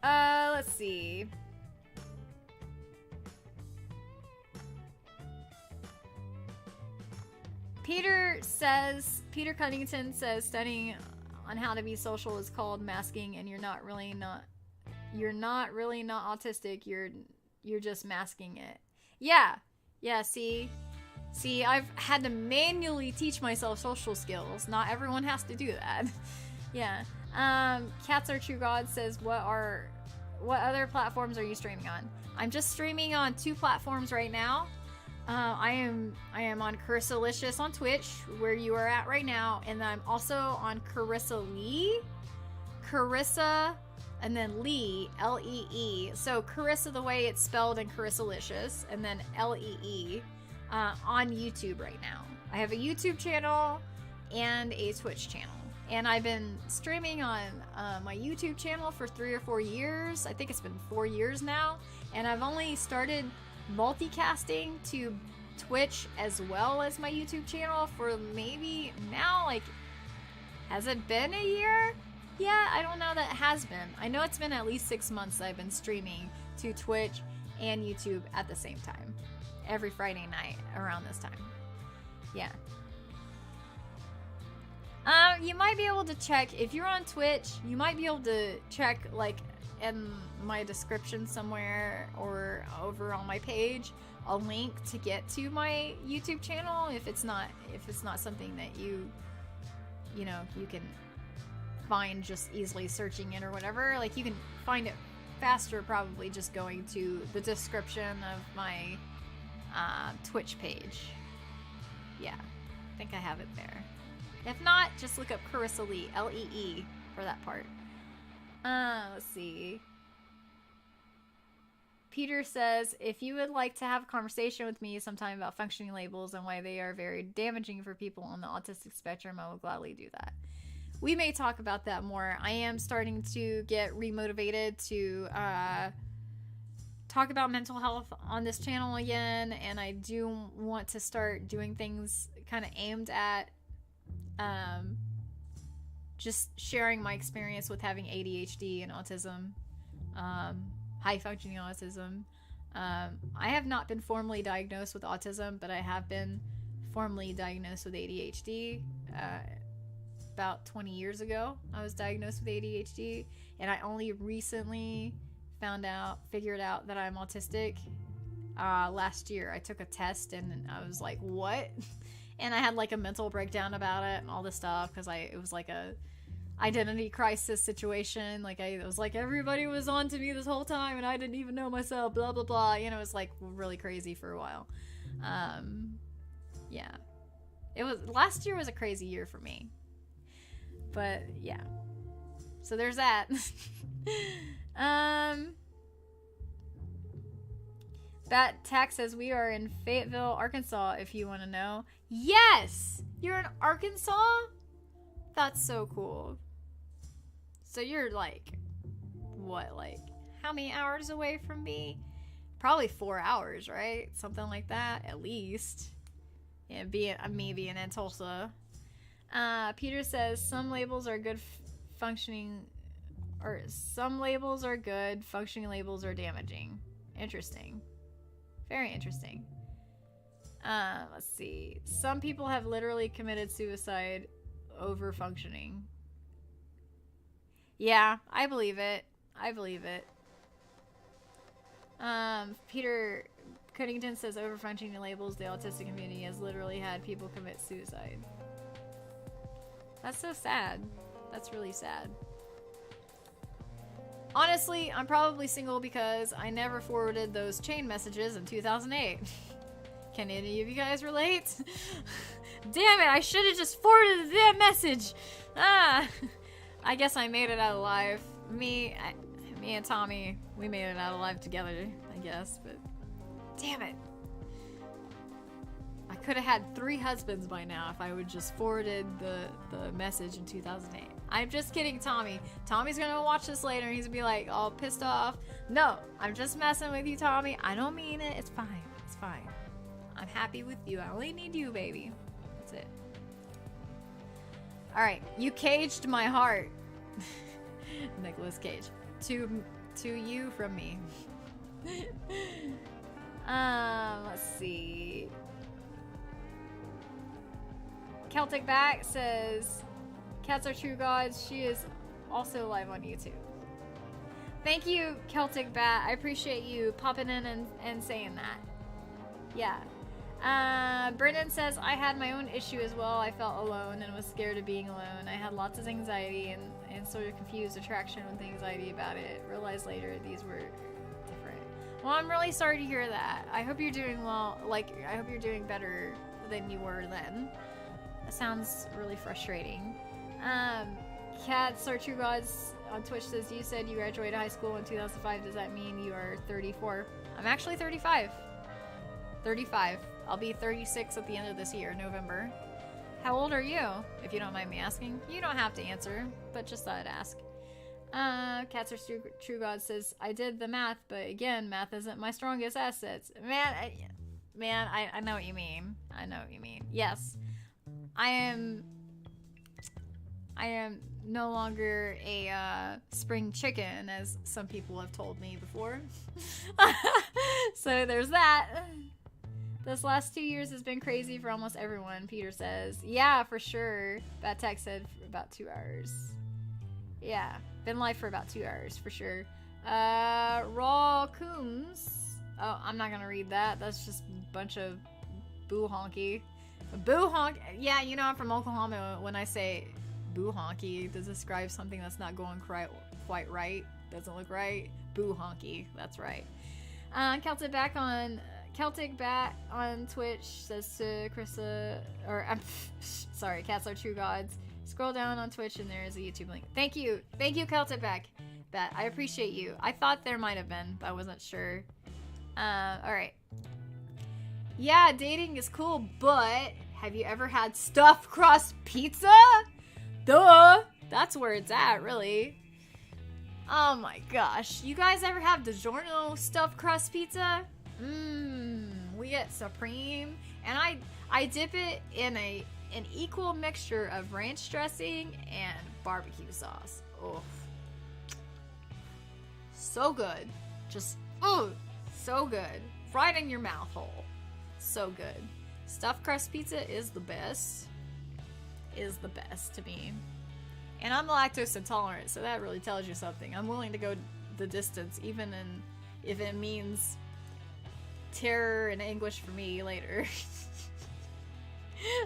Let's see. Peter Cunnington says studying on how to be social is called masking, and you're not really not autistic. You're just masking it. Yeah, see, I've had to manually teach myself social skills. Not everyone has to do that. Yeah. Cats Are True God says, what other platforms are you streaming on? I'm just streaming on 2 platforms right now. I am on CarissaLicious on Twitch, where you are at right now, and I'm also on Carissa, and then Lee, L-E-E. So Carissa the way it's spelled in CarissaLicious, and then L-E-E, on YouTube right now. I have a YouTube channel and a Twitch channel. And I've been streaming on my YouTube channel for 3 or 4 years. I think it's been 4 years now. And I've only started multicasting to Twitch as well as my YouTube channel for maybe now, like, has it been a year? Yeah, I don't know that it has been. I know it's been at least 6 months that I've been streaming to Twitch and YouTube at the same time. Every Friday night around this time. Yeah. You might be able to check, if you're on Twitch, you might be able to check, like, in my description somewhere or over on my page, a link to get to my YouTube channel if it's not something that you can find just easily searching it or whatever. Like, you can find it faster probably just going to the description of my Twitch page. Yeah, I think I have it there. If not, just look up Carissa Lee, L-E-E, for that part. Let's see. Peter says, if you would like to have a conversation with me sometime about functioning labels and why they are very damaging for people on the autistic spectrum, I will gladly do that. We may talk about that more. I am starting to get remotivated to talk about mental health on this channel again, and I do want to start doing things kind of aimed at just sharing my experience with having ADHD and autism, high functioning autism. I have not been formally diagnosed with autism, but I have been formally diagnosed with ADHD. About 20 years ago, I was diagnosed with ADHD, and I only recently figured out that I'm autistic last year. I took a test and I was like, what? And I had like a mental breakdown about it and all this stuff because it was like a identity crisis situation. Like, I was like, everybody was on to me this whole time and I didn't even know myself, blah blah blah. You know, it was like really crazy for a while. Yeah, last year was a crazy year for me, but yeah, so there's that. That tax says we are in Fayetteville, Arkansas, if you want to know. Yes! You're in Arkansas? That's so cool. So you're like, what, like, how many hours away from me? Probably 4 hours, right? Something like that, at least. Yeah, me being in Tulsa. Peter says, some labels are good functioning, or some labels are good, functioning labels are damaging. Interesting. Very interesting. Let's see. Some people have literally committed suicide over functioning. Yeah, I believe it. I believe it. Peter Cunnington says over functioning labels, the autistic community has literally had people commit suicide. That's so sad. That's really sad. Honestly, I'm probably single because I never forwarded those chain messages in 2008. Can any of you guys relate? Damn it, I should have just forwarded that message. I guess I made it out alive. Me and Tommy, we made it out alive together, I guess, but damn it. I could have had 3 husbands by now if I would just forwarded the message in 2008. I'm just kidding, Tommy. Tommy's gonna watch this later and he's gonna be like all pissed off. No, I'm just messing with you, Tommy. I don't mean it. It's fine. It's fine. I'm happy with you. I only need you, baby. That's it. Alright, you caged my heart. Nicolas Cage. To you from me. Let's see. Celtic Back says, cats are true gods. She is also live on YouTube. Thank you, Celtic Bat. I appreciate you popping in and saying that. Yeah. Brendan says, I had my own issue as well. I felt alone and was scared of being alone. I had lots of anxiety and sort of confused attraction with anxiety about it. Realized later these were different. Well, I'm really sorry to hear that. I hope you're doing well. Like, I hope you're doing better than you were then. That sounds really frustrating. Cats are true gods on Twitch says, you said you graduated high school in 2005. Does that mean you are 34? I'm actually 35. 35. I'll be 36 at the end of this year, November. How old are you, if you don't mind me asking? You don't have to answer, but just thought I'd ask. Cats are true God says, I did the math, but again, math isn't my strongest assets. Man, I know what you mean. I know what you mean. Yes. I am no longer a spring chicken, as some people have told me before. So there's that. This last 2 years has been crazy for almost everyone, Peter says. Yeah, for sure. Bad Tech said for about 2 hours. Yeah, been live for about 2 hours, for sure. Raw Coombs. Oh, I'm not gonna read that. That's just a bunch of boo honky. Boo honk. Yeah, you know I'm from Oklahoma. When I say boo honky to describe something that's not going quite right, doesn't look right. Boo honky. That's right. Celtic Bat on Twitch says to Carissa, or I'm sorry, Cats Are True Gods. Scroll down on Twitch and there is a YouTube link. Thank you, Celtic Bat. I appreciate you. I thought there might have been, but I wasn't sure. All right. Yeah, dating is cool, but have you ever had stuffed crust pizza? Duh, that's where it's at, really. Oh my gosh, you guys ever have DiGiorno stuffed crust pizza? We get Supreme, and I dip it in an equal mixture of ranch dressing and barbecue sauce. Oh, so good. Just, so good. Right in your mouth hole. So good. Stuffed crust pizza is the best. Is the best to me. And I'm lactose intolerant, so that really tells you something. I'm willing to go the distance, even if it means terror and anguish for me later.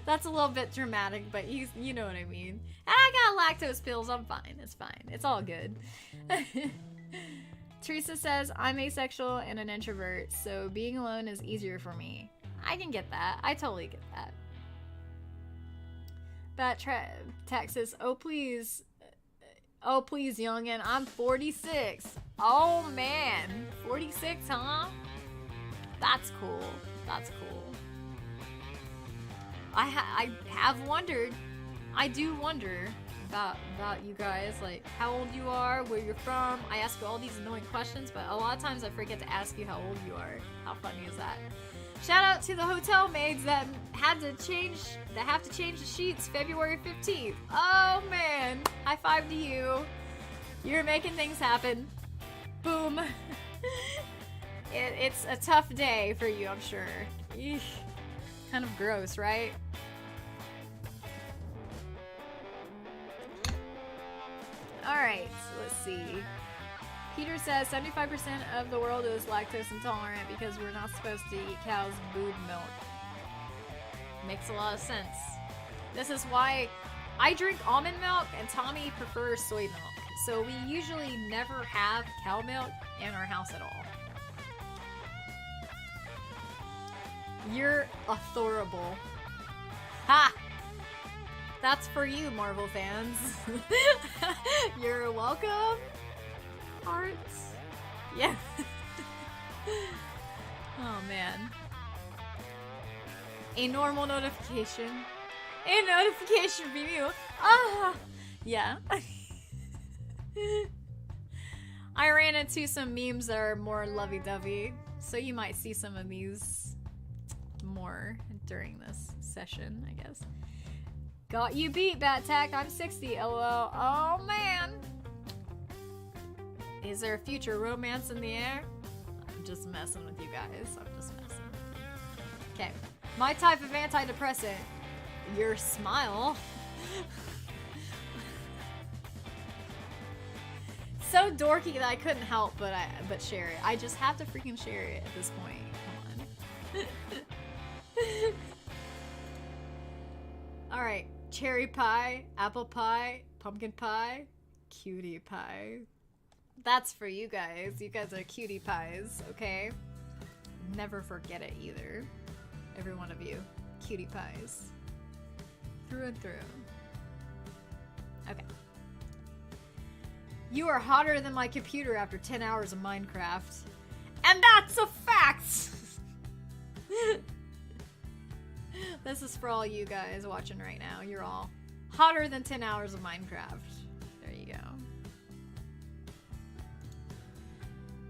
That's a little bit dramatic, but you know what I mean. And I got lactose pills. I'm fine. It's fine. It's all good. Teresa says, I'm asexual and an introvert, so being alone is easier for me. I can get that. I totally get that. But Texas, oh please, youngin', I'm 46. Oh man, 46, huh? That's cool. That's cool. I have wondered. I do wonder about you guys, like how old you are, where you're from. I ask you all these annoying questions, but a lot of times I forget to ask you how old you are. How funny is that? Shout out to the hotel maids that have to change the sheets February 15th. Oh man, high five to you. You're making things happen. Boom. It's a tough day for you, I'm sure. Eesh. Kind of gross, right? Alright, so let's see. Peter says 75% of the world is lactose intolerant because we're not supposed to eat cow's boob milk. Makes a lot of sense. This is why I drink almond milk and Tommy prefers soy milk. So we usually never have cow milk in our house at all. You're adorable. Ha! That's for you, Marvel fans. You're welcome. Hearts. Yeah. Oh man. A normal notification. A notification from you. Ah! Yeah. I ran into some memes that are more lovey-dovey, so you might see some of these more during this session, I guess. Got you beat, Bat-Tack. I'm 60, lol. Oh, man. Is there a future romance in the air? I'm just messing with you guys. I'm just messing. Okay. My type of antidepressant. Your smile. So dorky that I couldn't help but share it. I just have to freaking share it at this point. Come on. Alright. Cherry pie, apple pie, pumpkin pie, cutie pie. That's for you guys. You guys are cutie pies, okay? Never forget it either. Every one of you. Cutie pies. Through and through. Okay. You are hotter than my computer after 10 hours of Minecraft. And that's a fact! This is for all you guys watching right now. You're all hotter than 10 hours of Minecraft. There you go.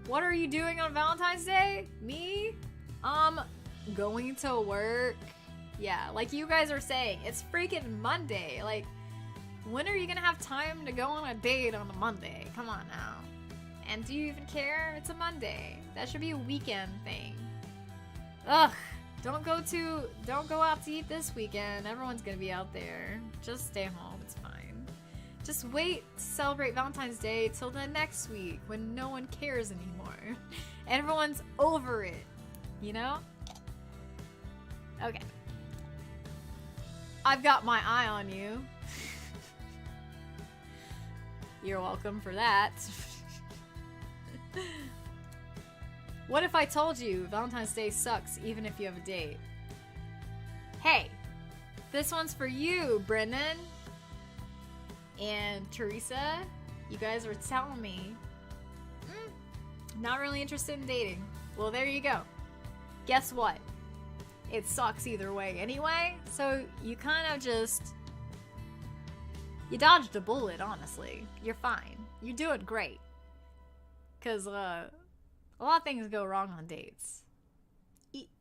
What are you doing on Valentine's Day? Me? Going to work. Yeah, like you guys are saying, it's freaking Monday. Like, when are you gonna have time to go on a date on a Monday? Come on now. And do you even care? It's a Monday. That should be a weekend thing. Ugh. Don't go out to eat this weekend. Everyone's gonna be out there. Just stay home. It's fine. Just wait to celebrate Valentine's Day till the next week when no one cares anymore. Everyone's over it. You know? Okay. I've got my eye on you. You're welcome for that. What if I told you Valentine's Day sucks even if you have a date? Hey, this one's for you, Brennan and Teresa. You guys were telling me not really interested in dating. Well, there you go. Guess what? It sucks either way anyway, so you kind of just... You dodged a bullet, honestly. You're fine. You're doing great. Because, a lot of things go wrong on dates.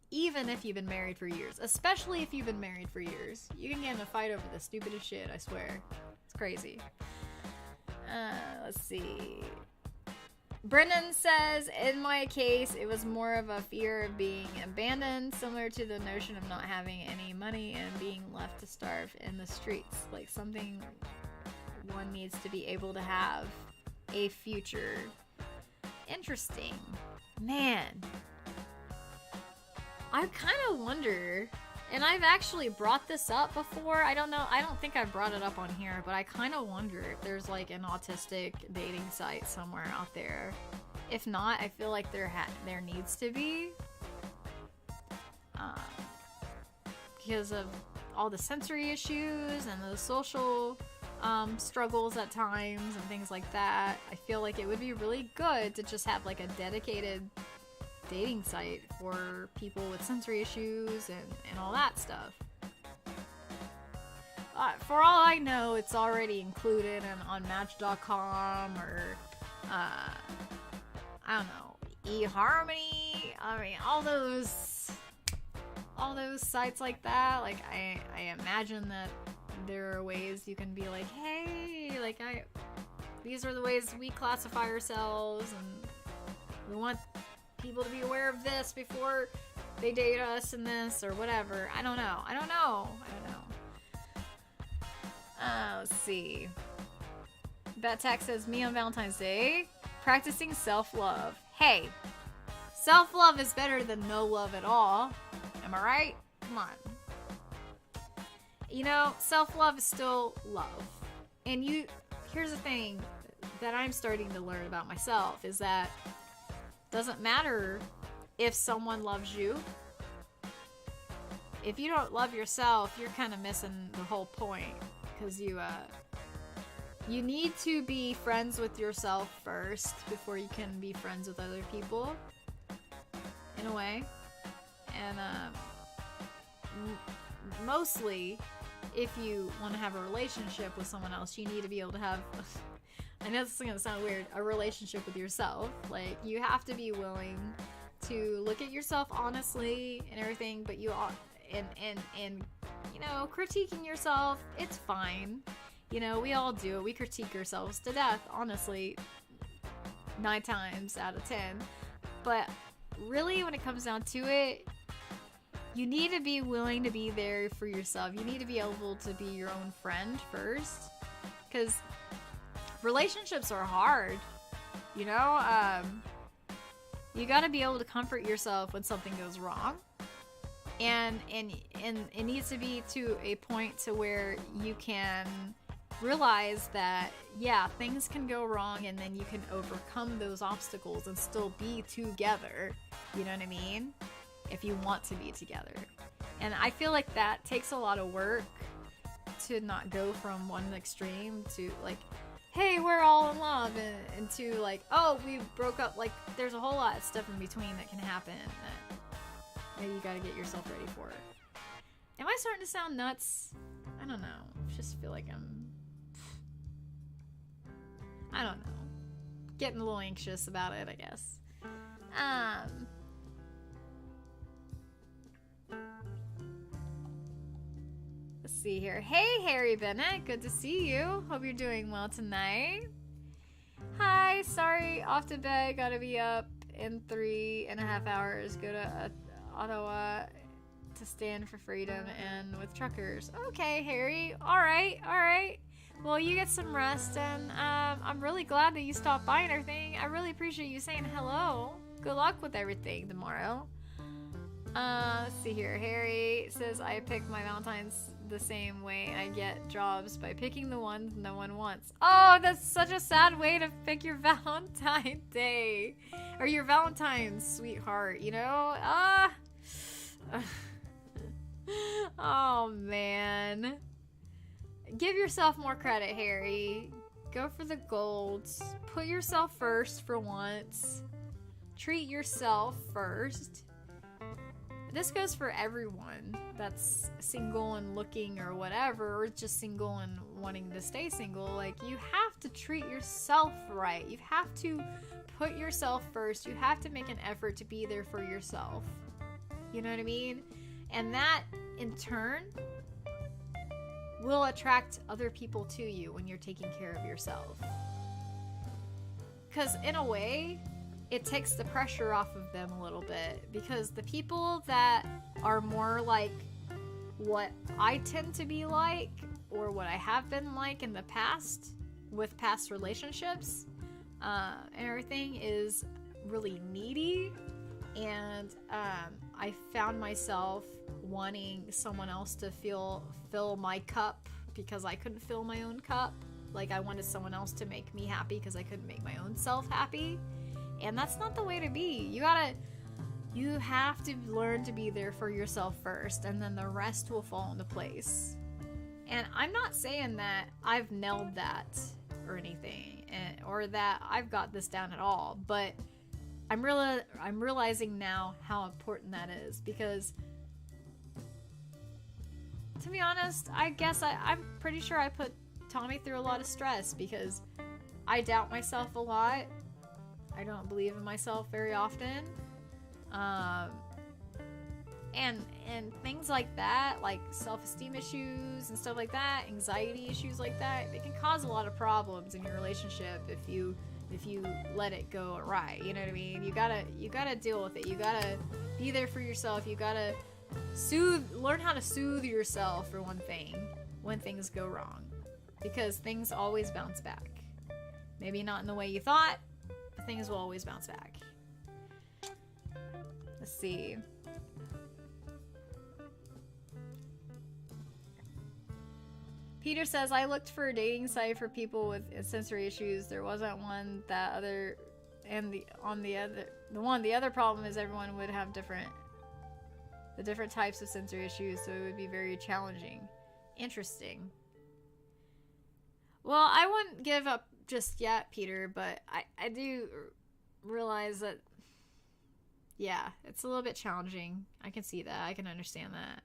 Even if you've been married for years. Especially if you've been married for years. You can get in a fight over the stupidest shit, I swear. It's crazy. Let's see. Brennan says, in my case, it was more of a fear of being abandoned, similar to the notion of not having any money and being left to starve in the streets. Like something one needs to be able to have a future. Interesting. Man. I kind of wonder, and I've actually brought this up before. I don't know. I don't think I've brought it up on here, but I kind of wonder if there's like an autistic dating site somewhere out there. If not, I feel like there needs to be. Because of all the sensory issues and the social struggles at times and things like that. I feel like it would be really good to just have like a dedicated dating site for people with sensory issues and all that stuff. for all I know, it's already included on Match.com or, I don't know, eHarmony. I mean, all those sites like that. Like, I imagine that there are ways you can be like, hey, like, these are the ways we classify ourselves, and we want people to be aware of this before they date us and this or whatever. I don't know. Let's see. Battack says, me on Valentine's Day, practicing self-love. Hey, self-love is better than no love at all. Am I right? Come on. You know, self-love is still love. And here's the thing that I'm starting to learn about myself is that it doesn't matter if someone loves you. If you don't love yourself, you're kind of missing the whole point. Because you need to be friends with yourself first before you can be friends with other people. In a way. And mostly, if you want to have a relationship with someone else, you need to be able to have, I know this is going to sound weird, a relationship with yourself. Like, you have to be willing to look at yourself honestly and everything, but you are, and you know, critiquing yourself, it's fine. You know, we all do it. We critique ourselves to death, honestly, 9 times out of 10. But really, when it comes down to it, you need to be willing to be there for yourself. You need to be able to be your own friend first. Because relationships are hard. You know? You gotta be able to comfort yourself when something goes wrong. And it needs to be to a point to where you can realize that, yeah, things can go wrong, and then you can overcome those obstacles and still be together. You know what I mean? If you want to be together. And I feel like that takes a lot of work to not go from one extreme to like, hey, we're all in love, and to like, oh, we broke up. Like, there's a whole lot of stuff in between that can happen that you gotta get yourself ready for. Am I starting to sound nuts? I don't know. I just feel like I don't know. Getting a little anxious about it, I guess. Let's see here. Hey, Harry Bennett. Good to see you. Hope you're doing well tonight. Hi. Sorry. Off to bed. Gotta be up in 3.5 hours. Go to Ottawa to stand for freedom and with truckers. Okay, Harry. All right. Well, you get some rest, and I'm really glad that you stopped by and everything. I really appreciate you saying hello. Good luck with everything tomorrow. Let's see here. Harry says, I pick my Valentines the same way I get jobs, by picking the ones no one wants. Oh, that's such a sad way to pick your Valentine Day. Or your Valentine's sweetheart, you know? Oh, man. Give yourself more credit, Harry. Go for the golds. Put yourself first for once. Treat yourself first. This goes for everyone that's single and looking or whatever, or just single and wanting to stay single. Like, you have to treat yourself right. You have to put yourself first. You have to make an effort to be there for yourself. You know what I mean? And that, in turn, will attract other people to you when you're taking care of yourself. Because in a way, it takes the pressure off of them a little bit. Because the people that are more like what I tend to be like, or what I have been like in the past, with past relationships, and everything, is really needy. And I found myself wanting someone else to fill my cup because I couldn't fill my own cup. Like, I wanted someone else to make me happy because I couldn't make my own self happy. And that's not the way to be. You have to learn to be there for yourself first, and then the rest will fall into place. And I'm not saying that I've nailed that or anything, or that I've got this down at all, but I'm realizing now how important that is, because to be honest, I guess I'm pretty sure I put Tommy through a lot of stress because I doubt myself a lot. I don't believe in myself very often. And things like that, like self-esteem issues and stuff like that, anxiety issues like that, they can cause a lot of problems in your relationship if you let it go awry. You know what I mean? You gotta deal with it. You gotta be there for yourself. You gotta learn how to soothe yourself, for one thing, when things go wrong, because things always bounce back. Maybe not in the way you thought, but things will always bounce back. Let's see. Peter says, I looked for a dating site for people with sensory issues. There wasn't one. The other problem is everyone would have the different types of sensory issues, so it would be very challenging. Interesting. Well, I wouldn't give up just yet, Peter, but I do realize that, yeah, it's a little bit challenging. I can see that. I can understand that.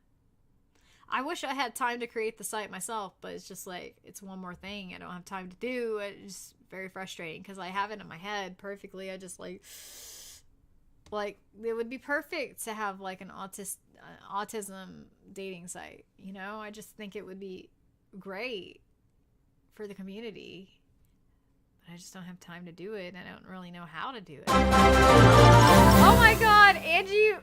I wish I had time to create the site myself, but it's just like, it's one more thing I don't have time to do. It's just very frustrating because I have it in my head perfectly. I just like it would be perfect to have like an autism dating site, you know? I just think it would be great for the community, but I just don't have time to do it. And I don't really know how to do it. Oh my God, Angie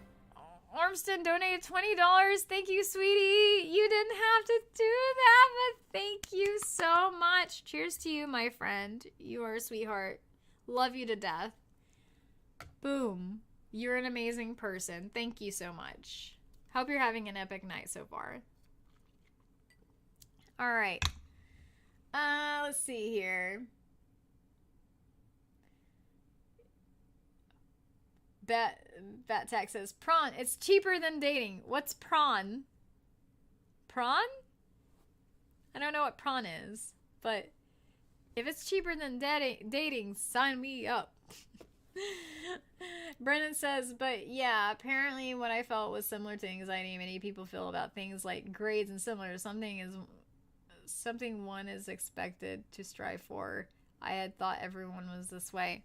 Ormston donated $20. Thank you, sweetie. You didn't have to do that, but thank you so much. Cheers to you, my friend. You are a sweetheart. Love you to death. Boom. You're an amazing person. Thank you so much. Hope you're having an epic night so far. All right. Let's see here. Bat says, prawn. It's cheaper than dating. What's prawn? Prawn? I don't know what prawn is, but if it's cheaper than dating, sign me up. Brennan says, but yeah, apparently what I felt was similar to anxiety many people feel about things like grades and similar. Something one is expected to strive for. I had thought everyone was this way.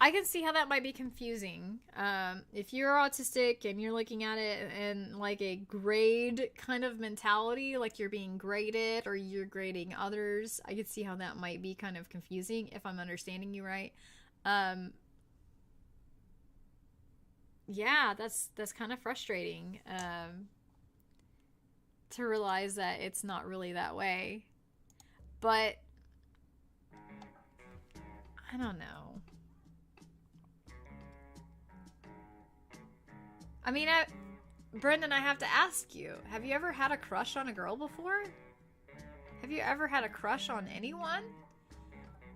I can see how that might be confusing. If you're autistic and you're looking at it in like a grade kind of mentality, like you're being graded or you're grading others, I could see how that might be kind of confusing if I'm understanding you right. Yeah, that's kind of frustrating to realize that it's not really that way. But I don't know. I mean, Brendan, I have to ask you, have you ever had a crush on a girl before? Have you ever had a crush on anyone?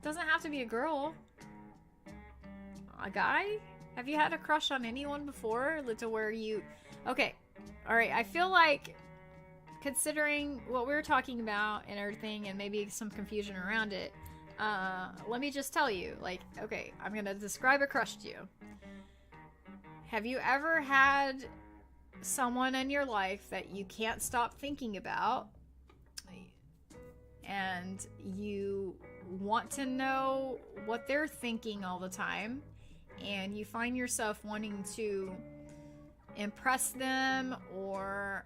Doesn't have to be a girl. A guy? Have you had a crush on anyone before? To where you... Okay. Alright, I feel like, considering what we were talking about and everything, and maybe some confusion around it, let me just tell you, like, okay, I'm gonna describe a crush to you. Have you ever had someone in your life that you can't stop thinking about, and you want to know what they're thinking all the time, and you find yourself wanting to impress them, or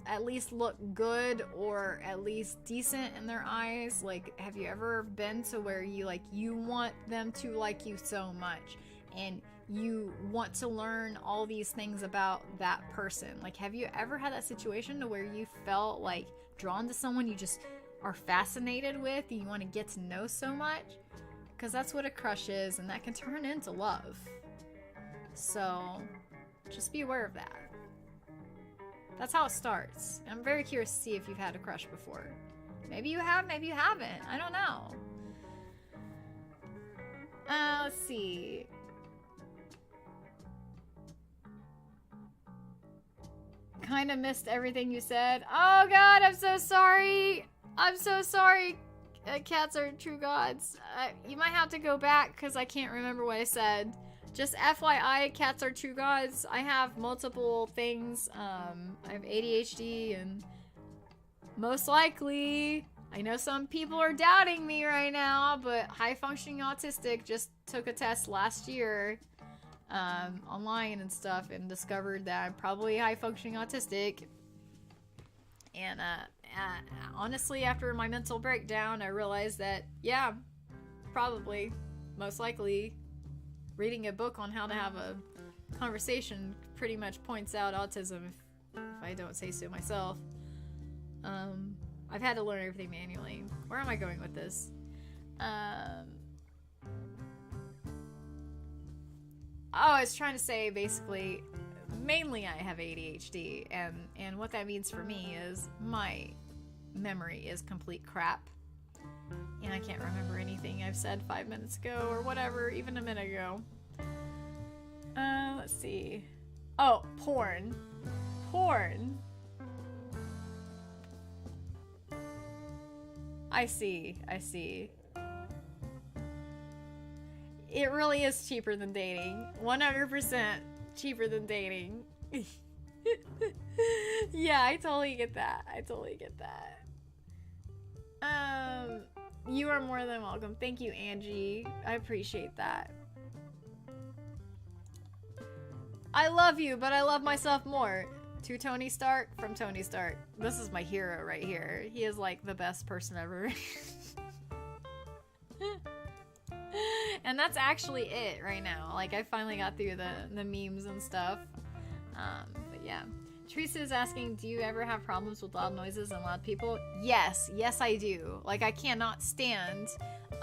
at least look good, or at least decent in their eyes? Like, have you ever been to where you want them to like you so much, and you want to learn all these things about that person? Like, have you ever had that situation to where you felt like drawn to someone you just are fascinated with and you want to get to know so much? Because that's what a crush is, and that can turn into love. So just be aware of that. That's how it starts. I'm very curious to see if you've had a crush before. Maybe you have, maybe you haven't. I don't know. Let's see. Kind of missed everything you said. Oh God, I'm so sorry. I'm so sorry. Cats are true gods. You might have to go back because I can't remember what I said. Just FYI, cats are true gods. I have multiple things. I have ADHD and most likely. I know some people are doubting me right now, but high functioning autistic just took a test last year online and stuff and discovered that I'm probably high functioning autistic. And honestly, after my mental breakdown, I realized that, yeah, probably, most likely, reading a book on how to have a conversation pretty much points out autism if I don't say so myself. I've had to learn everything manually. Where am I going with this? I was trying to say, basically, mainly I have ADHD, and what that means for me is my memory is complete crap. And I can't remember anything I've said 5 minutes ago or whatever, even a minute ago. Let's see. Oh, porn. Porn. I see. It really is cheaper than dating. 100% cheaper than dating. Yeah, I totally get that. You are more than welcome. Thank you, Angie. I appreciate that. I love you, but I love myself more. To Tony Stark from Tony Stark. This is my hero right here. He is like the best person ever. And that's actually it right now. Like, I finally got through the memes and stuff. But yeah. Teresa is asking, do you ever have problems with loud noises and loud people? Yes I do. Like, I cannot stand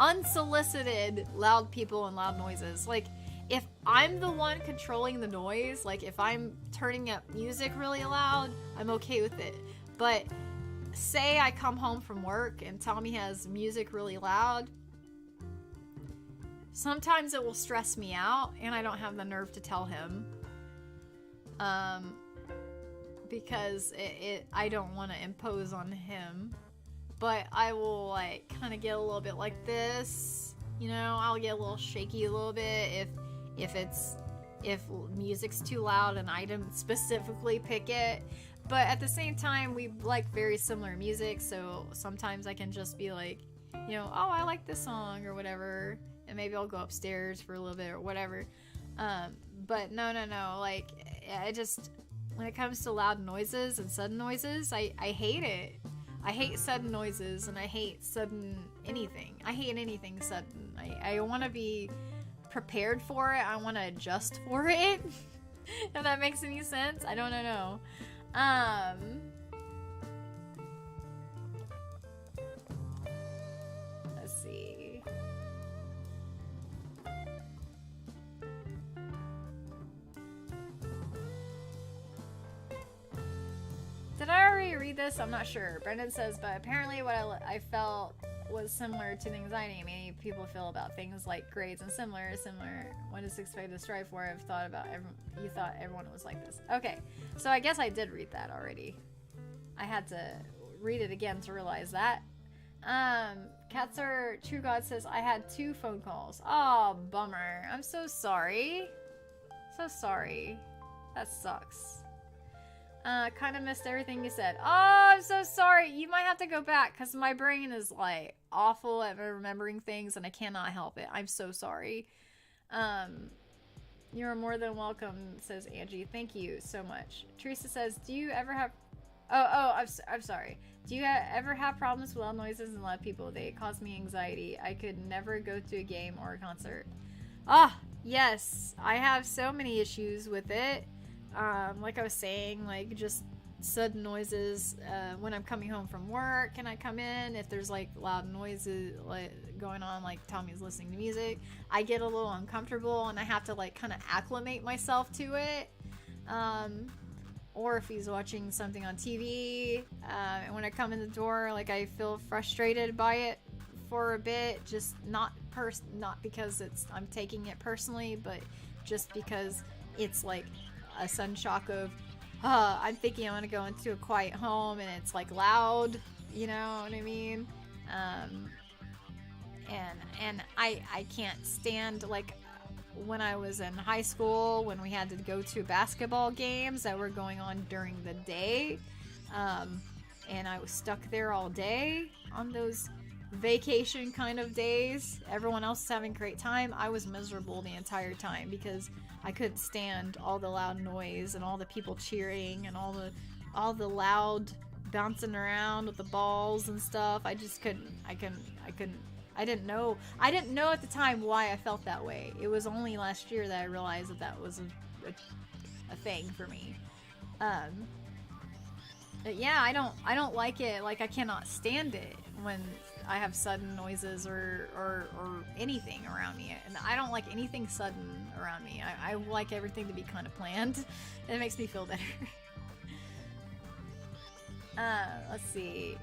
unsolicited loud people and loud noises. Like, if I'm the one controlling the noise, like if I'm turning up music really loud, I'm okay with it. But say I come home from work and Tommy has music really loud, sometimes it will stress me out and I don't have the nerve to tell him. Because I don't want to impose on him. But I will like kind of get a little bit like this, you know, I'll get a little shaky a little bit if music's too loud and I didn't specifically pick it. But at the same time, we like very similar music, so sometimes I can just be like, you know, oh, I like this song or whatever, and maybe I'll go upstairs for a little bit or whatever. But no, like, I just, when it comes to loud noises and sudden noises, I hate it. I hate sudden noises, and I hate sudden anything. I hate anything sudden. I want to be prepared for it. I want to adjust for it. If that makes any sense. I don't know. Let's see. Did I already read this? I'm not sure. Brendan says, but apparently what I felt was similar to the anxiety many people feel about things like grades and similar. What is expected to strive for? I've thought about you thought everyone was like this. Okay, so I guess I did read that already. I had to read it again to realize that. Katzer True God says, I had 2 phone calls. Oh, bummer. I'm so sorry. That sucks. Kind of missed everything you said. Oh, I'm so sorry. You might have to go back because my brain is like awful at remembering things and I cannot help it. I'm so sorry. You're more than welcome, says Angie. Thank you so much. Teresa says, do you ever have... I'm sorry. Do you ever have problems with loud noises and loud people? They cause me anxiety. I could never go to a game or a concert. Ah, yes. I have so many issues with it. Like I was saying, like just sudden noises when I'm coming home from work and I come in, if there's like loud noises like going on, like Tommy's listening to music, I get a little uncomfortable and I have to like kind of acclimate myself to it. Or if he's watching something on TV, and when I come in the door, like I feel frustrated by it for a bit, just not because I'm taking it personally, but just because it's like a sudden shock of, I'm thinking I want to go into a quiet home and it's like loud, you know what I mean? And I can't stand, like when I was in high school, when we had to go to basketball games that were going on during the day, and I was stuck there all day on those vacation kind of days. Everyone else was having a great time. I was miserable the entire time because I couldn't stand all the loud noise and all the people cheering and all the loud bouncing around with the balls and stuff. I just couldn't. I didn't know at the time why I felt that way. It was only last year that I realized that was a thing for me. But yeah, I don't like it. Like, I cannot stand it when I have sudden noises or anything around me. And I don't like anything sudden around me. I like everything to be kind of planned. It makes me feel better. Let's see.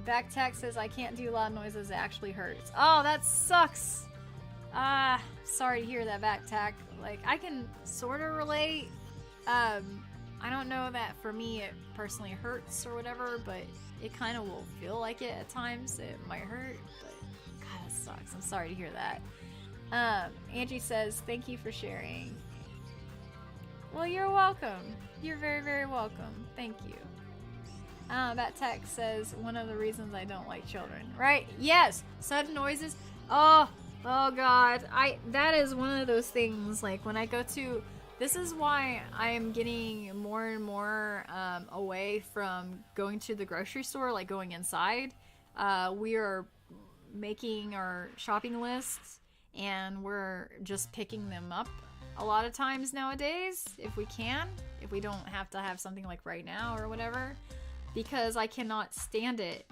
Back text says, I can't do loud noises, it actually hurts. Oh, that sucks! Sorry to hear that, back tack. Like, I can sort of relate. I don't know that for me it personally hurts or whatever, but it kind of will feel like it at times. It might hurt, but God, that sucks. I'm sorry to hear that. Angie says, thank you for sharing. Well, you're welcome. You're very, very welcome. Thank you. That text says, one of the reasons I don't like children. Right? Yes! Sudden noises. Oh God. That is one of those things, like, when I go to... This is why I'm getting more and more away from going to the grocery store, like going inside. We are making our shopping lists, and we're just picking them up a lot of times nowadays, if we can. If we don't have to have something like right now or whatever. Because I cannot stand it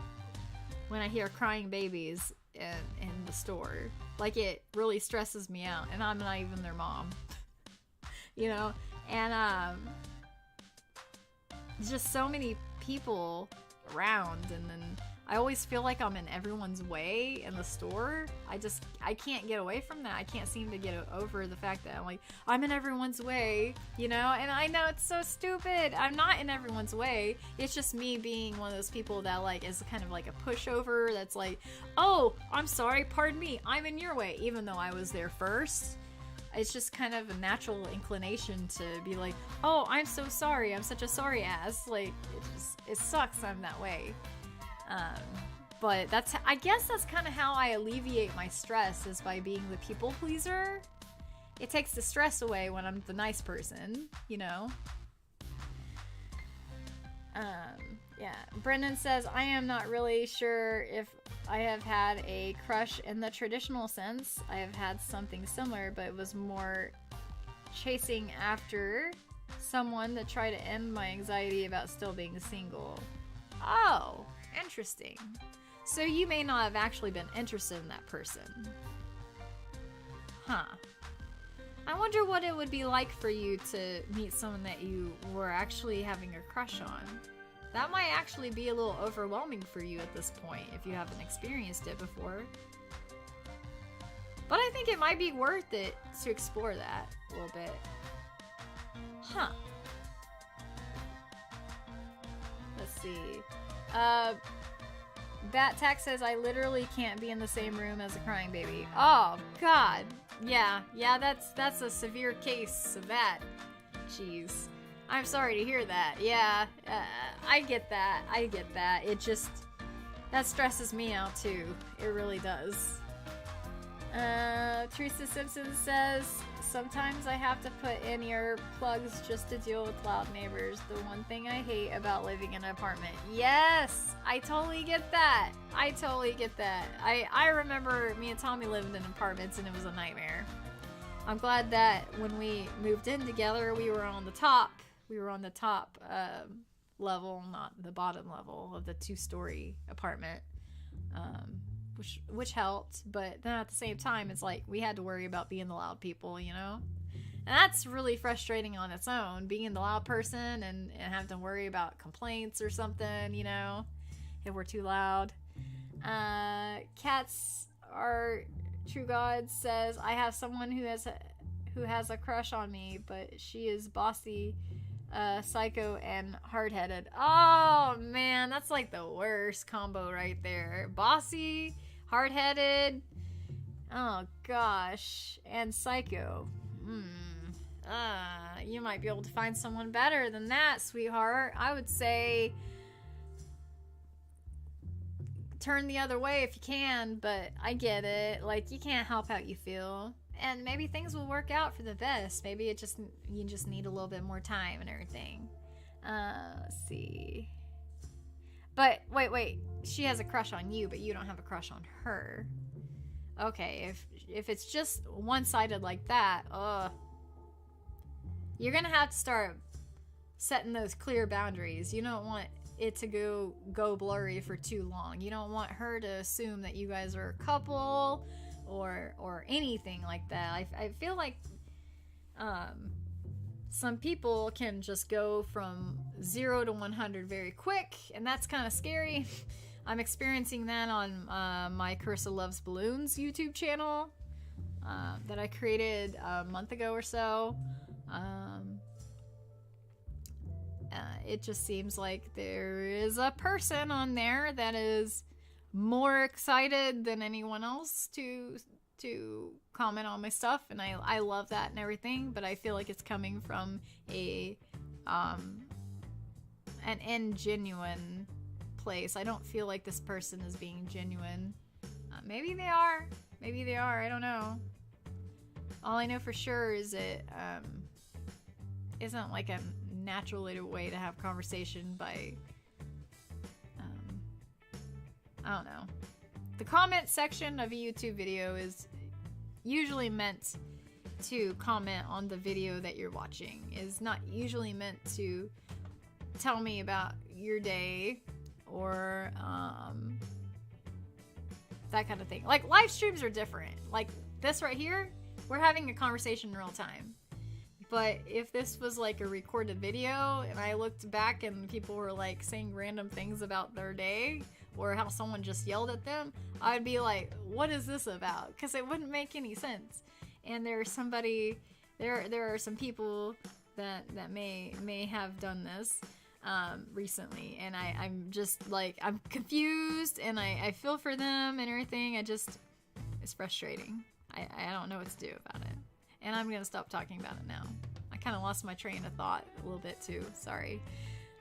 when I hear crying babies in the store. Like, it really stresses me out, and I'm not even their mom. You know? And, just so many people around, and then I always feel like I'm in everyone's way in the store. I can't get away from that. I can't seem to get over the fact that I'm in everyone's way, you know? And I know it's so stupid. I'm not in everyone's way. It's just me being one of those people that, like, is kind of like a pushover that's like, oh, I'm sorry, pardon me, I'm in your way, even though I was there first. It's just kind of a natural inclination to be like, oh, I'm so sorry, I'm such a sorry ass. Like, it sucks I'm that way. But I guess that's kind of how I alleviate my stress, is by being the people pleaser. It takes the stress away when I'm the nice person, you know? Yeah. Brendan says, I am not really sure if I have had a crush in the traditional sense. I have had something similar, but it was more chasing after someone to try to end my anxiety about still being single. Oh, interesting. So you may not have actually been interested in that person. Huh. I wonder what it would be like for you to meet someone that you were actually having a crush on. That might actually be a little overwhelming for you at this point if you haven't experienced it before. But I think it might be worth it to explore that a little bit. Huh. Let's see. Bat Tack says, I literally can't be in the same room as a crying baby. Oh, God. Yeah, that's a severe case of that. Jeez. I'm sorry to hear that. Yeah, I get that. It just, that stresses me out too. It really does. Teresa Simpson says, sometimes I have to put in earplugs just to deal with loud neighbors. The one thing I hate about living in an apartment. Yes, I totally get that. I remember me and Tommy lived in apartments and it was a nightmare. I'm glad that when we moved in together, we were on the top level, not the bottom level of the 2-story apartment, which helped. But then at the same time, it's like we had to worry about being the loud people, you know? And that's really frustrating on its own, being the loud person and having to worry about complaints or something, you know, if we're too loud. Cats Are True God says, I have someone who has a crush on me, but she is bossy, psycho, and hard-headed. Oh man, that's like the worst combo right there. Bossy, hard-headed, oh gosh, and psycho. You might be able to find someone better than that, sweetheart. I would say turn the other way if you can, but I get it. Like, you can't help how you feel. And maybe things will work out for the best. Maybe you just need a little bit more time and everything. Let's see. But wait. She has a crush on you, but you don't have a crush on her. Okay, if it's just one-sided like that, you're gonna have to start setting those clear boundaries. You don't want it to go blurry for too long. You don't want her to assume that you guys are a couple or anything like that. I feel like some people can just go from 0 to 100 very quick, and that's kind of scary. I'm experiencing that on my Carissa Loves Balloons YouTube channel that I created a month ago or so. It just seems like there is a person on there that is more excited than anyone else to comment on my stuff, and I love that and everything, but I feel like it's coming from an ingenuine place. I don't feel like this person is being genuine. Maybe they are, I don't know. All I know for sure is it isn't like a natural way to have conversation by I don't know. The comment section of a YouTube video is usually meant to comment on the video that you're watching. Is not usually meant to tell me about your day or that kind of thing. Like, live streams are different. Like this right here, we're having a conversation in real time. But if this was like a recorded video and I looked back and people were like saying random things about their day or how someone just yelled at them, I'd be like, what is this about? Because it wouldn't make any sense. And there are some people that may have done this recently, and I'm just like, I'm confused and I feel for them and everything. It's frustrating. I don't know what to do about it. And I'm gonna stop talking about it now. I kind of lost my train of thought a little bit too. Sorry.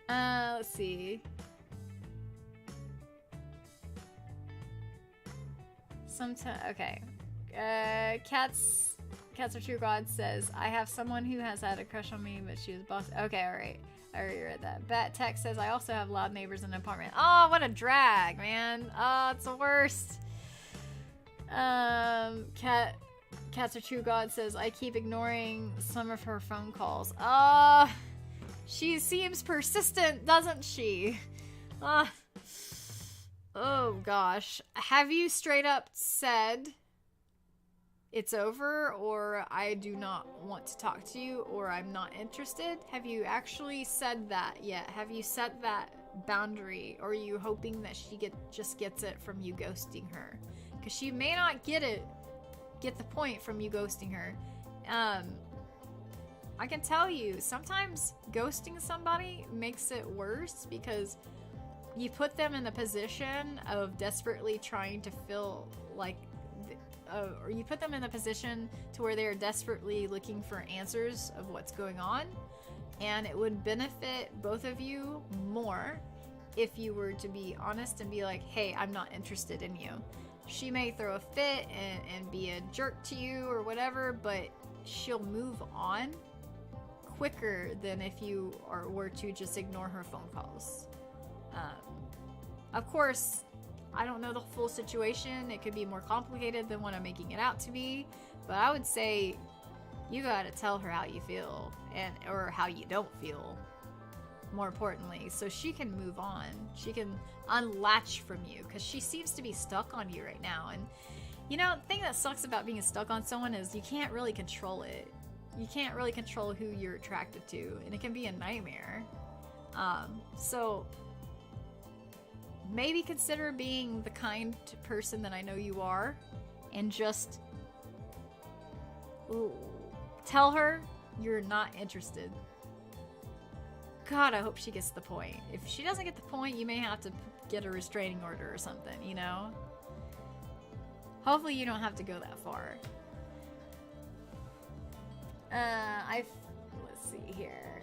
Let's see. Okay. Cats are True God says, I have someone who has had a crush on me, but she was boss. Okay, alright. I already read that. Bat Tech says, I also have loud neighbors in an apartment. Oh, what a drag, man. Oh, it's the worst. Cats are True God says, I keep ignoring some of her phone calls. She seems persistent, doesn't she? Oh gosh. Have you straight up said it's over, or I do not want to talk to you, or I'm not interested? Have you actually said that yet? Have you set that boundary, or are you hoping that she just gets it from you ghosting her? Because she may not get the point from you ghosting her. I can tell you, sometimes ghosting somebody makes it worse because you put them in the position of desperately trying to feel like, or you put them in the position to where they're desperately looking for answers of what's going on, and it would benefit both of you more if you were to be honest and be like, hey, I'm not interested in you. She may throw a fit and be a jerk to you or whatever, but she'll move on quicker than if you were to just ignore her phone calls. Of course, I don't know the full situation. It could be more complicated than what I'm making it out to be, but I would say you gotta tell her how you feel, or how you don't feel, more importantly, so she can move on. She can unlatch from you, because she seems to be stuck on you right now. And you know, the thing that sucks about being stuck on someone is you can't really control it. You can't really control who you're attracted to, and it can be a nightmare. So maybe consider being the kind person that I know you are, and just tell her you're not interested. God, I hope she gets the point. If she doesn't get the point, you may have to get a restraining order or something, you know? Hopefully you don't have to go that far. Let's see here.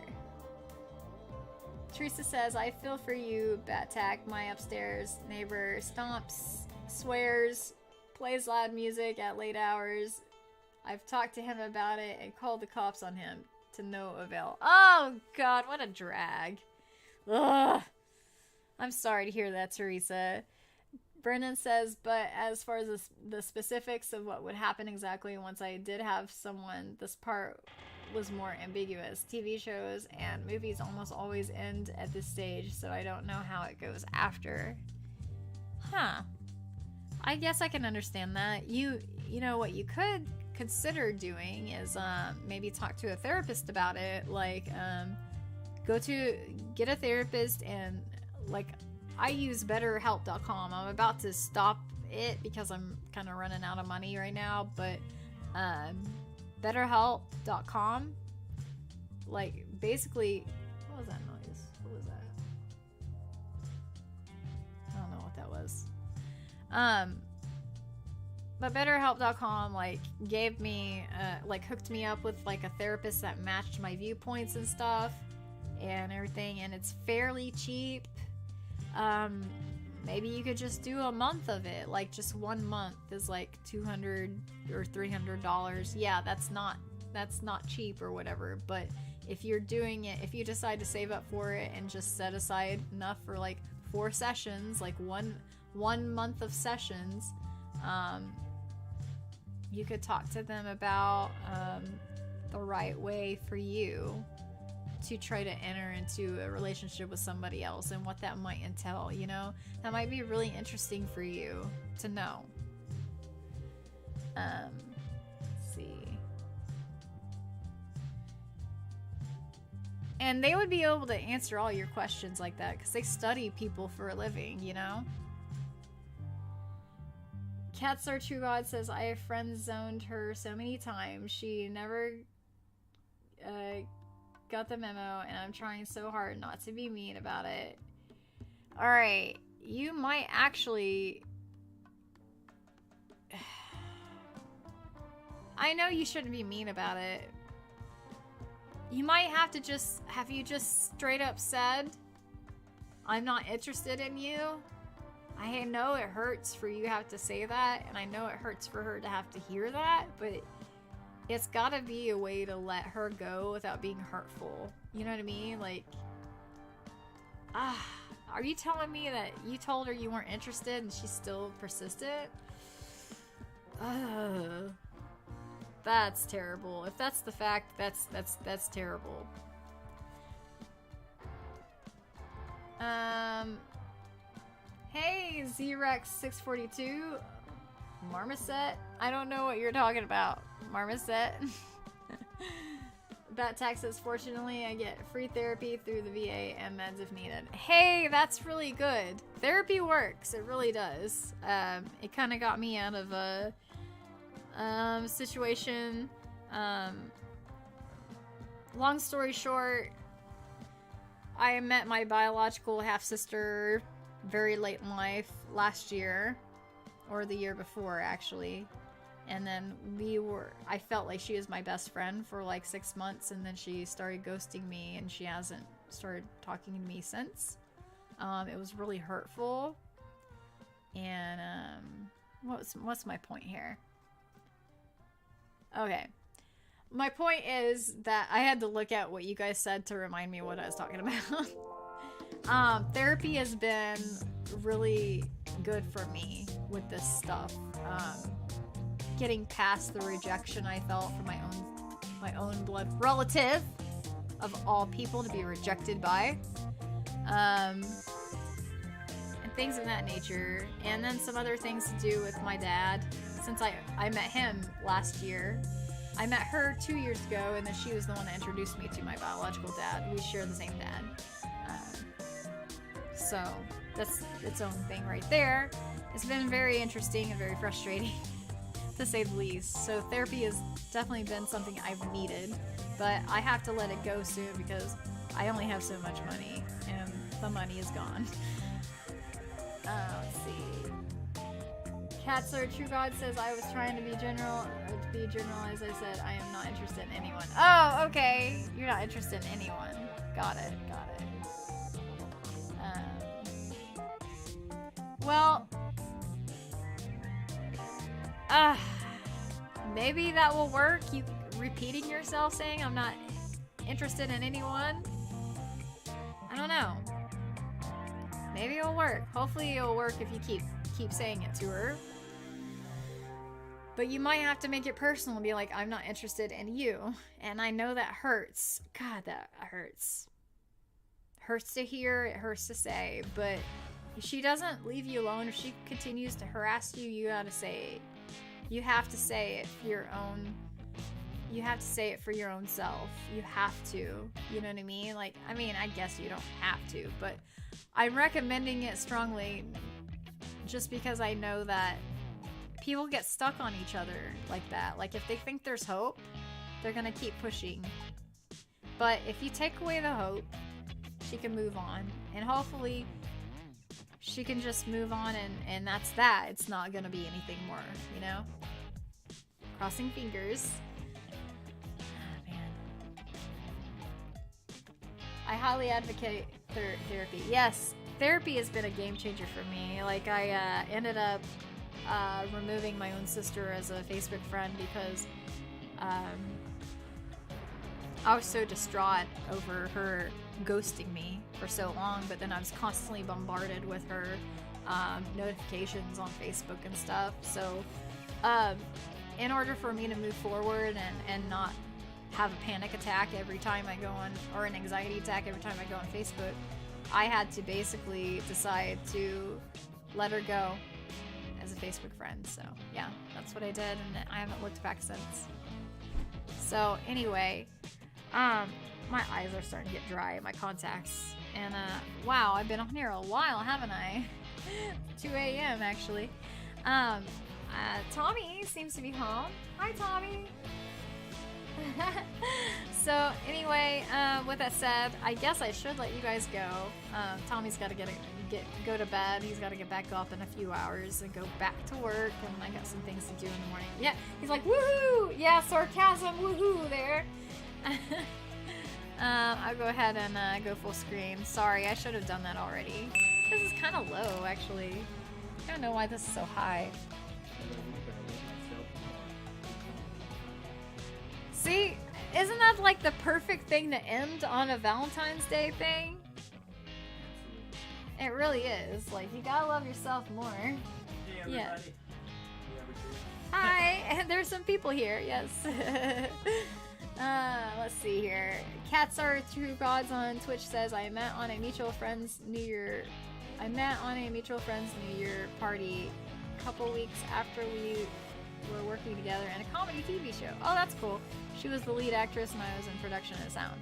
Teresa says, I feel for you, Bat Tack. My upstairs neighbor stomps, swears, plays loud music at late hours. I've talked to him about it and called the cops on him to no avail. Oh, God, what a drag. Ugh. I'm sorry to hear that, Teresa. Brennan says, but as far as the specifics of what would happen exactly once I did have someone, this part was more ambiguous. TV shows and movies almost always end at this stage, so I don't know how it goes after. Huh. I guess I can understand that. You know what you could consider doing is maybe talk to a therapist about it. Like, get a therapist and, like, I use BetterHelp.com. I'm about to stop it because I'm kind of running out of money right now, but BetterHelp.com, like, basically, what was that noise? What was that? I don't know what that was. But BetterHelp.com, like, gave me, like, hooked me up with, like, a therapist that matched my viewpoints and stuff and everything, and it's fairly cheap. Maybe you could just do a month of it. Like, just 1 month is like $200 or $300. Yeah, that's not cheap or whatever. But if you're doing it, if you decide to save up for it and just set aside enough for like 4 sessions, like one month of sessions, you could talk to them about the right way for you to try to enter into a relationship with somebody else and what that might entail, you know? That might be really interesting for you to know. Let's see. And they would be able to answer all your questions like that because they study people for a living, you know? Cats Are True God says, I have friend zoned her so many times. She never got the memo, and I'm trying so hard not to be mean about it. Alright, you might actually... I know you shouldn't be mean about it. You might have to just... Have you just straight up said, I'm not interested in you? I know it hurts for you to have to say that, and I know it hurts for her to have to hear that, but... It's gotta be a way to let her go without being hurtful. You know what I mean? Like, are you telling me that you told her you weren't interested and she still persisted? That's terrible. If that's the fact, that's terrible. Hey, Zrex642, Marmoset. I don't know what you're talking about. Marmoset. That tax says, fortunately, I get free therapy through the VA and meds if needed. Hey, that's really good. Therapy works. It really does. It kind of got me out of a situation. Long story short, I met my biological half-sister very late in life last year, or the year before, actually. And then I felt like she was my best friend for like 6 months, and then she started ghosting me, and she hasn't started talking to me since. It was really hurtful. And what's my point here? Okay. My point is that I had to look at what you guys said to remind me what I was talking about. Therapy has been really good for me with this stuff. Getting past the rejection I felt from my own blood relative, of all people, to be rejected by, and things of that nature, and then some other things to do with my dad. Since I met him last year, I met her 2 years ago, and then she was the one that introduced me to my biological dad. We share the same dad, so that's its own thing right there. It's been very interesting and very frustrating, to say the least. So therapy has definitely been something I've needed, but I have to let it go soon because I only have so much money, and the money is gone. Let's see. Cats Are True God says, I was trying to be general, as I said, I am not interested in anyone. Oh, okay. You're not interested in anyone. Got it. Well, maybe that will work. You repeating yourself saying I'm not interested in anyone. I don't know. Maybe it'll work. Hopefully it'll work if you keep saying it to her. But you might have to make it personal and be like, I'm not interested in you. And I know that hurts. God, that hurts. Hurts to hear, it hurts to say. But if she doesn't leave you alone, if she continues to harass you, you gotta say it. You have to say it for your own. You have to say it for your own self. You have to. You know what I mean? Like, I mean, I guess you don't have to, but I'm recommending it strongly just because I know that people get stuck on each other like that. Like, if they think there's hope, they're gonna keep pushing. But if you take away the hope, she can move on. And hopefully, she can just move on and that's that. It's not gonna be anything more, you know? Crossing fingers. Oh, man. I highly advocate therapy. Yes, therapy has been a game changer for me. Like, I ended up removing my own sister as a Facebook friend because I was so distraught over her ghosting me for so long, but then I was constantly bombarded with her notifications on Facebook and stuff. So in order for me to move forward and not have a panic attack every time I go on, or an anxiety attack every time I go on Facebook, I had to basically decide to let her go as a Facebook friend. So yeah, that's what I did, and I haven't looked back since. So anyway, my eyes are starting to get dry, my contacts, and wow, I've been on here a while, haven't I? 2 a.m. actually. Tommy seems to be home. Hi, Tommy. So anyway, with that said, I guess I should let you guys go. Tommy's got to go to bed. He's got to get back up in a few hours and go back to work, and I got some things to do in the morning. Yeah, he's like, woohoo! Yeah, sarcasm, woohoo there. I'll go ahead and go full screen. Sorry, I should have done that already. This is kind of low, actually. I don't know why this is so high. See, isn't that like the perfect thing to end on a Valentine's Day thing? It really is. Like, you gotta love yourself more. Hey, everybody. Yeah. Hi, and there's some people here, yes. Let's see here. Cats Are True Gods on Twitch says, I met on a mutual friend's New Year party a couple weeks after we were working together in a comedy TV show. Oh, that's cool. She was the lead actress and I was in production and sound.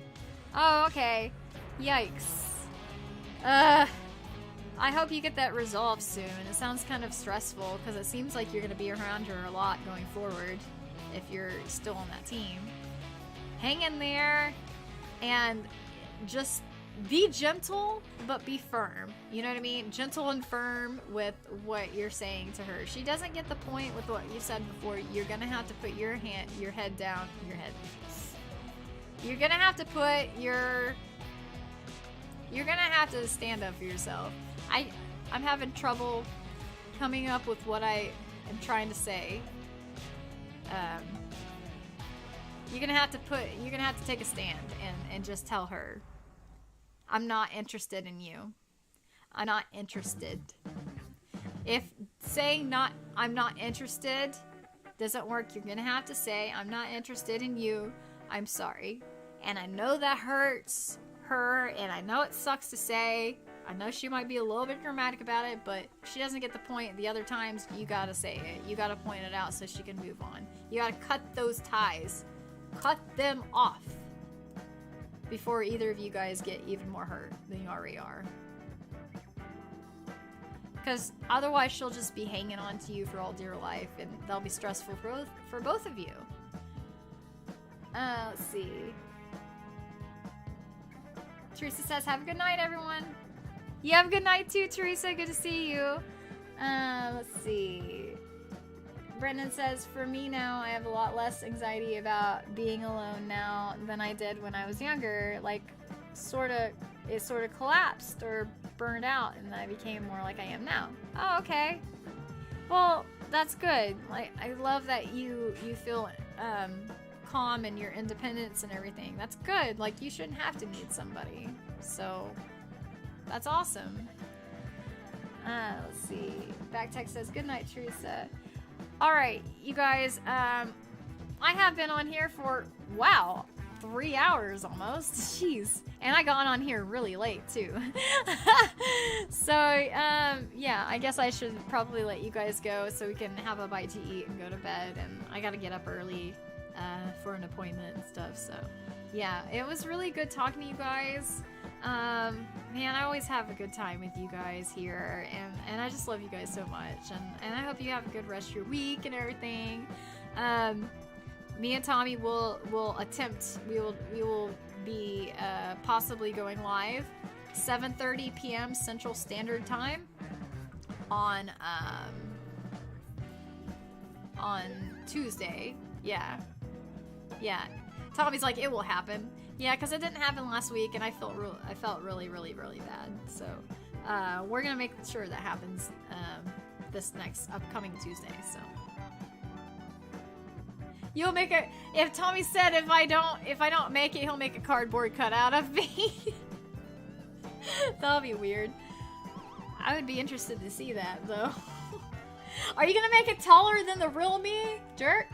Oh, okay. Yikes. I hope you get that resolved soon. It sounds kind of stressful because it seems like you're going to be around her a lot going forward if you're still on that team. Hang in there and just be gentle, but be firm. You know what I mean? Gentle and firm with what you're saying to her. She doesn't get the point with what you said before. You're going to have to put your head down. You're going to have to put your... You're going to have to stand up for yourself. I'm having trouble coming up with what I am trying to say. You're gonna have to take a stand and just tell her, I'm not interested in you. I'm not interested. If saying I'm not interested doesn't work, you're gonna have to say, I'm not interested in you. I'm sorry. And I know that hurts her, and I know it sucks to say. I know she might be a little bit dramatic about it, but if she doesn't get the point the other times, you gotta say it. You gotta point it out so she can move on. You gotta cut those ties. Cut them off before either of you guys get even more hurt than you already are. Because otherwise she'll just be hanging on to you for all dear life, and that'll be stressful for both of you. Let's see. Teresa says, have a good night, everyone. You have a good night too, Teresa. Good to see you. Let's see. Brendan says, for me now, I have a lot less anxiety about being alone now than I did when I was younger. Like, it sort of collapsed or burned out and I became more like I am now. Oh, okay. Well, that's good. Like, I love that you feel calm in your independence and everything. That's good. Like, you shouldn't have to need somebody. So, that's awesome. Let's see. Backtech says, good night, Teresa. Alright, you guys, I have been on here for, wow, 3 hours almost. Jeez. And I got on here really late, too. So, yeah, I guess I should probably let you guys go so we can have a bite to eat and go to bed. And I gotta get up early for an appointment and stuff. So, yeah, it was really good talking to you guys. Man, I always have a good time with you guys here, and I just love you guys so much, and I hope you have a good rest of your week and everything. Me and Tommy will attempt, we will be possibly going live 7:30 p.m. Central Standard Time on Tuesday. Yeah. Tommy's like, it will happen. Yeah, because it didn't happen last week, and I felt really, really, really bad. So, we're gonna make sure that happens this next upcoming Tuesday. So, you'll make a. If Tommy said if I don't make it, he'll make a cardboard cutout of me. That'll be weird. I would be interested to see that, though. Are you gonna make it taller than the real me, jerk?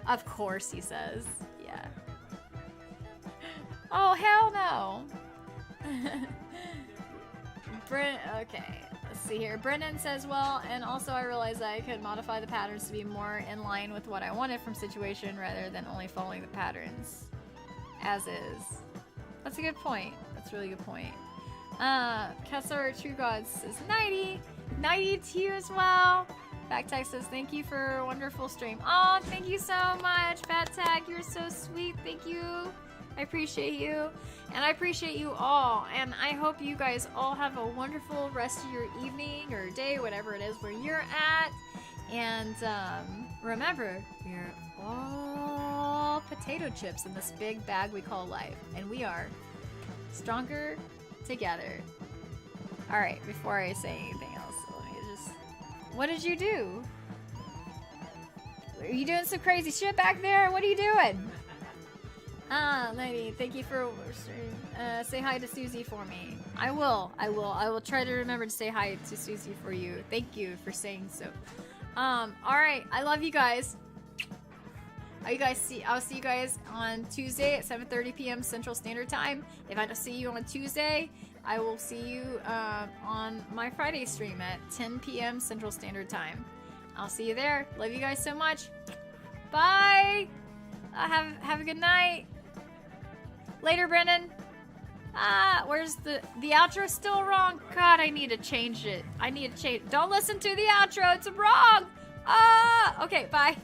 Of course, he says. Yeah. Oh, hell no. Okay, let's see here. Brendan says, well, and also I realized that I could modify the patterns to be more in line with what I wanted from situation rather than only following the patterns as is. That's a good point. That's a really good point. Kessler True Gods says, nighty. Nighty to you as well. Backtag says, thank you for a wonderful stream. Oh, thank you so much, Backtag. You're so sweet. Thank you. I appreciate you, and I appreciate you all, and I hope you guys all have a wonderful rest of your evening or day, whatever it is where you're at, and remember, we're all potato chips in this big bag we call life, and we are stronger together. Alright, before I say anything else, let me just... What did you do? Are you doing some crazy shit back there? What are you doing? Lady, thank you for say hi to Susie for me. I will try to remember to say hi to Susie for you. Thank you for saying so. Alright, I love you guys. I'll see you guys on Tuesday at 7:30 p.m. Central Standard Time. If I don't see you on Tuesday, I will see you on my Friday stream at 10 p.m. Central Standard Time. I'll see you there. Love you guys so much. Bye. Have a good night. Later, Brendan. Where's the outro? Still wrong. God, I need to change it. Don't listen to the outro. It's wrong. Okay, bye.